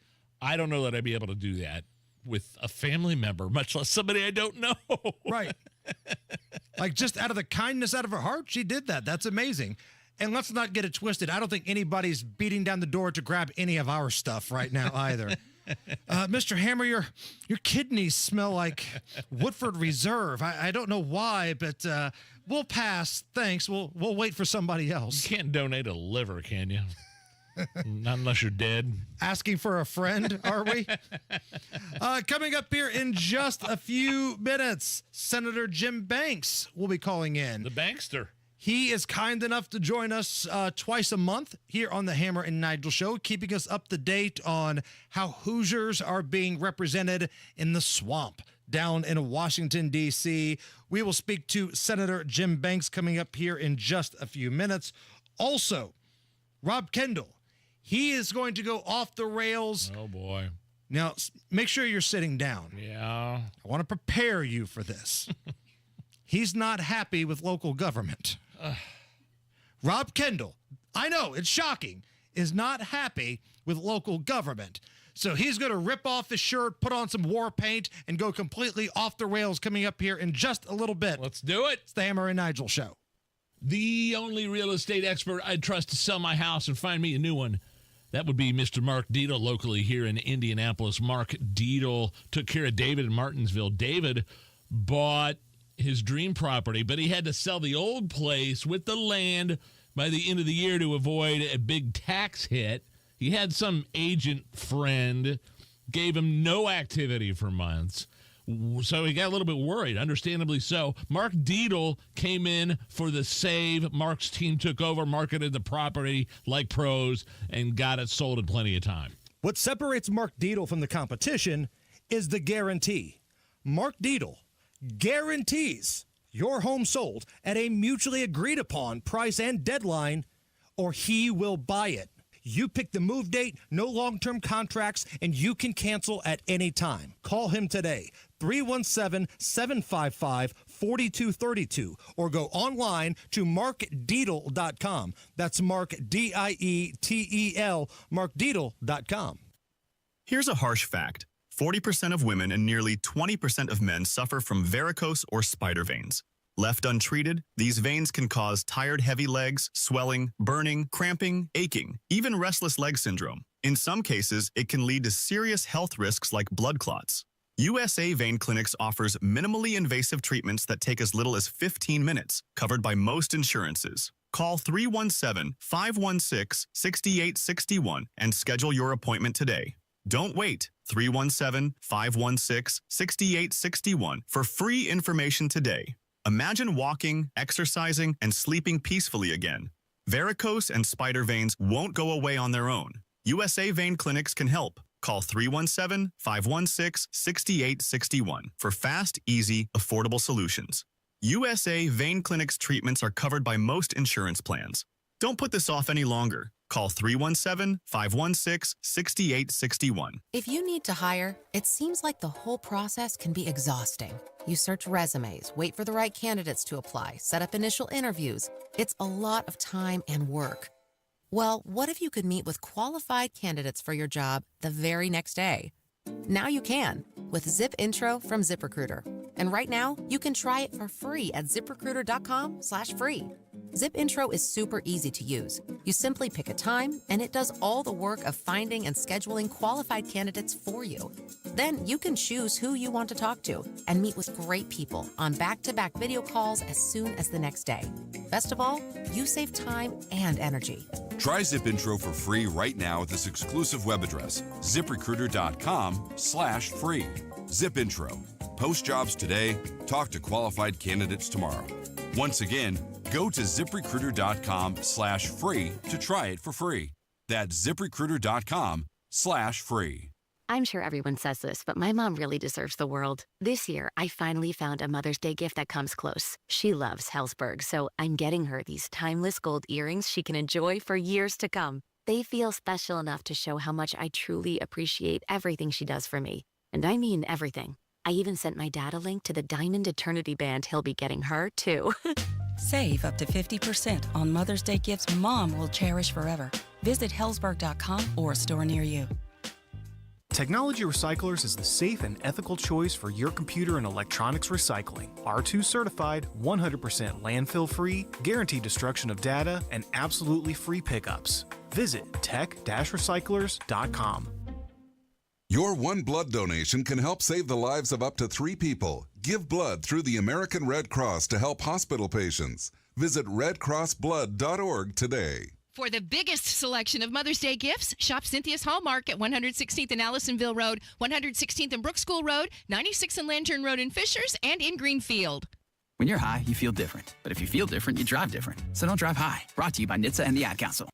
I don't know that I'd be able to do that with a family member, much less somebody I don't know. Right. Like just out of the kindness out of her heart, she did that. That's amazing. And let's not get it twisted. I don't think anybody's beating down the door to grab any of our stuff right now either. Mr. Hammer, your kidneys smell like Woodford Reserve. I don't know why, but we'll pass. Thanks. We'll wait for somebody else. You can't donate a liver, can you? Not unless you're dead. Asking for a friend, are we? Coming up here in just a few minutes, Senator Jim Banks will be calling in. The Bankster. He is kind enough to join us twice a month here on the Hammer and Nigel Show, keeping us up to date on how Hoosiers are being represented in the swamp down in Washington, D.C. We will speak to Senator Jim Banks coming up here in just a few minutes. Also, Rob Kendall. He is going to go off the rails. Oh, boy. Now, make sure you're sitting down. Yeah. I want to prepare you for this. He's not happy with local government. Rob Kendall, I know, it's shocking, is not happy with local government. So he's going to rip off his shirt, put on some war paint, and go completely off the rails coming up here in just a little bit. Let's do it. It's the Hammer and Nigel Show. The only real estate expert I'd trust to sell my house and find me a new one. That would be Mr. Mark Deedle, locally here in Indianapolis. Mark Deedle took care of David in Martinsville. David bought his dream property, but he had to sell the old place with the land by the end of the year to avoid a big tax hit. He had some agent friend, gave him no activity for months. So he got a little bit worried, understandably so. Mark Deedle came in for the save. Mark's team took over, marketed the property like pros, and got it sold in plenty of time. What separates Mark Deedle from the competition is the guarantee. Mark Deedle guarantees your home sold at a mutually agreed upon price and deadline, or he will buy it. You pick the move date, no long-term contracts, and you can cancel at any time. Call him today, 317-755-4232, or go online to markdeedle.com. That's Mark, D-I-E-T-E-L, markdeedle.com. Here's a harsh fact. 40% of women and nearly 20% of men suffer from varicose or spider veins. Left untreated, these veins can cause tired, heavy legs, swelling, burning, cramping, aching, even restless leg syndrome. In some cases, it can lead to serious health risks like blood clots. USA Vein Clinics offers minimally invasive treatments that take as little as 15 minutes, covered by most insurances. Call 317-516-6861 and schedule your appointment today. Don't wait. 317-516-6861 for free information today. Imagine walking, exercising, and sleeping peacefully again. Varicose and spider veins won't go away on their own. USA Vein Clinics can help. Call 317-516-6861 for fast, easy, affordable solutions. USA Vein Clinics treatments are covered by most insurance plans. Don't put this off any longer. Call 317-516-6861. If you need to hire, it seems like the whole process can be exhausting. You search resumes, wait for the right candidates to apply, set up initial interviews, It's a lot of time and work. Well, what if you could meet with qualified candidates for your job the very next day? Now you can with Zip Intro from ZipRecruiter. And right now, you can try it for free at ziprecruiter.com/free. Zip Intro is super easy to use. You simply pick a time, and it does all the work of finding and scheduling qualified candidates for you. Then you can choose who you want to talk to and meet with great people on back-to-back video calls as soon as the next day. Best of all, you save time and energy. Try Zip Intro for free right now at this exclusive web address, ziprecruiter.com/free. Zip Intro. Post jobs today, talk to qualified candidates tomorrow. Once again, go to ziprecruiter.com/free to try it for free. That's ziprecruiter.com/free. I'm sure everyone says this, but my mom really deserves the world. This year, I finally found a Mother's Day gift that comes close. She loves Helzberg, so I'm getting her these timeless gold earrings she can enjoy for years to come. They feel special enough to show how much I truly appreciate everything she does for me. And I mean everything. I even sent my dad a link to the Diamond Eternity band he'll be getting her, too. Save up to 50% on Mother's Day gifts Mom will cherish forever. Visit Helzberg.com or a store near you. Technology Recyclers is the safe and ethical choice for your computer and electronics recycling. R2 certified, 100% landfill free, guaranteed destruction of data, and absolutely free pickups. Visit tech-recyclers.com. Your one blood donation can help save the lives of up to 3 people. Give blood through the American Red Cross to help hospital patients. Visit redcrossblood.org today. For the biggest selection of Mother's Day gifts, shop Cynthia's Hallmark at 116th and Allisonville Road, 116th and Brook School Road, 96th and Lantern Road in Fishers, and in Greenfield. When you're high, you feel different. But if you feel different, you drive different. So don't drive high. Brought to you by NHTSA and the Ad Council.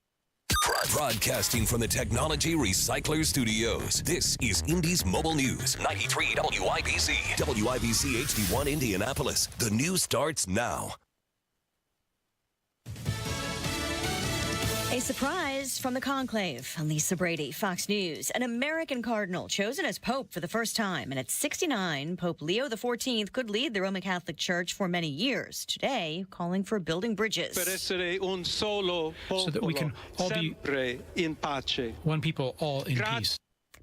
Broadcasting from the Technology Recycler Studios, this is Indy's Mobile News, 93 WIBC. WIBC HD1 Indianapolis. The news starts now. A surprise from the conclave. Lisa Brady, Fox News. An American cardinal chosen as pope for the first time. And at 69, Pope Leo XIV could lead the Roman Catholic Church for many years. Today, calling for building bridges. So that we can all be one people, all in peace.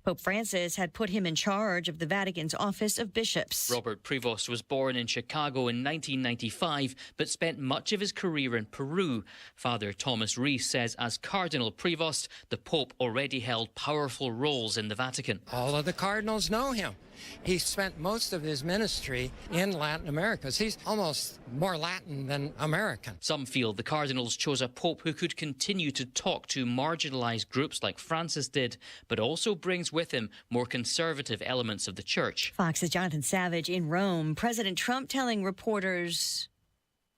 Pope Francis had put him in charge of the Vatican's Office of Bishops. Robert Prevost was born in Chicago in 1995, but spent much of his career in Peru. Father Thomas Rees says as Cardinal Prevost, the Pope already held powerful roles in the Vatican. All of the cardinals know him. He spent most of his ministry in Latin America. He's almost more Latin than American. Some feel the cardinals chose a pope who could continue to talk to marginalized groups like Francis did, but also brings with him more conservative elements of the church. Fox's Jonathan Savage in Rome. President Trump telling reporters,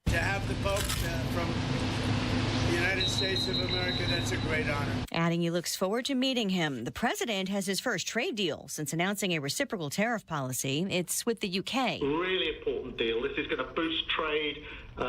to have the Pope from the United States of America, that's a great honor. Adding he looks forward to meeting him. The president has his first trade deal since announcing a reciprocal tariff policy. It's with the UK. Really important deal. This is going to boost trade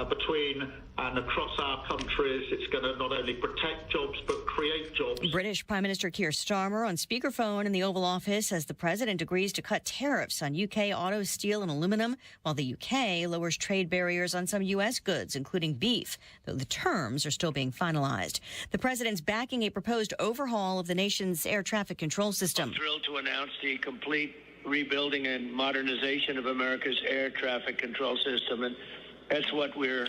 between and across our countries. It's going to not only protect jobs but create jobs. British Prime Minister Keir Starmer on speakerphone in the Oval Office as the president agrees to cut tariffs on UK auto, steel and aluminum, while the UK lowers trade barriers on some U.S. goods, including beef, though the terms are still being finalized. The president's backing a proposed overhaul of the nation's air traffic control system. I'm thrilled to announce the complete rebuilding and modernization of America's air traffic control system, and that's what we're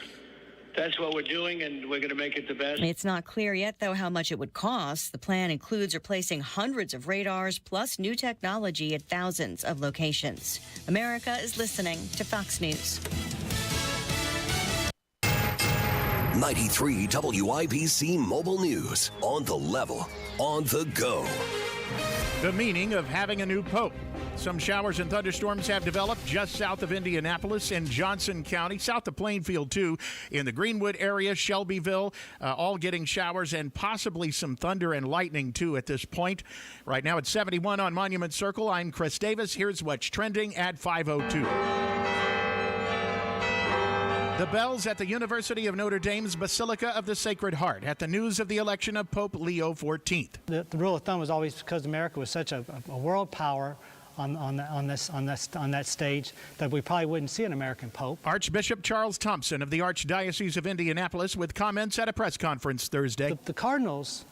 doing, and we're going to make it the best. It's not clear yet, though, how much it would cost. The plan includes replacing hundreds of radars plus new technology at thousands of locations. America is listening to Fox News. 93 WIBC Mobile News. On the level, on the go. The meaning of having a new pope. Some showers and thunderstorms have developed just south of Indianapolis in Johnson County, south of Plainfield, too, in the Greenwood area, Shelbyville, all getting showers and possibly some thunder and lightning, too, at this point. Right now, it's 71 on Monument Circle. I'm Chris Davis. Here's what's trending at 5:02. The bells at the University of Notre Dame's Basilica of the Sacred Heart at the news of the election of Pope Leo XIV. The rule of thumb was always because America was such a world power, on that stage that we probably wouldn't see an American Pope. Archbishop Charles Thompson of the Archdiocese of Indianapolis with comments at a press conference Thursday. The cardinals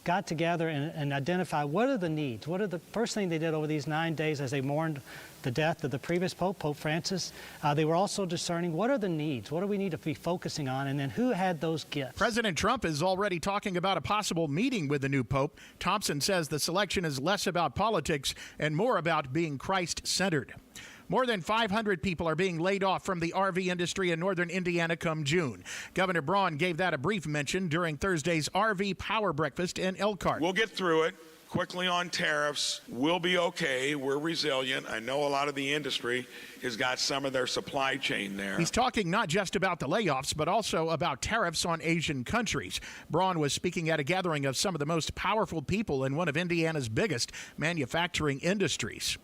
got together and identified what are the needs. What are the first thing they did over these 9 days as they mourned the death of the previous Pope, Pope Francis. They were also discerning what are the needs, what do we need to be focusing on, and then who had those gifts. President Trump is already talking about a possible meeting with the new Pope. Thompson says the selection is less about politics and more about being Christ-centered. More than 500 people are being laid off from the RV industry in northern Indiana come June. Governor Braun gave that a brief mention during Thursday's RV Power Breakfast in Elkhart. We'll get through it quickly on tariffs. We'll be okay. We're resilient. I know a lot of the industry has got some of their supply chain there. He's talking not just about the layoffs, but also about tariffs on Asian countries. Braun was speaking at a gathering of some of the most powerful people in one of Indiana's biggest manufacturing industries.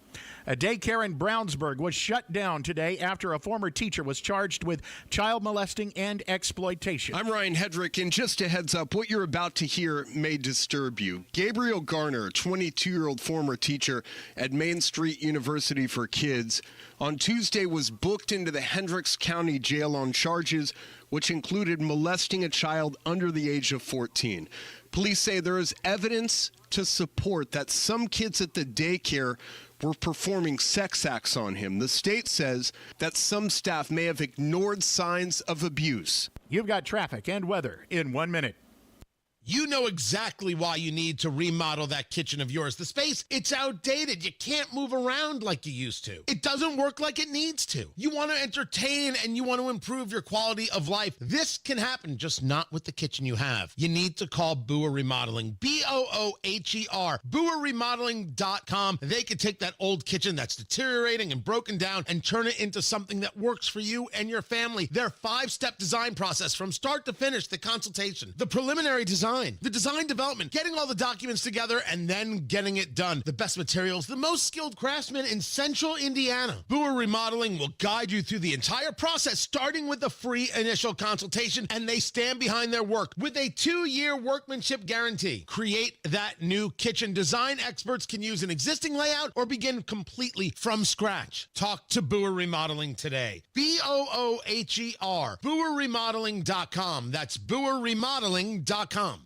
A daycare in Brownsburg was shut down today after a former teacher was charged with child molesting and exploitation. I'm Ryan Hedrick, and just a heads up, what you're about to hear may disturb you. Gabriel Garner, a 22-year-old former teacher at Main Street University for Kids, on Tuesday was booked into the Hendricks County Jail on charges which included molesting a child under the age of 14. Police say there is evidence to support that some kids at the daycare were performing sex acts on him. The state says that some staff may have ignored signs of abuse. You've got traffic and weather in 1 minute. You know exactly why you need to remodel that kitchen of yours. The space, it's outdated. You can't move around like you used to. It doesn't work like it needs to. You want to entertain and you want to improve your quality of life. This can happen, just not with the kitchen you have. You need to call Booher Remodeling, B-O-O-H-E-R, BooherRemodeling.com. They can take that old kitchen that's deteriorating and broken down and turn it into something that works for you and your family. Their 5-step design process from start to finish, the consultation, the preliminary design, the design development, getting all the documents together, and then getting it done. The best materials, the most skilled craftsmen in central Indiana. Booher Remodeling will guide you through the entire process, starting with a free initial consultation, and they stand behind their work with a 2-year workmanship guarantee. Create that new kitchen. Design experts can use an existing layout or begin completely from scratch. Talk to Booher Remodeling today. B-O-O-H-E-R. BooherRemodeling.com. That's BooherRemodeling.com.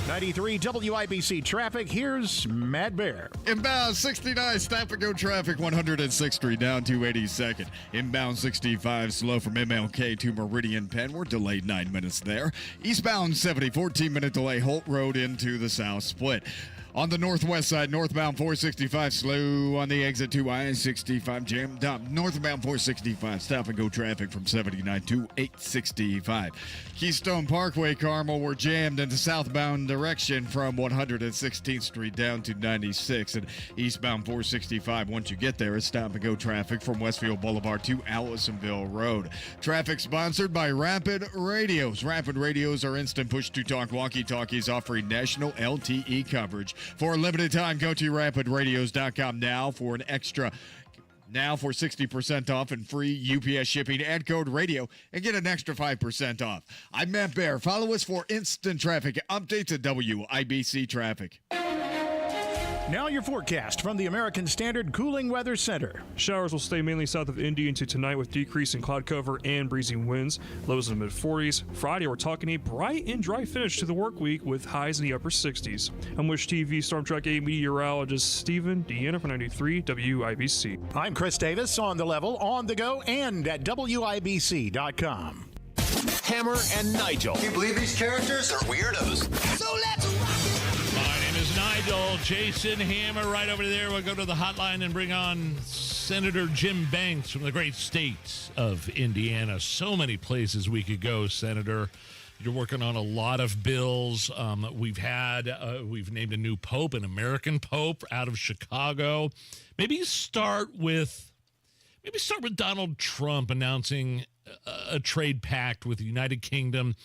93 WIBC traffic. Here's Matt Bear. Inbound 69, stop and go traffic 106th Street down to 82nd. Inbound 65, slow from MLK to Meridian Penn. We're delayed 9 minutes there. Eastbound 70, 14-minute delay, Holt Road into the South Split. On the northwest side, northbound 465, slow on the exit to I-65, jammed up. Northbound 465, stop and go traffic from 79 to 865. Keystone Parkway, Carmel, were jammed in the southbound direction from 116th Street down to 96. And eastbound 465, once you get there, it's stop and go traffic from Westfield Boulevard to Allisonville Road. Traffic sponsored by Rapid Radios. Rapid Radios are instant push-to-talk walkie-talkies offering national LTE coverage. For a limited time, go to rapidradios.com now for 60% off and free UPS shipping and code radio and get an extra 5% off. I'm Matt Bear. Follow us for instant traffic updates at WIBC Traffic. Now your forecast from the American Standard Cooling Weather Center. Showers will stay mainly south of Indy into tonight with decrease in cloud cover and breezy winds. Lows in the mid-40s. Friday, we're talking a bright and dry finish to the work week with highs in the upper 60s. I'm Wish TV Storm Track 8 meteorologist Stephen Deanna for 93 WIBC. I'm Chris Davis on the level, on the go, and at WIBC.com. Hammer and Nigel. Can you believe these characters are weirdos? So let's rock it! My name is Nigel. Jason Hammer right over there. We'll go to the hotline and bring on Senator Jim Banks from the great state of Indiana. So many places we could go, Senator. You're working on a lot of bills. We've named a new pope, an American pope out of Chicago. Maybe start with Donald Trump announcing a trade pact with the United Kingdom,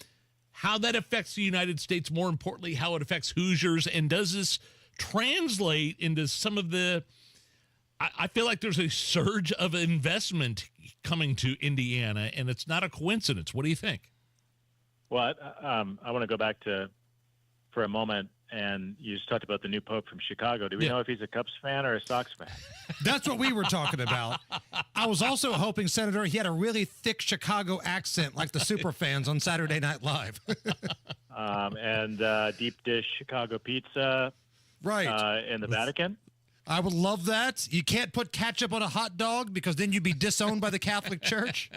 how that affects the United States, more importantly, how it affects Hoosiers, and does this translate into some of the, I feel like there's a surge of investment coming to Indiana, and it's not a coincidence. What do you think? Well, I want to go back to, for a moment, and you just talked about the new Pope from Chicago. Do we know if he's a Cubs fan or a Sox fan? That's what we were talking about. I was also hoping, Senator, he had a really thick Chicago accent like the super fans on Saturday Night Live. And deep dish Chicago pizza in the Vatican. I would love that. You can't put ketchup on a hot dog because then you'd be disowned by the Catholic Church.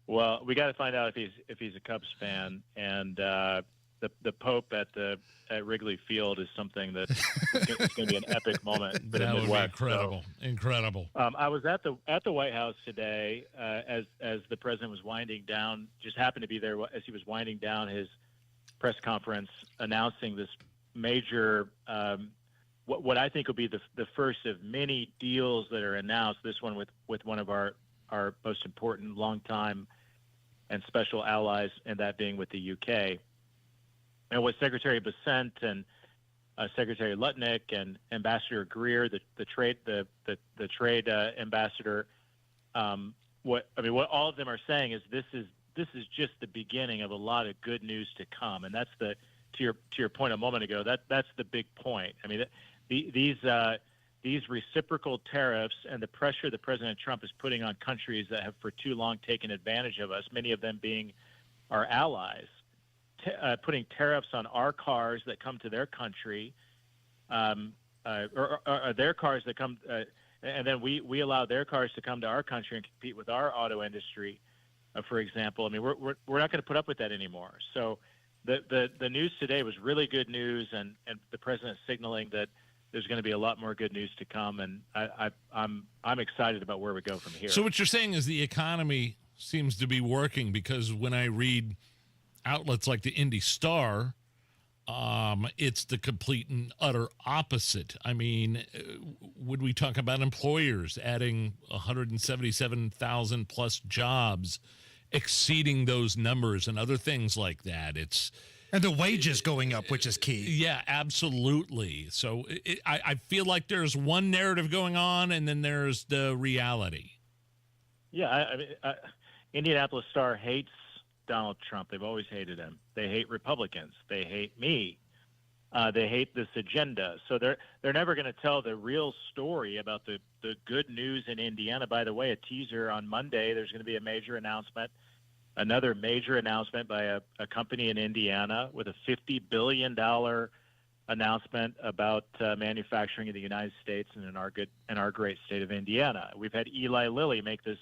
Well, we got to find out if he's a Cubs fan, and the Pope at Wrigley Field is something that it's going to be an epic moment for the That would Midwest. be incredible. Incredible. I was at the White House today as the president was winding down. Just happened to be there as he was winding down his press conference, announcing this major. What I think will be the first of many deals that are announced. This one with one of our most important longtime and special allies, and that being with the UK. And with Secretary Bessent and Secretary Lutnick and Ambassador Greer, the trade ambassador, what all of them are saying is this is just the beginning of a lot of good news to come, and that's to your point a moment ago. That's the big point. I mean, these reciprocal tariffs and the pressure that President Trump is putting on countries that have for too long taken advantage of us, many of them being our allies, putting tariffs on our cars that come to their country, or their cars that come, and then we allow their cars to come to our country and compete with our auto industry, for example. I mean, we're not going to put up with that anymore. So the news today was really good news, and the president signaling that there's going to be a lot more good news to come, and I'm excited about where we go from here. So what you're saying is the economy seems to be working, because when I read outlets like the Indy Star, it's the complete and utter opposite. I mean, would we talk about employers adding 177,000 plus jobs, exceeding those numbers and other things like that? And the wages going up, which is key. Yeah, absolutely. So I feel like there's one narrative going on, and then there's the reality. Yeah, I mean, Indianapolis Star hates Donald Trump. They've always hated him. They hate Republicans. They hate me. They hate this agenda. So they're never going to tell the real story about the good news in Indiana. By the way, a teaser on Monday, there's going to be a major announcement. Another major announcement by a company in Indiana with a $50 billion announcement about manufacturing in the United States and in our great state of Indiana. We've had Eli Lilly make this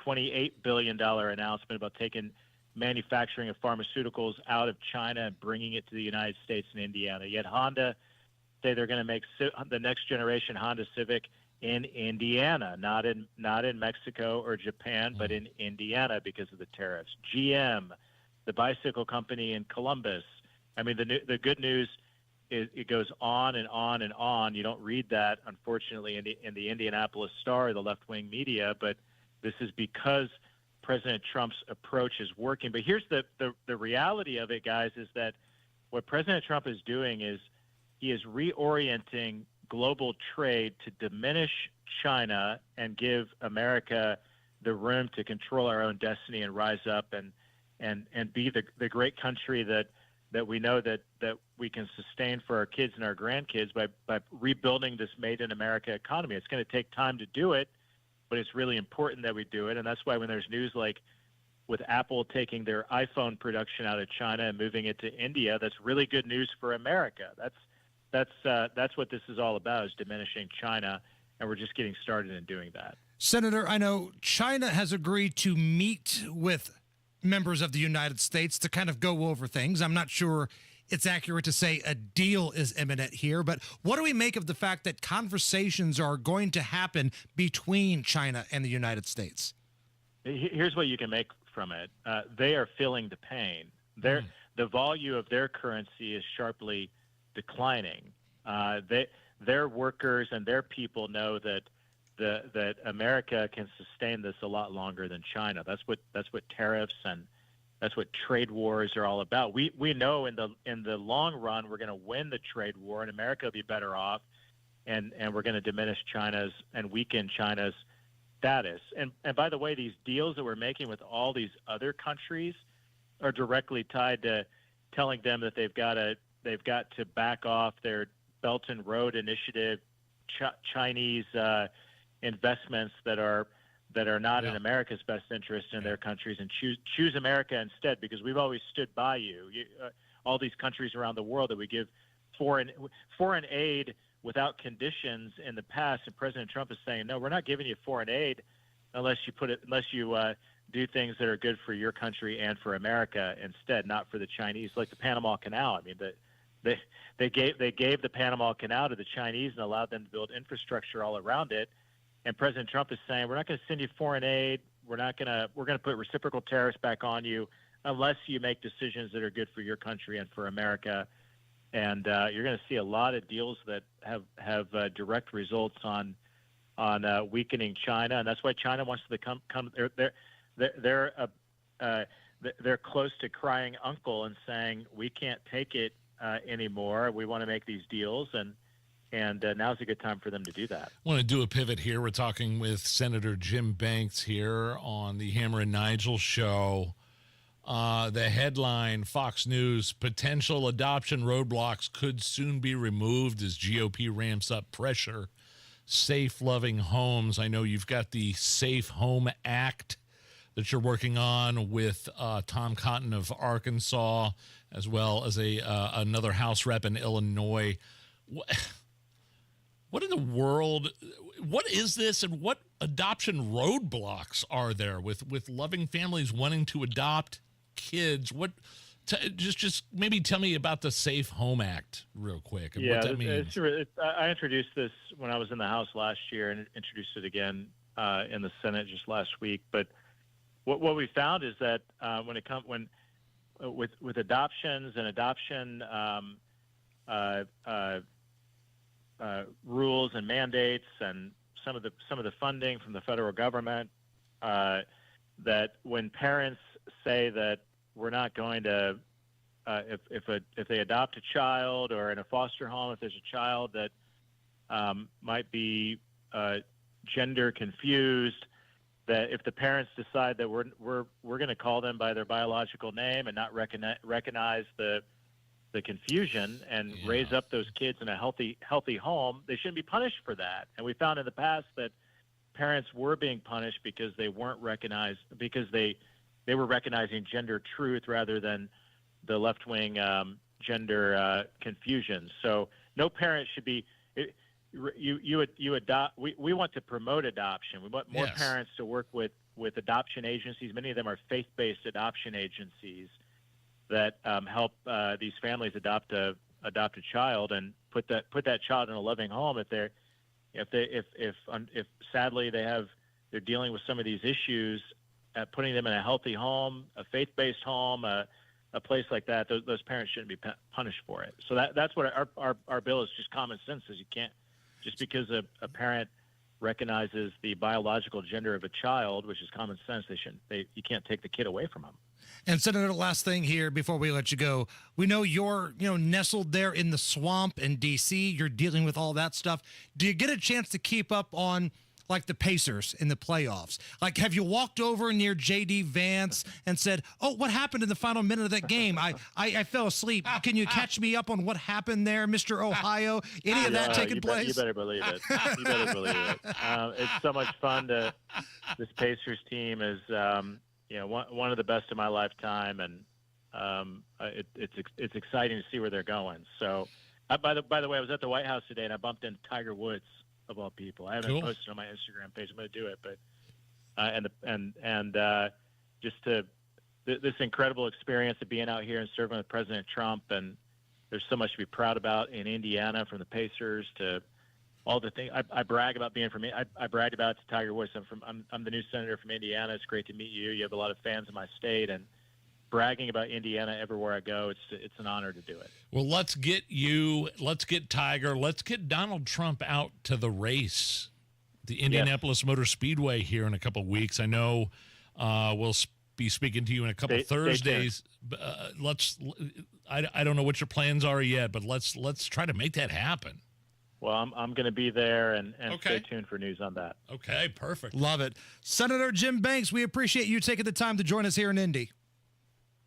$28 billion announcement about taking manufacturing of pharmaceuticals out of China and bringing it to the United States and Indiana. Yet Honda say they're going to make the next generation Honda Civic in Indiana, not in Mexico or Japan, but in Indiana because of the tariffs. GM, the bicycle company in Columbus. I mean, the good news is it goes on and on and on. You don't read that, unfortunately, in the Indianapolis Star, the left-wing media, but this is because President Trump's approach is working. But here's the reality of it, guys, is that what President Trump is doing is he is reorienting global trade to diminish China and give America the room to control our own destiny and rise up and be the great country that we know that we can sustain for our kids and our grandkids by rebuilding this made in America economy. It's going to take time to do it, but it's really important that we do it. And that's why when there's news like with Apple taking their iPhone production out of China and moving it to India, that's really good news for America. That's what this is all about, is diminishing China, and we're just getting started in doing that. Senator, I know China has agreed to meet with members of the United States to kind of go over things. I'm not sure it's accurate to say a deal is imminent here, but what do we make of the fact that conversations are going to happen between China and the United States? Here's what you can make from it. They are feeling the pain. The value of their currency is sharply declining. Their workers and their people know that America can sustain this a lot longer than China. That's what tariffs and that's what trade wars are all about. We know in the long run we're going to win the trade war, and America will be better off, and we're going to diminish China's and weaken China's status. And by the way, these deals that we're making with all these other countries are directly tied to telling them that they've got to back off their Belt and Road Initiative Chinese investments that are not in America's best interest in their countries, and choose America instead, because we've always stood by you. All these countries around the world that we give foreign aid without conditions in the past, and President Trump is saying, no, we're not giving you foreign aid unless you do things that are good for your country and for America instead, not for the Chinese, like the Panama Canal. I mean, they gave the Panama Canal to the Chinese and allowed them to build infrastructure all around it. And President Trump is saying, we're not going to send you foreign aid. We're going to put reciprocal tariffs back on you unless you make decisions that are good for your country and for America. And you're going to see a lot of deals that have direct results on weakening China, and that's why China wants to come. They're close to crying uncle and saying, we can't take it anymore. We want to make these deals, and now's a good time for them to do that. I want to do a pivot here. We're talking with Senator Jim Banks here on the Hammer and Nigel show. The headline, Fox News, potential adoption roadblocks could soon be removed as GOP ramps up pressure. Safe, loving homes. I know you've got the Safe Home Act that you're working on with Tom Cotton of Arkansas, as well as another House rep in Illinois. What in the world? What is this, and what adoption roadblocks are there with loving families wanting to adopt kids? Just maybe tell me about the Safe Home Act real quick and what that means. I introduced this when I was in the House last year and introduced it again in the Senate just last week. But what we found is that with adoptions and adoption rules and mandates and some of the funding from the federal government, that when parents say that we're not going to, if they adopt a child, or in a foster home, if there's a child that might be gender confused, that if the parents decide that we're going to call them by their biological name and not recognize the confusion and raise up those kids in a healthy home, they shouldn't be punished for that. And we found in the past that parents were being punished because they weren't recognized, because they were recognizing gender truth rather than the left-wing gender confusion. So no parent should be. You adopt. We want to promote adoption. We want more parents to work with adoption agencies. Many of them are faith-based adoption agencies that help these families adopt a child and put that child in a loving home. If sadly they're dealing with some of these issues, putting them in a healthy home, a faith-based home, a place like that, those parents shouldn't be punished for it. So that's what our bill is. Just common sense. Is you can't, just because a parent recognizes the biological gender of a child, which is common sense, you can't take the kid away from them. And Senator, last thing here before we let you go, we know you're nestled there in the swamp in D.C. You're dealing with all that stuff. Do you get a chance to keep up on like the Pacers in the playoffs? Like, have you walked over near J.D. Vance and said, "Oh, what happened in the final minute of that game? I fell asleep. Can you catch me up on what happened there, Mr. Ohio?" Any of that taking place? You better believe it. You better believe it. It's so much fun this Pacers team is one of the best of my lifetime, and it's exciting to see where they're going. So, by the way, I was at the White House today and I bumped into Tiger Woods, of all people. I haven't posted on my Instagram page. I'm going to do it, but this incredible experience of being out here and serving with President Trump, and there's so much to be proud about in Indiana, from the Pacers to all the things. I brag about being from. I bragged about it to Tiger Woods. I'm the new senator from Indiana. It's great to meet you. You have a lot of fans in my state, and bragging about Indiana everywhere I go, it's an honor to do it. Well, let's get Tiger, let's get Donald Trump out to the race, the Indianapolis Motor Speedway here in a couple of weeks. I know we'll be speaking to you in a couple of Thursdays. I don't know what your plans are yet, but let's try to make that happen. Well, I'm going to be there, and stay tuned for news on that. Okay, perfect. Love it. Senator Jim Banks, we appreciate you taking the time to join us here in Indy.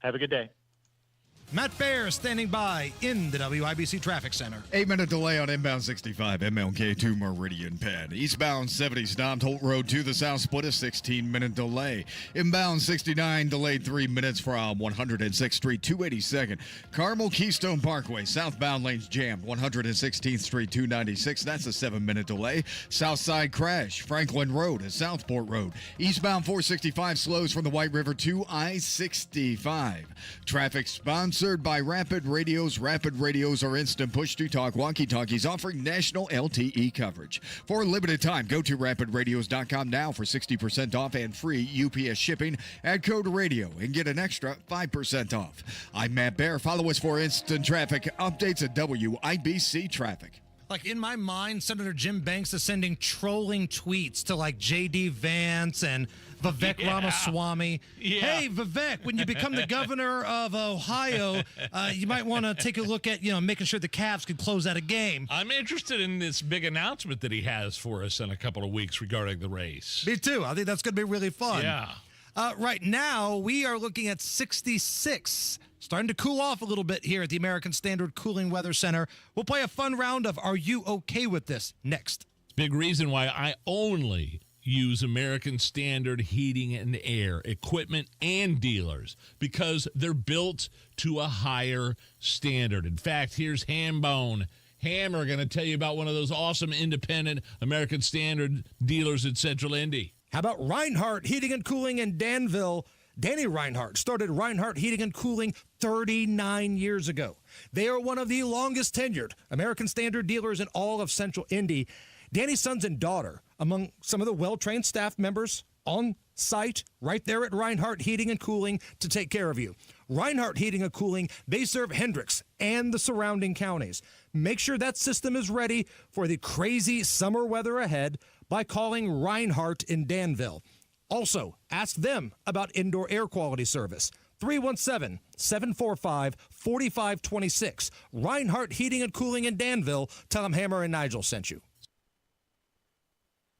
Have a good day. Matt Bear standing by in the WIBC Traffic Center. 8-minute delay on inbound 65, MLK to Meridian Pad. Eastbound 70 stopped, Holt Road to the south split, a 16-minute delay. Inbound 69 delayed 3 minutes from 106th Street, 282nd. Carmel Keystone Parkway, southbound lanes jammed, 116th Street, 296. That's a 7-minute delay. Southside crash, Franklin Road to Southport Road. Eastbound 465 slows from the White River to I-65. Traffic sponsored by Rapid Radios. Rapid Radios are instant push-to-talk walkie-talkies offering national LTE coverage. For a limited time, go to rapidradios.com now for 60% off and free UPS shipping. Add code radio and get an extra 5% off. I'm Matt Bear. Follow us for instant traffic updates at WIBC Traffic. Like, in my mind, Senator Jim Banks is sending trolling tweets to, like, J.D. Vance and Vivek Ramaswamy. Yeah. Hey, Vivek, when you become the governor of Ohio, you might want to take a look at, making sure the Cavs can close out a game. I'm interested in this big announcement that he has for us in a couple of weeks regarding the race. Me too. I think that's going to be really fun. Yeah. Right now, we are looking at 66. Starting to cool off a little bit here at the American Standard Cooling Weather Center. We'll play a fun round of Are You Okay With This next. Big reason why I only use American Standard Heating and Air equipment and dealers, because they're built to a higher standard. In fact, here's Hambone. Hammer going to tell you about one of those awesome independent American Standard dealers in Central Indy. How about Reinhardt Heating and Cooling in Danville? Danny Reinhardt started Reinhardt Heating and Cooling 39 years ago. They are one of the longest tenured American Standard dealers in all of Central Indy. Danny's sons and daughter, among some of the well-trained staff members on site right there at Reinhardt Heating and Cooling to take care of you. Reinhardt Heating and Cooling, they serve Hendricks and the surrounding counties. Make sure that system is ready for the crazy summer weather ahead by calling Reinhardt in Danville. Also, ask them about indoor air quality service. 317-745-4526. Reinhardt Heating and Cooling in Danville. Tell them Hammer and Nigel sent you.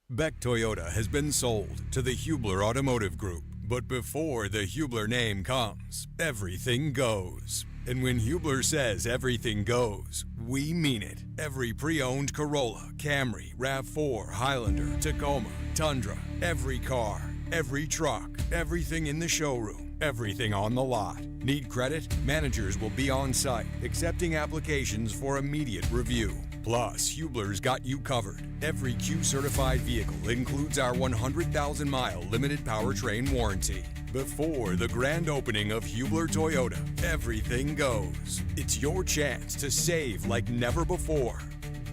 Beck Toyota has been sold to the Hubler Automotive Group. But before the Hubler name comes, everything goes. And when Hubler says everything goes, we mean it. Every pre-owned Corolla, Camry, RAV4, Highlander, Tacoma, Tundra, every car, every truck, everything in the showroom, everything on the lot. Need credit? Managers will be on site, accepting applications for immediate review. Plus, Hubler's got you covered. Every Q-certified vehicle includes our 100,000-mile limited powertrain warranty. Before the grand opening of Hubler Toyota, everything goes. It's your chance to save like never before.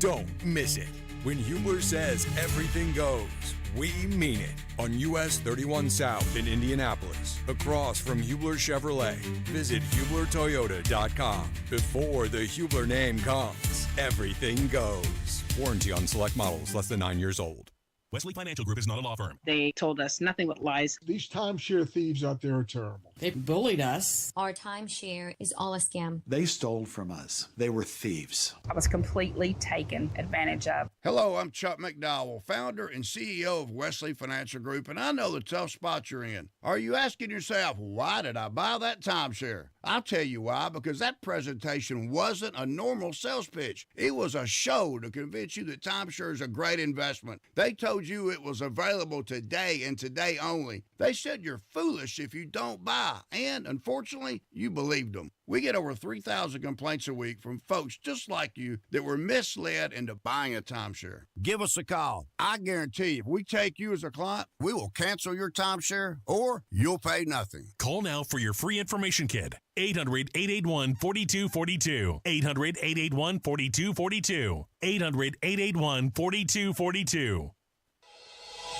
Don't miss it. When Hubler says everything goes, we mean it. On US 31 South in Indianapolis, across from Hubler Chevrolet. Visit HublerToyota.com. Before the Hubler name comes, everything goes. Warranty on select models less than 9 years old. Wesley Financial Group is not a law firm. They told us nothing but lies. These timeshare thieves out there are terrible. They bullied us. Our timeshare is all a scam. They stole from us. They were thieves. I was completely taken advantage of. Hello, I'm Chuck McDowell, founder and CEO of Wesley Financial Group, and I know the tough spot you're in. Are you asking yourself, why did I buy that timeshare? I'll tell you why, because that presentation wasn't a normal sales pitch. It was a show to convince you that timeshare is a great investment. They told you it was available today and today only. They said you're foolish if you don't buy, and unfortunately, you believed them. We get over 3,000 complaints a week from folks just like you that were misled into buying a timeshare. Give us a call. I guarantee if we take you as a client, we will cancel your timeshare or you'll pay nothing. Call now for your free information kit. 800-881-4242. 800-881-4242. 800-881-4242.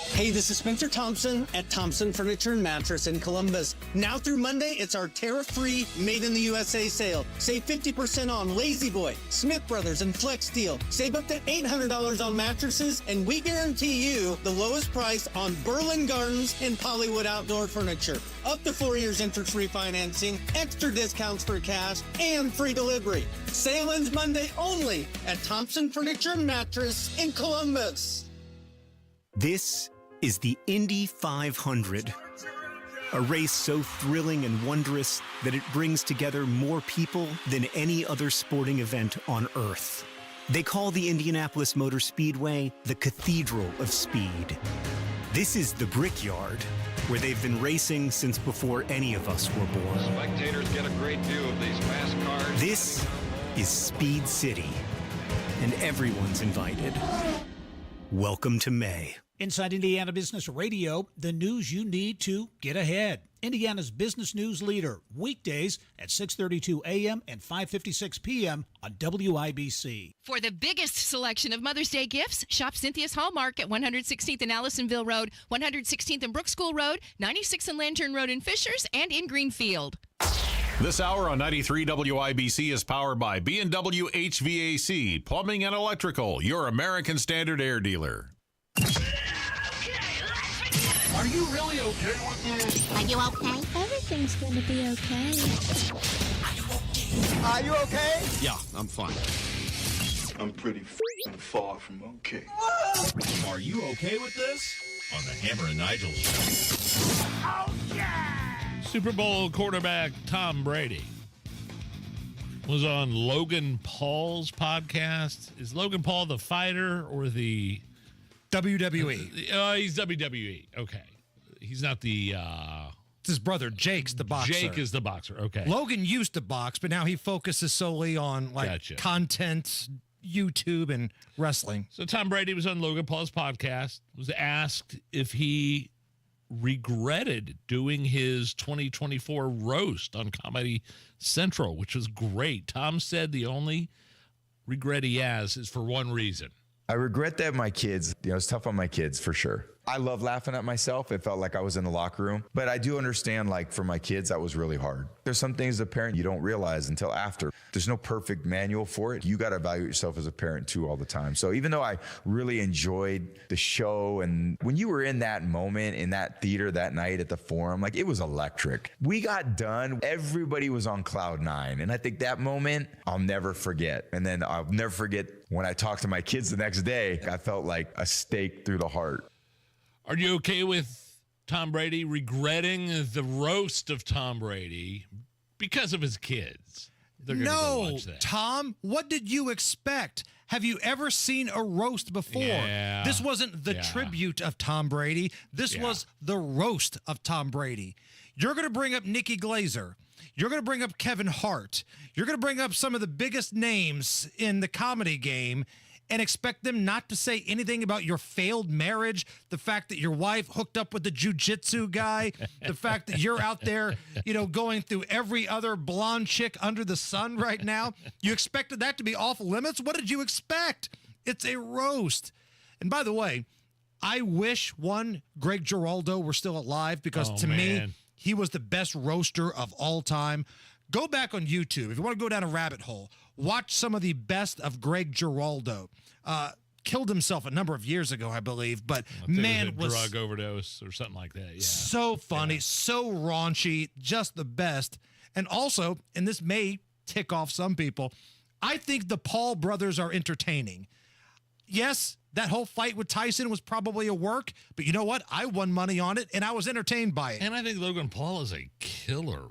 Hey, this is Spencer Thompson at Thompson Furniture and Mattress in Columbus. Now through Monday, it's our tariff-free Made in the USA sale. Save 50% on Lazy Boy, Smith Brothers, and Flex Steel. Save up to $800 on mattresses, and we guarantee you the lowest price on Berlin Gardens and Hollywood Outdoor Furniture. Up to 4 years interest-free financing, extra discounts for cash, and free delivery. Sale ends Monday only at Thompson Furniture and Mattress in Columbus. This is the Indy 500, A race so thrilling and wondrous that it brings together more people than any other sporting event on Earth. They call the Indianapolis Motor Speedway the Cathedral of Speed. This is the Brickyard, where they've been racing since before any of us were born. Spectators get a great view of these fast cars. This is Speed City, and everyone's invited. Welcome to May. Inside Indiana Business Radio, the news you need to get ahead. Indiana's business news leader, weekdays at 6:32 a.m. and 5:56 p.m. on WIBC. For the biggest selection of Mother's Day gifts, shop Cynthia's Hallmark at 116th and Allisonville Road, 116th and Brook School Road, 96th and Lantern Road in Fishers, and in Greenfield. This hour on 93 WIBC is powered by B&W HVAC, Plumbing and Electrical, your American Standard air dealer. Are you really okay with this? Are you okay? Everything's gonna be okay. Are you okay? Yeah, I'm fine. I'm pretty far from okay. Are you okay with this? On the Hammer and Nigel show. Oh, yeah! Super Bowl quarterback Tom Brady was on Logan Paul's podcast. Is Logan Paul the fighter or the WWE? He's WWE. Okay. He's not the... It's his brother, Jake's the boxer. Jake is the boxer. Okay. Logan used to box, but now he focuses solely on content, YouTube, and wrestling. So Tom Brady was on Logan Paul's podcast, was asked if he regretted doing his 2024 roast on Comedy Central, which was great. Tom said the only regret he has is for one reason. I regret that my kids, it's tough on my kids for sure. I love laughing at myself. It felt like I was in the locker room. But I do understand, for my kids, that was really hard. There's some things as a parent you don't realize until after. There's no perfect manual for it. You got to evaluate yourself as a parent, too, all the time. So even though I really enjoyed the show, and when you were in that moment, in that theater that night at the Forum, it was electric. We got done. Everybody was on cloud nine. And I think that moment, I'll never forget. And then I'll never forget when I talked to my kids the next day, I felt like a stake through the heart. Are you okay with Tom Brady regretting the roast of Tom Brady because of his kids? They're gonna go watch that. Tom, what did you expect? Have you ever seen a roast before? Yeah. This wasn't the tribute of Tom Brady. This was the roast of Tom Brady. You're going to bring up Nikki Glaser. You're going to bring up Kevin Hart. You're going to bring up some of the biggest names in the comedy game and expect them not to say anything about your failed marriage, the fact that your wife hooked up with the jiu-jitsu guy, the fact that you're out there, going through every other blonde chick under the sun right now. You expected that to be off limits? What did you expect? It's a roast. And by the way, I wish Greg Giraldo were still alive because to me, he was the best roaster of all time. Go back on YouTube. If you want to go down a rabbit hole, watch some of the best of Greg Giraldo. Killed himself a number of years ago, I believe, but man, was drug overdose or something like that. Yeah. So funny, so raunchy, just the best. And also, and this may tick off some people, I think the Paul brothers are entertaining. Yes, that whole fight with Tyson was probably a work, but you know what? I won money on it, and I was entertained by it. And I think Logan Paul is a killer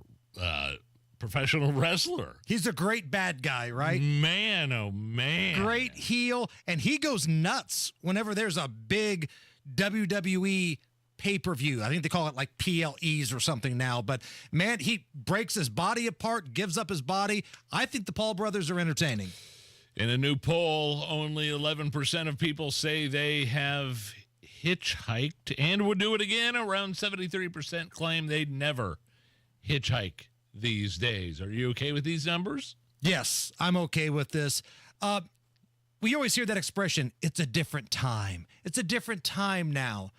professional wrestler. He's a great bad guy, right? Man, oh man. Great heel, and he goes nuts whenever there's a big WWE pay-per-view. I think they call it PLEs or something now, but man, he breaks his body apart, gives up his body. I think the Paul brothers are entertaining. In a new poll, only 11% of people say they have hitchhiked and would do it again. Around 73% claim they'd never hitchhike these days. Are you okay with these numbers? Yes, I'm okay with this. We always hear that expression, it's a different time. It's a different time now.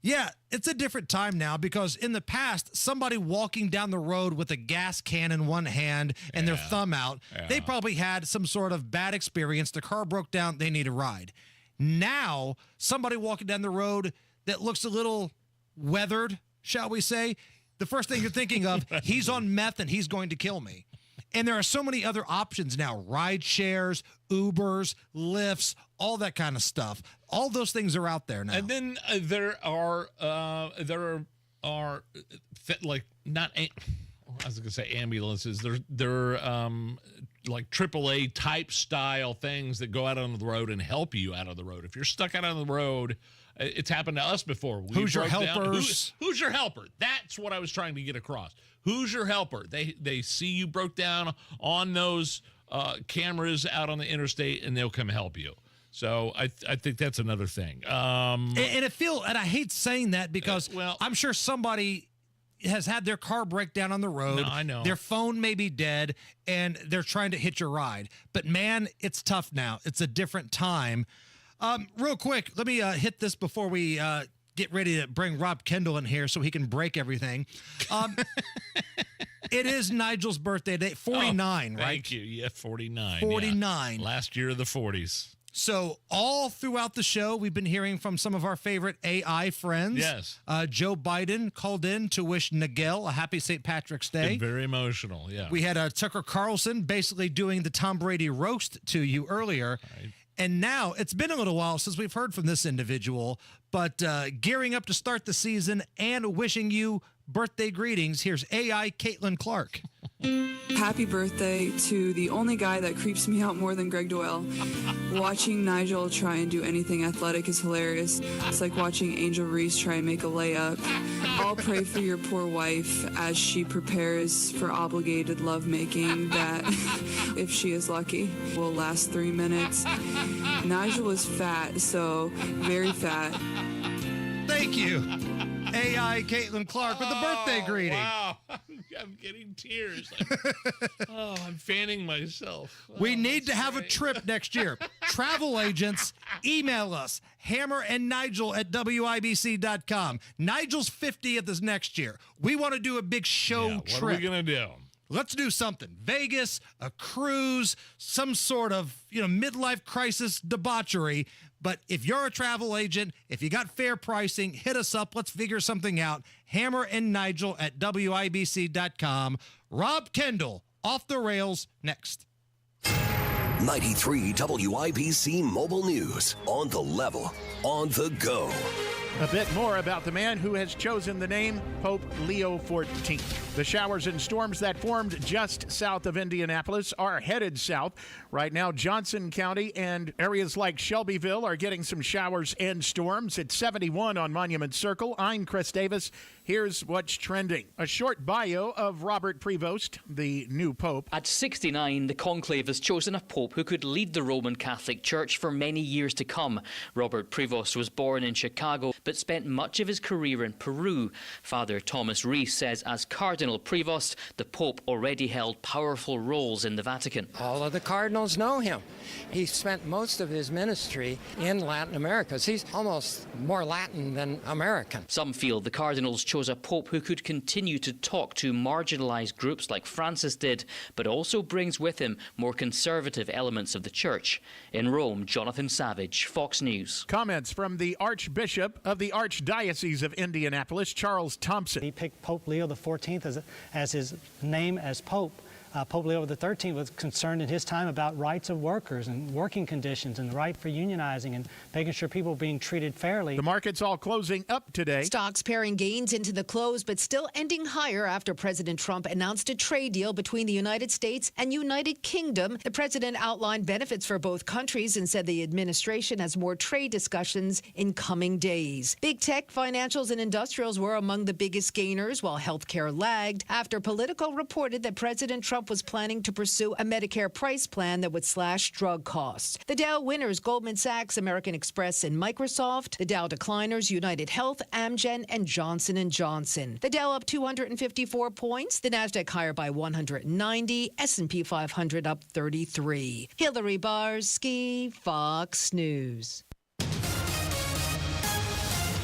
Yeah, it's a different time now because in the past, somebody walking down the road with a gas can in one hand and their thumb out, they probably had some sort of bad experience. The car broke down. They need a ride. Now, somebody walking down the road that looks a little weathered, shall we say, the first thing you're thinking of, he's on meth and he's going to kill me. And there are so many other options now, ride shares, Ubers, Lyfts, all that kind of stuff. All those things are out there now. And then there are are like not. I was going to say ambulances. They're like AAA type style things that go out on the road and help you out of the road. If you're stuck out on the road, it's happened to us before. Who's your helpers? Who's your helper? That's what I was trying to get across. Who's your helper? They see you broke down on those cameras out on the interstate, and they'll come help you. So I think that's another thing. And I hate saying that because I'm sure somebody has had their car break down on the road. No, I know. Their phone may be dead, and they're trying to hitch a ride. But, man, it's tough now. It's a different time. Real quick, let me hit this before we get ready to bring Rob Kendall in here so he can break everything. It is Nigel's birthday today, 49, right? Thank you. Yeah, 49. 49. Yeah. Last year of the 40s. So all throughout the show, we've been hearing from some of our favorite AI friends. Yes. Joe Biden called in to wish Nigel a happy St. Patrick's Day. Been very emotional, yeah. We had Tucker Carlson basically doing the Tom Brady roast to you earlier. Right. And now it's been a little while since we've heard from this individual, but gearing up to start the season and wishing you birthday greetings. Here's AI Caitlin Clark. Happy birthday to the only guy that creeps me out more than Greg Doyle. Watching Nigel try and do anything athletic is hilarious. It's like watching Angel Reese try and make a layup. I'll pray for your poor wife as she prepares for obligated lovemaking that, if she is lucky, will last 3 minutes. Nigel is fat, so very fat. Thank you. AI Caitlin Clark with the birthday greeting. Wow. I'm getting tears. I'm fanning myself. We need to have a trip next year. Travel agents, email us, hammerandnigel@wibc.com. Nigel's 50th is next year. We want to do a big show trip. What are we going to do? Let's do something. Vegas, a cruise, some sort of, midlife crisis debauchery. But if you're a travel agent, if you got fair pricing, hit us up. Let's figure something out. hammerandnigel@wibc.com. Rob Kendall, Off the Rails, next. 93 WIBC Mobile News. On the level, on the go. A bit more about the man who has chosen the name Pope Leo XIV. The showers and storms that formed just south of Indianapolis are headed south. Right now, Johnson County and areas like Shelbyville are getting some showers and storms. It's 71 on Monument Circle. I'm Chris Davis. Here's what's trending. A short bio of Robert Prevost, the new pope. At 69, the conclave has chosen a pope who could lead the Roman Catholic Church for many years to come. Robert Prevost was born in Chicago, but spent much of his career in Peru. Father Thomas Rees says as Cardinal Prevost, the Pope already held powerful roles in the Vatican. All of the cardinals know him. He spent most of his ministry in Latin America. So he's almost more Latin than American. Some feel the cardinals chose a pope who could continue to talk to marginalized groups like Francis did, but also brings with him more conservative elements of the church. In Rome, Jonathan Savage, Fox News. Comments from the Archbishop of the Archdiocese of Indianapolis, Charles Thompson. He picked Pope Leo XIV as his name as Pope. Pope Leo XIII was concerned in his time about rights of workers and working conditions and the right for unionizing and making sure people were being treated fairly. The market's all closing up today. Stocks paring gains into the close, but still ending higher after President Trump announced a trade deal between the United States and United Kingdom. The president outlined benefits for both countries and said the administration has more trade discussions in coming days. Big tech, financials, and industrials were among the biggest gainers, while healthcare lagged after Politico reported that President Trump was planning to pursue a Medicare price plan that would slash drug costs. The Dow winners, Goldman Sachs, American Express, and Microsoft. The Dow decliners, United Health, Amgen, and Johnson & Johnson. The Dow up 254 points. The Nasdaq higher by 190. S&P 500 up 33. Hillary Barsky, Fox News.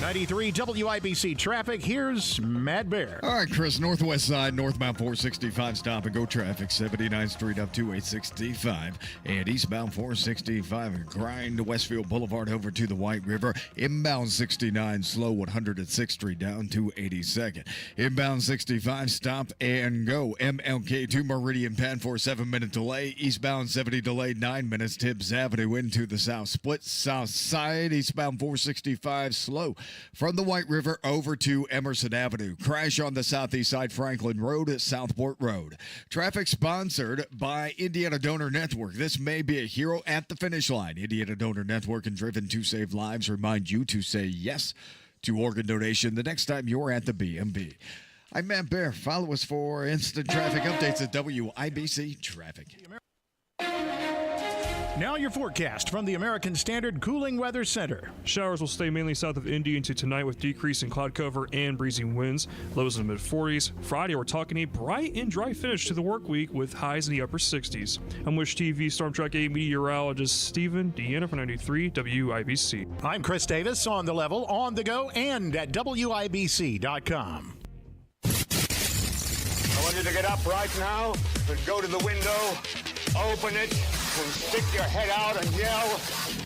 93 WIBC traffic. Here's Matt Bear. All right, Chris, northwest side, northbound 465, stop and go traffic, 79th Street up to 865, and eastbound 465, grind Westfield Boulevard over to the White River, inbound 69, slow 106th Street down to 82nd, inbound 65, stop and go, MLK to Meridian Pad for a 7-minute delay, eastbound 70 delayed 9 minutes, Tibbs Avenue into the south, split south side, eastbound 465, slow From the White River over to Emerson Avenue. Crash on the southeast side, Franklin Road at Southport Road. Traffic sponsored by Indiana Donor Network. This may be a hero at the finish line. Indiana Donor Network and Driven to Save Lives remind you to say yes to organ donation the next time you're at the B&B. I'm Matt Bear. Follow us for instant traffic updates at WIBC Traffic. Now your forecast from the American Standard Cooling Weather Center. Showers will stay mainly south of Indy into tonight with decrease in cloud cover and breezy winds. Lows in the mid-40s. Friday, we're talking a bright and dry finish to the work week with highs in the upper 60s. I'm Wish TV Storm Track 8 meteorologist Stephen Deanna for 93 WIBC. I'm Chris Davis on the level, on the go, and at WIBC.com. I want you to get up right now and go to the window, open it, and stick your head out and yell,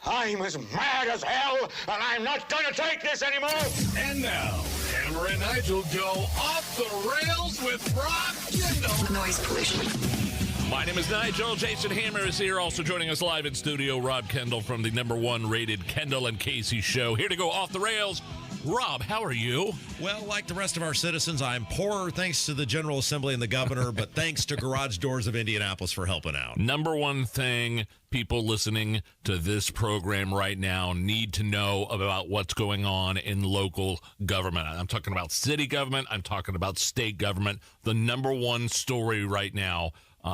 I'm as mad as hell, and I'm not going to take this anymore. And now, Hammer and Nigel go off the rails with Rob Kendall. Noise pollution. My name is Nigel. Jason Hammer is here. Also joining us live in studio, Rob Kendall from the #1 rated Kendall and Casey show. Here to go off the rails. Rob, how are you? Well, like the rest of our citizens, I'm poorer thanks to the General Assembly and the governor, but thanks to Garage Doors of Indianapolis for helping out. #1 thing people listening to this program right now need to know about what's going on in local government. I'm talking about city government. I'm talking about state government. The #1 story right now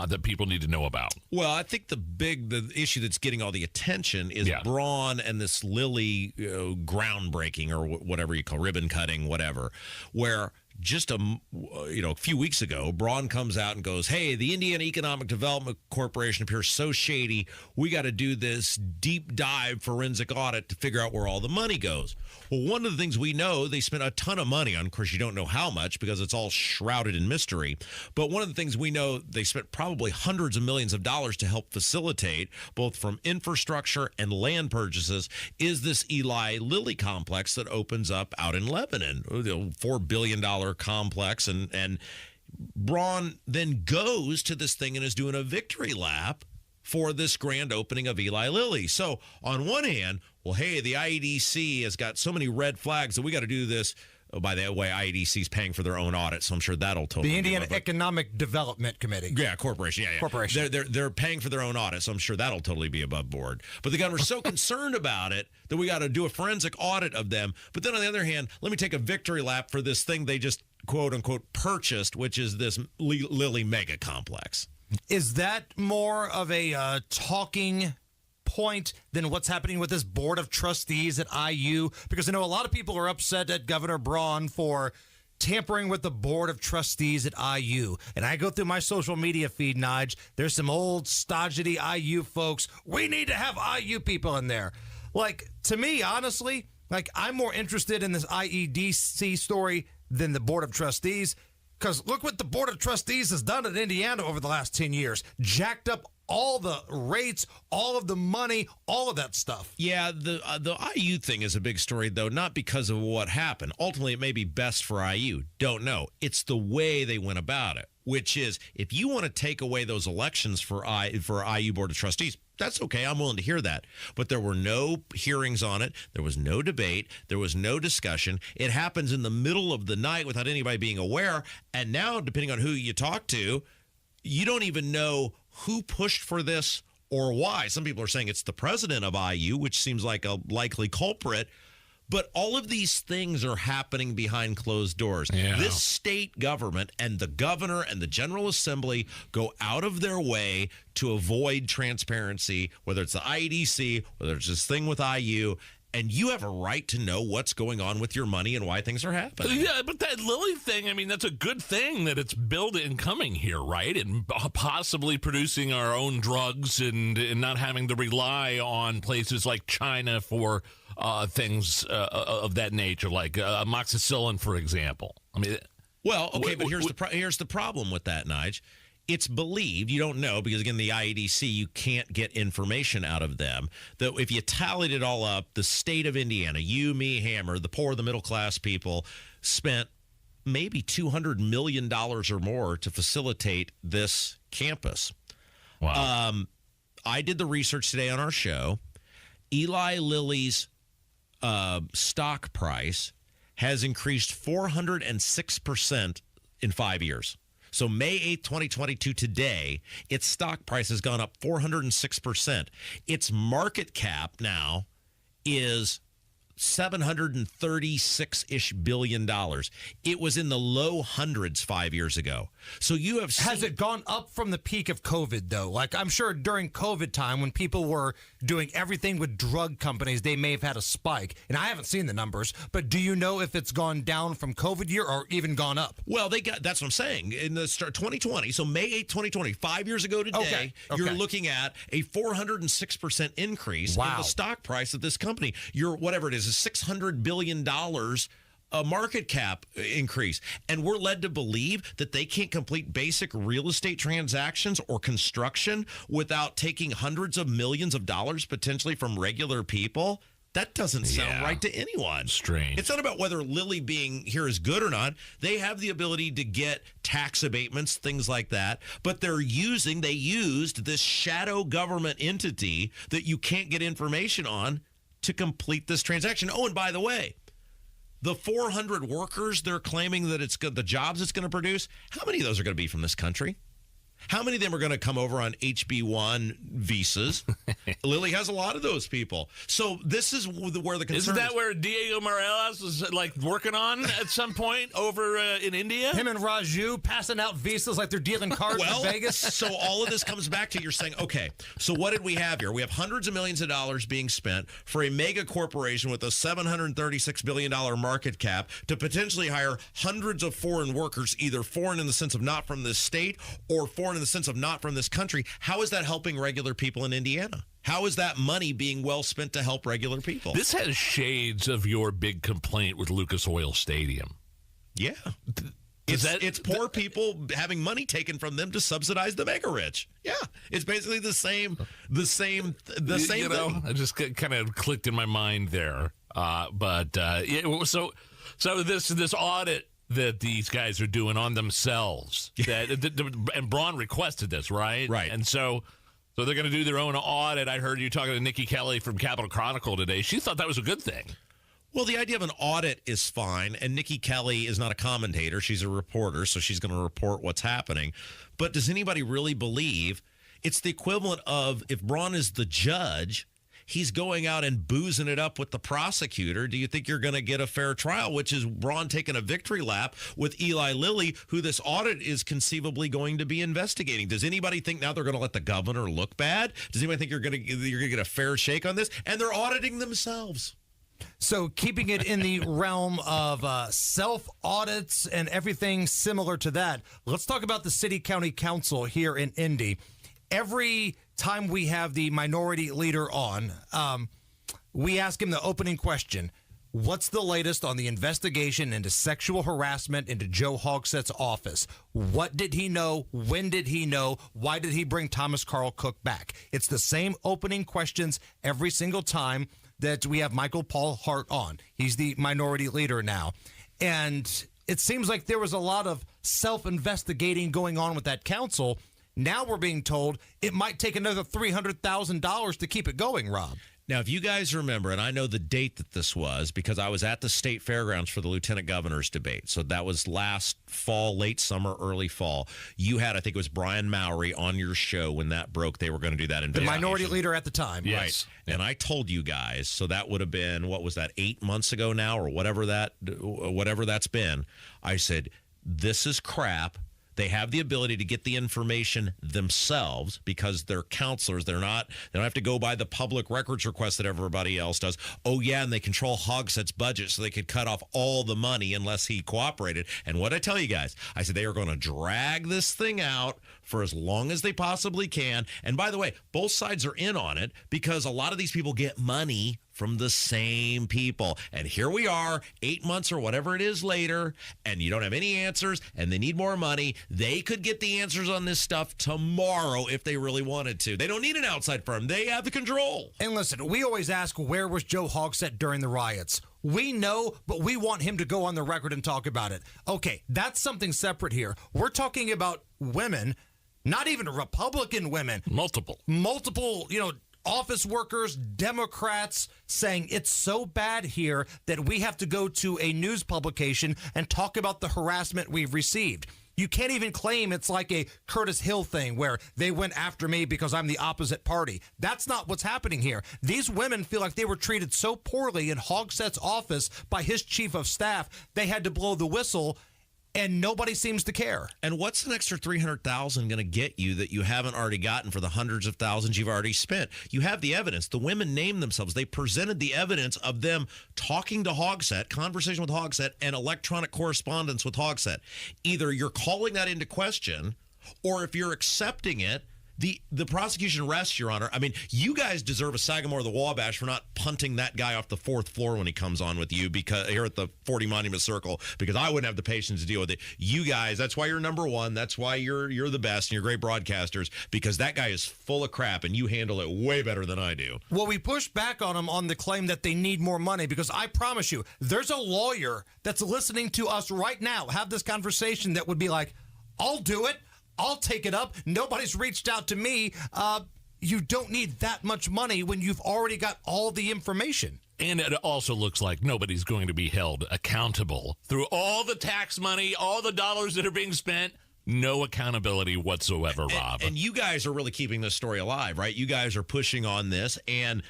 that people need to know about. Well, I think the issue that's getting all the attention is Braun and this Lilly groundbreaking or whatever you call ribbon cutting, whatever, where just a few weeks ago, Braun comes out and goes, hey, the Indiana Economic Development Corporation appears so shady. We got to do this deep dive forensic audit to figure out where all the money goes. Well, one of the things we know, they spent a ton of money on. Of course, you don't know how much because it's all shrouded in mystery. But one of the things we know, they spent probably hundreds of millions of dollars to help facilitate, both from infrastructure and land purchases, is this Eli Lilly complex that opens up out in Lebanon, $4 billion complex. And Braun then goes to this thing and is doing a victory lap for this grand opening of Eli Lilly. So on one hand, well, hey, the IEDC has got so many red flags that we got to do this. Oh, by the way, IEDC is paying for their own audit, so I'm sure that'll totally the Indiana Economic Development Committee. Yeah, corporation. Yeah. Corporation. They're paying for their own audit, so I'm sure that'll totally be above board. But the governor's so concerned about it that we got to do a forensic audit of them. But then on the other hand, let me take a victory lap for this thing they just quote unquote purchased, which is this Lilly mega complex. Is that more of a talking point than what's happening with this board of trustees at IU? Because I know a lot of people are upset at Governor Braun for tampering with the board of trustees at IU. And I go through my social media feed, Nige. There's some old stodgy IU folks. We need to have IU people in there. Like, to me, honestly, like, I'm more interested in this IEDC story than the board of trustees. Because look what the board of trustees has done in Indiana over the last 10 years. Jacked up all the rates, all of the money, all of that stuff. Yeah, the IU thing is a big story, though, not because of what happened. Ultimately, it may be best for IU. Don't know. It's the way they went about it, which is if you want to take away those elections for IU Board of Trustees, that's okay. I'm willing to hear that. But there were no hearings on it. There was no debate. There was no discussion. It happens in the middle of the night without anybody being aware. And now, depending on who you talk to, you don't even know who pushed for this or why. Some people are saying it's the president of IU, which seems like a likely culprit. But all of these things are happening behind closed doors. Yeah. This state government and the governor and the General Assembly go out of their way to avoid transparency, whether it's the IEDC, whether it's this thing with IU. And you have a right to know what's going on with your money and why things are happening. Yeah, but that Lilly thing, I mean, that's a good thing that it's building and coming here, right? And possibly producing our own drugs and not having to rely on places like China for things of that nature, like amoxicillin, for example. I mean, well, okay, but here's the problem with that, Nige. It's believed, you don't know, because again, the IEDC, you can't get information out of them, that if you tallied it all up, the state of Indiana, you, me, Hammer, the poor, the middle class people, spent maybe $200 million or more to facilitate this campus. Wow. I did the research today on our show. Eli Lilly's stock price has increased 406% in 5 years. So May 8th, 2022 today, its stock price has gone up 406%. Its market cap now is $736-ish billion. It was in the low hundreds 5 years ago. So you have seen... Has it gone up from the peak of COVID, though? Like, I'm sure during COVID time when people were doing everything with drug companies, they may have had a spike. And I haven't seen the numbers, but do you know if it's gone down from COVID year or even gone up? Well, that's what I'm saying. In the start 2020, so May 8th, 2020, 5 years ago today, you're looking at a 406% increase in the stock price of this company. Whatever it is $600 billion a market cap increase. And we're led to believe that they can't complete basic real estate transactions or construction without taking hundreds of millions of dollars potentially from regular people. That doesn't sound right to anyone. Strange. It's not about whether Lilly being here is good or not. They have the ability to get tax abatements, things like that. But they used this shadow government entity that you can't get information on to complete this transaction. Oh, and by the way, the 400 workers they're claiming that it's good, the jobs it's going to produce, how many of those are going to be from this country? How many of them are going to come over on HB1 visas? Lilly has a lot of those people. So this is where the concern Isn't that where Diego Morales was like working on at some point over in India? Him and Raju passing out visas like they're dealing cards in Vegas. So all of this comes back to you're saying, okay, so what did we have here? We have hundreds of millions of dollars being spent for a mega corporation with a $736 billion market cap to potentially hire hundreds of foreign workers, either foreign in the sense of not from this state or foreign in the sense of not from this country. How is that helping regular people in Indiana? How is that money being well spent to help regular people? This has shades of your big complaint with Lucas Oil Stadium. Yeah. It's poor people having money taken from them to subsidize the mega rich. Yeah. It's basically the same thing. I just kind of clicked in my mind there. So this audit that these guys are doing on themselves. And Braun requested this, right? Right. And so they're going to do their own audit. I heard you talking to Nikki Kelly from Capitol Chronicle today. She thought that was a good thing. Well, the idea of an audit is fine, and Nikki Kelly is not a commentator. She's a reporter, so she's going to report what's happening. But does anybody really believe it's the equivalent of if Braun is the judge, he's going out and boozing it up with the prosecutor? Do you think you're going to get a fair trial, which is Braun taking a victory lap with Eli Lilly, who this audit is conceivably going to be investigating? Does anybody think now they're going to let the governor look bad? Does anybody think you're going to get a fair shake on this? And they're auditing themselves. So keeping it in the realm of self-audits and everything similar to that, let's talk about the city county council here in Indy. Every time we have the minority leader on, we ask him the opening question. What's the latest on the investigation into sexual harassment into Joe Hogsett's office? What did he know? When did he know? Why did he bring Thomas Carl Cook back? It's the same opening questions every single time that we have Michael Paul Hart on. He's the minority leader now. And it seems like there was a lot of self-investigating going on with that council. Now we're being told it might take another $300,000 to keep it going, Rob. Now, if you guys remember, and I know the date that this was because I was at the state fairgrounds for the lieutenant governor's debate. So that was last fall, late summer, early fall. You had, I think it was Brian Mowry on your show when that broke. They were going to do that investigation. The minority leader at the time. Yes. Right. And I told you guys, so that would have been, what was that, 8 months ago now or whatever that's been. I said, this is crap. They have the ability to get the information themselves because they're counselors. They don't have to go by the public records request that everybody else does. Oh, yeah, and they control Hogsett's budget so they could cut off all the money unless he cooperated. And what I tell you guys, I said they are going to drag this thing out for as long as they possibly can. And by the way, both sides are in on it because a lot of these people get money from the same people. And here we are, 8 months or whatever it is later, and you don't have any answers, and they need more money. They could get the answers on this stuff tomorrow if they really wanted to. They don't need an outside firm. They have the control. And listen, we always ask, where was Joe Hogsett during the riots? We know, but we want him to go on the record and talk about it. Okay, that's something separate here. We're talking about women, not even Republican women. Multiple, office workers, Democrats saying it's so bad here that we have to go to a news publication and talk about the harassment we've received. You can't even claim it's like a Curtis Hill thing where they went after me because I'm the opposite party. That's not what's happening here. These women feel like they were treated so poorly in Hogsett's office by his chief of staff, they had to blow the whistle, and nobody seems to care. And what's an extra $300,000 going to get you that you haven't already gotten for the hundreds of thousands you've already spent? You have the evidence. The women named themselves. They presented the evidence of them talking to Hogsett, conversation with Hogsett, and electronic correspondence with Hogsett. Either you're calling that into question, or if you're accepting it, the prosecution rests, Your Honor. I mean, you guys deserve a Sagamore the Wabash for not punting that guy off the fourth floor when he comes on with you because here at the 40 Monument Circle, because I wouldn't have the patience to deal with it. You guys, that's why you're number one. That's why you're the best and you're great broadcasters, because that guy is full of crap and you handle it way better than I do. Well, we push back on him on the claim that they need more money, because I promise you, there's a lawyer that's listening to us right now have this conversation that would be like, I'll do it. I'll take it up. Nobody's reached out to me. You don't need that much money when you've already got all the information. And it also looks like nobody's going to be held accountable through all the tax money, all the dollars that are being spent. No accountability whatsoever, Rob. And you guys are really keeping this story alive, right? You guys are pushing on this. And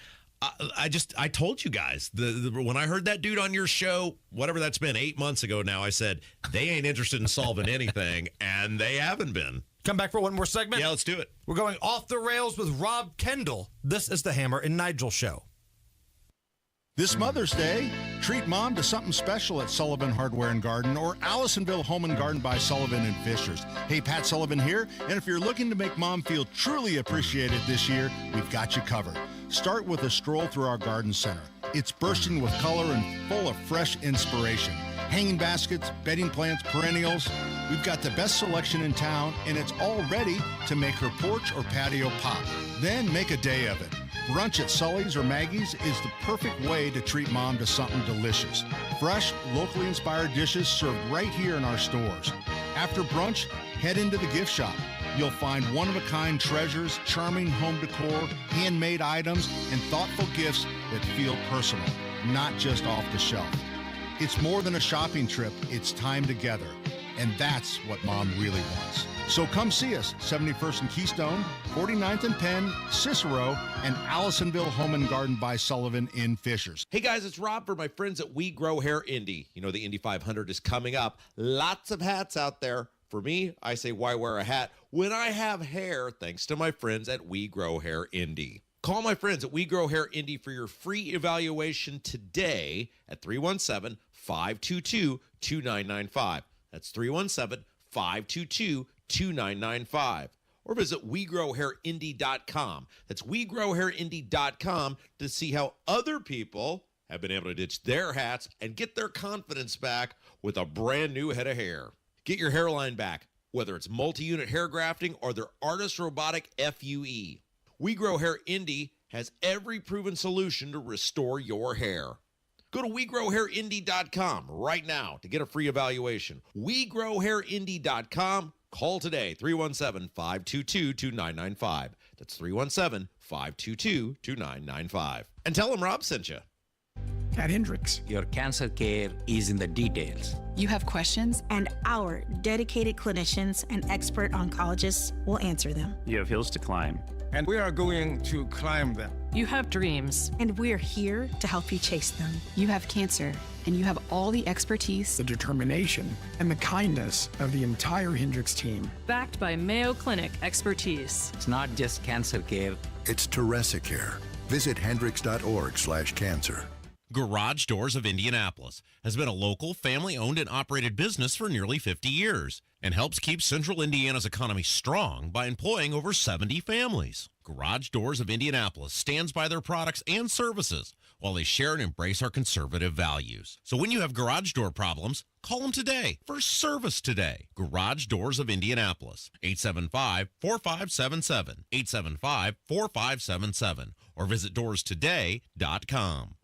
I told you guys, when I heard that dude on your show, whatever that's been, 8 months ago now, I said, they ain't interested in solving anything, and they haven't been. Come back for one more segment? Yeah, let's do it. We're going off the rails with Rob Kendall. This is the Hammer and Nigel Show. This Mother's Day, treat Mom to something special at Sullivan Hardware and Garden or Allisonville Home and Garden by Sullivan and Fishers. Hey, Pat Sullivan here, and if you're looking to make Mom feel truly appreciated this year, we've got you covered. Start with a stroll through our garden center. It's bursting with color and full of fresh inspiration. Hanging baskets, bedding plants, perennials. We've got the best selection in town, and it's all ready to make her porch or patio pop. Then make a day of it. Brunch at Sully's or Maggie's is the perfect way to treat Mom to something delicious. Fresh, locally inspired dishes served right here in our stores. After brunch, head into the gift shop. You'll find one-of-a-kind treasures, charming home decor, handmade items, and thoughtful gifts that feel personal, not just off the shelf. It's more than a shopping trip, it's time together. And that's what Mom really wants. So come see us, 71st and Keystone, 49th and Penn, Cicero, and Allisonville Home and Garden by Sullivan in Fishers. Hey guys, it's Rob for my friends at We Grow Hair Indy. You know the Indy 500 is coming up. Lots of hats out there. For me, I say why wear a hat when I have hair, thanks to my friends at We Grow Hair Indy. Call my friends at We Grow Hair Indy for your free evaluation today at 317-522-2995. That's 317-522-2995. Or visit WeGrowHairIndy.com. That's WeGrowHairIndy.com to see how other people have been able to ditch their hats and get their confidence back with a brand new head of hair. Get your hairline back, whether it's multi-unit hair grafting or their Artist Robotic FUE. We Grow Hair Indy has every proven solution to restore your hair. Go to WeGrowHairIndy.com right now to get a free evaluation. WeGrowHairIndy.com. Call today, 317-522-2995. That's 317-522-2995. And tell them Rob sent you. At Hendricks, your cancer care is in the details. You have questions, and our dedicated clinicians and expert oncologists will answer them. You have hills to climb, and we are going to climb them. You have dreams, and we're here to help you chase them. You have cancer, and you have all the expertise, the determination, and the kindness of the entire Hendricks team. backed by Mayo Clinic expertise. It's not just cancer care. It's Teresa Care. Visit hendricks.org/cancer. Garage Doors of Indianapolis has been a local, family-owned and operated business for nearly 50 years and helps keep central Indiana's economy strong by employing over 70 families. Garage Doors of Indianapolis stands by their products and services while they share and embrace our conservative values. So when you have garage door problems, call them today for service today. Garage Doors of Indianapolis, 875-4577, 875-4577, or visit doorstoday.com.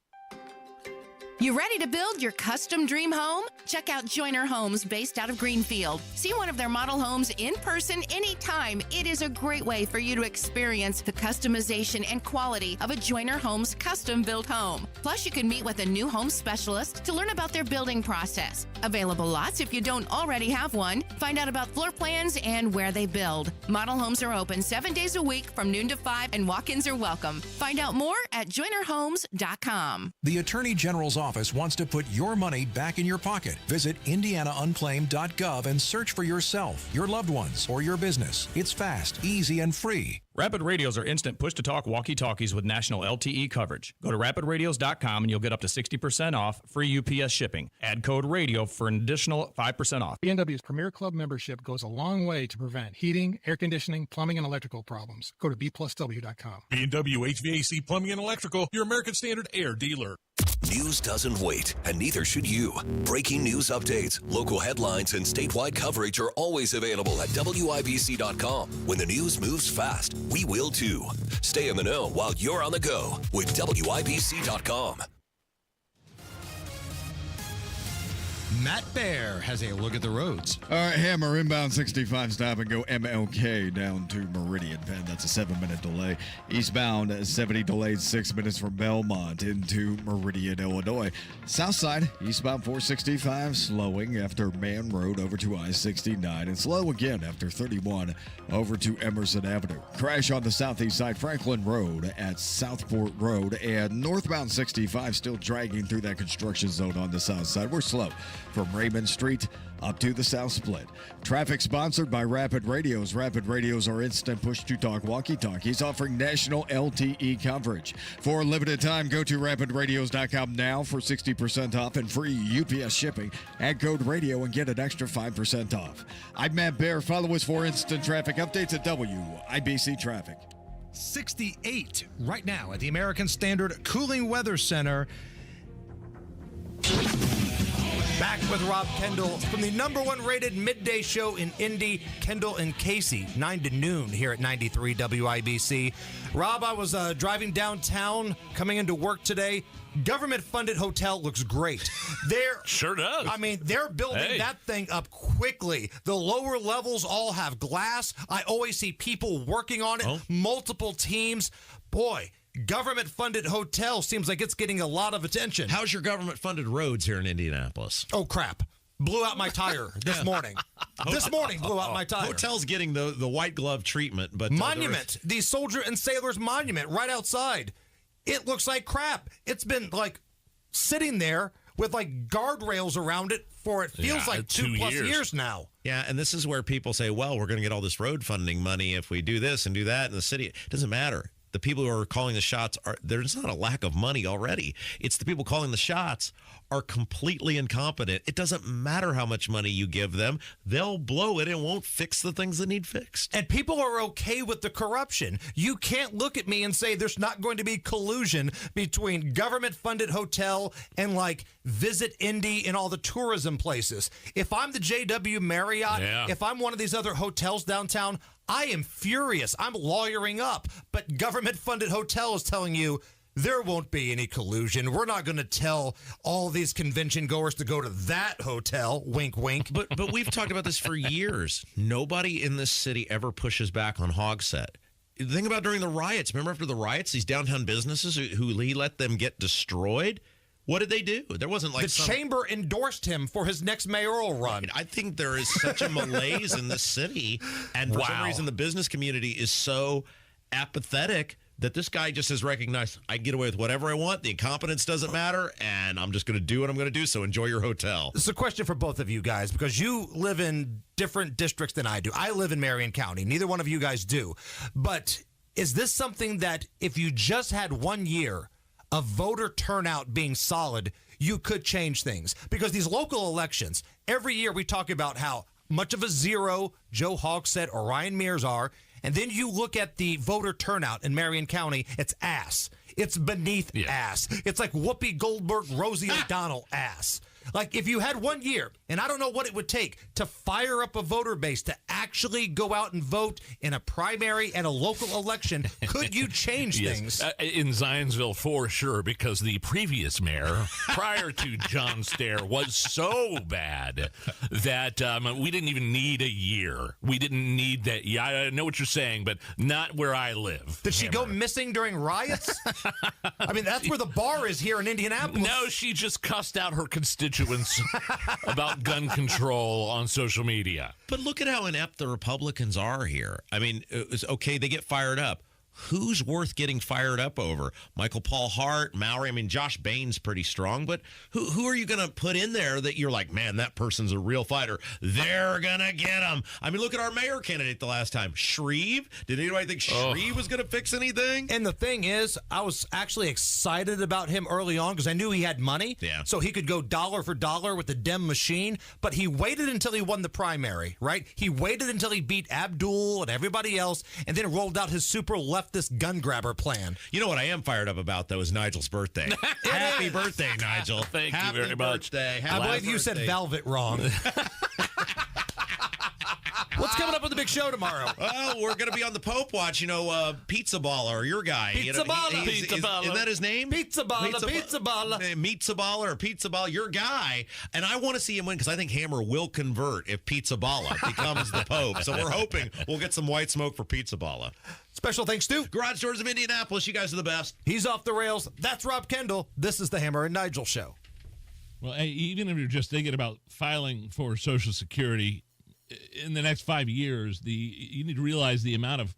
You ready to build your custom dream home? Check out Joyner Homes based out of Greenfield. See one of their model homes in person anytime. It is a great way for you to experience the customization and quality of a Joyner Homes custom built home. Plus, you can meet with a new home specialist to learn about their building process. Available lots if you don't already have one. Find out about floor plans and where they build. Model homes are open 7 days a week from noon to 5 and walk-ins are welcome. Find out more at joynerhomes.com. The Attorney General's office wants to put your money back in your pocket. Visit indianaunclaimed.gov and search for yourself, your loved ones, or your business. It's fast, easy, and free. Rapid Radios are instant push-to-talk walkie-talkies with national LTE coverage. Go to rapidradios.com and you'll get up to 60% off, free UPS shipping. Add code RADIO for an additional 5% off. B&W's Premier Club membership goes a long way to prevent heating, air conditioning, plumbing, and electrical problems. Go to bplusw.com. B&W HVAC Plumbing and Electrical, your American Standard air dealer. News doesn't wait, and neither should you. Breaking news updates, local headlines, and statewide coverage are always available at WIBC.com. When the news moves fast, we will too. Stay in the know while you're on the go with WIBC.com. Matt Bear has a look at the roads. All right, Hammer inbound 65, stop and go MLK down to Meridian Penn. That's a 7-minute delay. Eastbound 70 delayed 6 minutes from Belmont into Meridian, Illinois. South side, eastbound 465 slowing after Man Road over to I-69 and slow again after 31 over to Emerson Avenue. Crash on the southeast side, Franklin Road at Southport Road, and northbound 65 still dragging through that construction zone on the south side. We're slow from Raymond Street up to the South Split. Traffic sponsored by Rapid Radios. Rapid Radios are instant push-to-talk walkie-talkies offering national LTE coverage. For a limited time, go to rapidradios.com now for 60% off and free UPS shipping. Add code RADIO and get an extra 5% off. I'm Matt Bear. Follow us for instant traffic updates at WIBC Traffic. 68 right now at the American Standard Cooling Weather Center. Back with Rob Kendall from the #1 rated midday show in Indy, Kendall and Casey, 9 to noon here at 93 WIBC. Rob, I was driving downtown coming into work today. Government-funded hotel looks great. Sure does. I mean, they're building that thing up quickly. The lower levels all have glass. I always see people working on it, multiple teams. Boy, government-funded hotel seems like it's getting a lot of attention. How's your government-funded roads here in Indianapolis? Oh, crap. Blew out my tire this morning. This morning blew out my tire. Hotel's getting the white glove treatment, but monument, the Soldier and Sailors Monument right outside. It looks like crap. It's been like sitting there with like guardrails around it for it feels like 2+ years now. Yeah, and this is where people say, well, we're going to get all this road funding money if we do this and do that in the city. It doesn't matter. The people who are calling the shots, there's not a lack of money already. It's the people calling the shots are completely incompetent. It doesn't matter how much money you give them. They'll blow it and won't fix the things that need fixed. And people are okay with the corruption. You can't look at me and say there's not going to be collusion between government-funded hotel and like Visit Indy and all the tourism places. If I'm the JW Marriott, if I'm one of these other hotels downtown, I am furious. I'm lawyering up. But government-funded hotel is telling you there won't be any collusion. We're not going to tell all these convention goers to go to that hotel. Wink, wink. But we've talked about this for years. Nobody in this city ever pushes back on Hogsett. Think about during the riots. Remember after the riots, these downtown businesses who he let them get destroyed? What did they do? There wasn't like the chamber endorsed him for his next mayoral run. I think there is such a malaise in the city, and for some reason the business community is so apathetic that this guy just has recognized, I can get away with whatever I want, the incompetence doesn't matter, and I'm just going to do what I'm going to do, so enjoy your hotel. This is a question for both of you guys, because you live in different districts than I do. I live in Marion County. Neither one of you guys do. But is this something that if you just had 1 year of voter turnout being solid, you could change things? Because these local elections, every year we talk about how much of a zero Joe Hogsett or Ryan Mears are, and then you look at the voter turnout in Marion County, it's ass. It's beneath ass. It's like Whoopi Goldberg, Rosie O'Donnell ass. Like if you had 1 year And I don't know what it would take to fire up a voter base to actually go out and vote in a primary and a local election. Could you change things? In Zionsville, for sure, because the previous mayor, prior to John Stair, was so bad that we didn't even need a year. We didn't need that. Yeah, I know what you're saying, but not where I live. Did she go missing during riots? I mean, that's where the bar is here in Indianapolis. No, she just cussed out her constituents about gun control on social media. But look at how inept the Republicans are here. I mean, it's okay, they get fired up. Who's worth getting fired up over? Michael Paul Hart, Mallory. I mean, Josh Bain's pretty strong, but who are you going to put in there that you're like, man, that person's a real fighter? They're going to get him. I mean, look at our mayor candidate the last time. Shreve? Did anybody think Shreve was going to fix anything? And the thing is, I was actually excited about him early on because I knew he had money. Yeah. So he could go dollar for dollar with the Dem machine, but he waited until he won the primary, right? He waited until he beat Abdul and everybody else and then rolled out his super leftist gun grabber plan. You know what I am fired up about, though, is Nigel's birthday. Happy birthday, Nigel. Thank you Happy very much. Birthday. I believe you said velvet wrong. What's coming up with the big show tomorrow? Well, we're going to be on the Pope watch. You know, Pizza Baller, your guy. Pizza Baller. Is that his name? Pizza Baller. Pizza Baller. Pizza Baller or Pizza Baller, your guy. And I want to see him win because I think Hammer will convert if Pizza Baller becomes the Pope. So we're hoping we'll get some white smoke for Pizza Baller. Special thanks to Garage Doors of Indianapolis. You guys are the best. He's off the rails. That's Rob Kendall. This is the Hammer and Nigel Show. Well, hey, even if you're just thinking about filing for Social Security in the next 5 years, you need to realize the amount of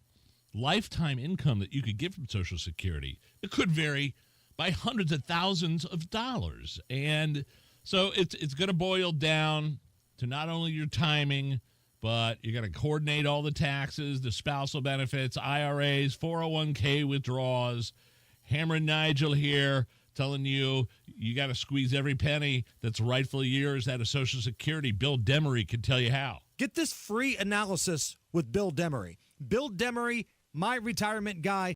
lifetime income that you could get from Social Security. It could vary by hundreds of thousands of dollars. And so it's going to boil down to not only your timing, but you got to coordinate all the taxes, the spousal benefits, IRAs, 401k withdrawals. Hammer and Nigel here telling you got to squeeze every penny that's rightfully yours out of Social Security. Bill Demery can tell you how. Get this free analysis with Bill Demery. Bill Demery, my retirement guy,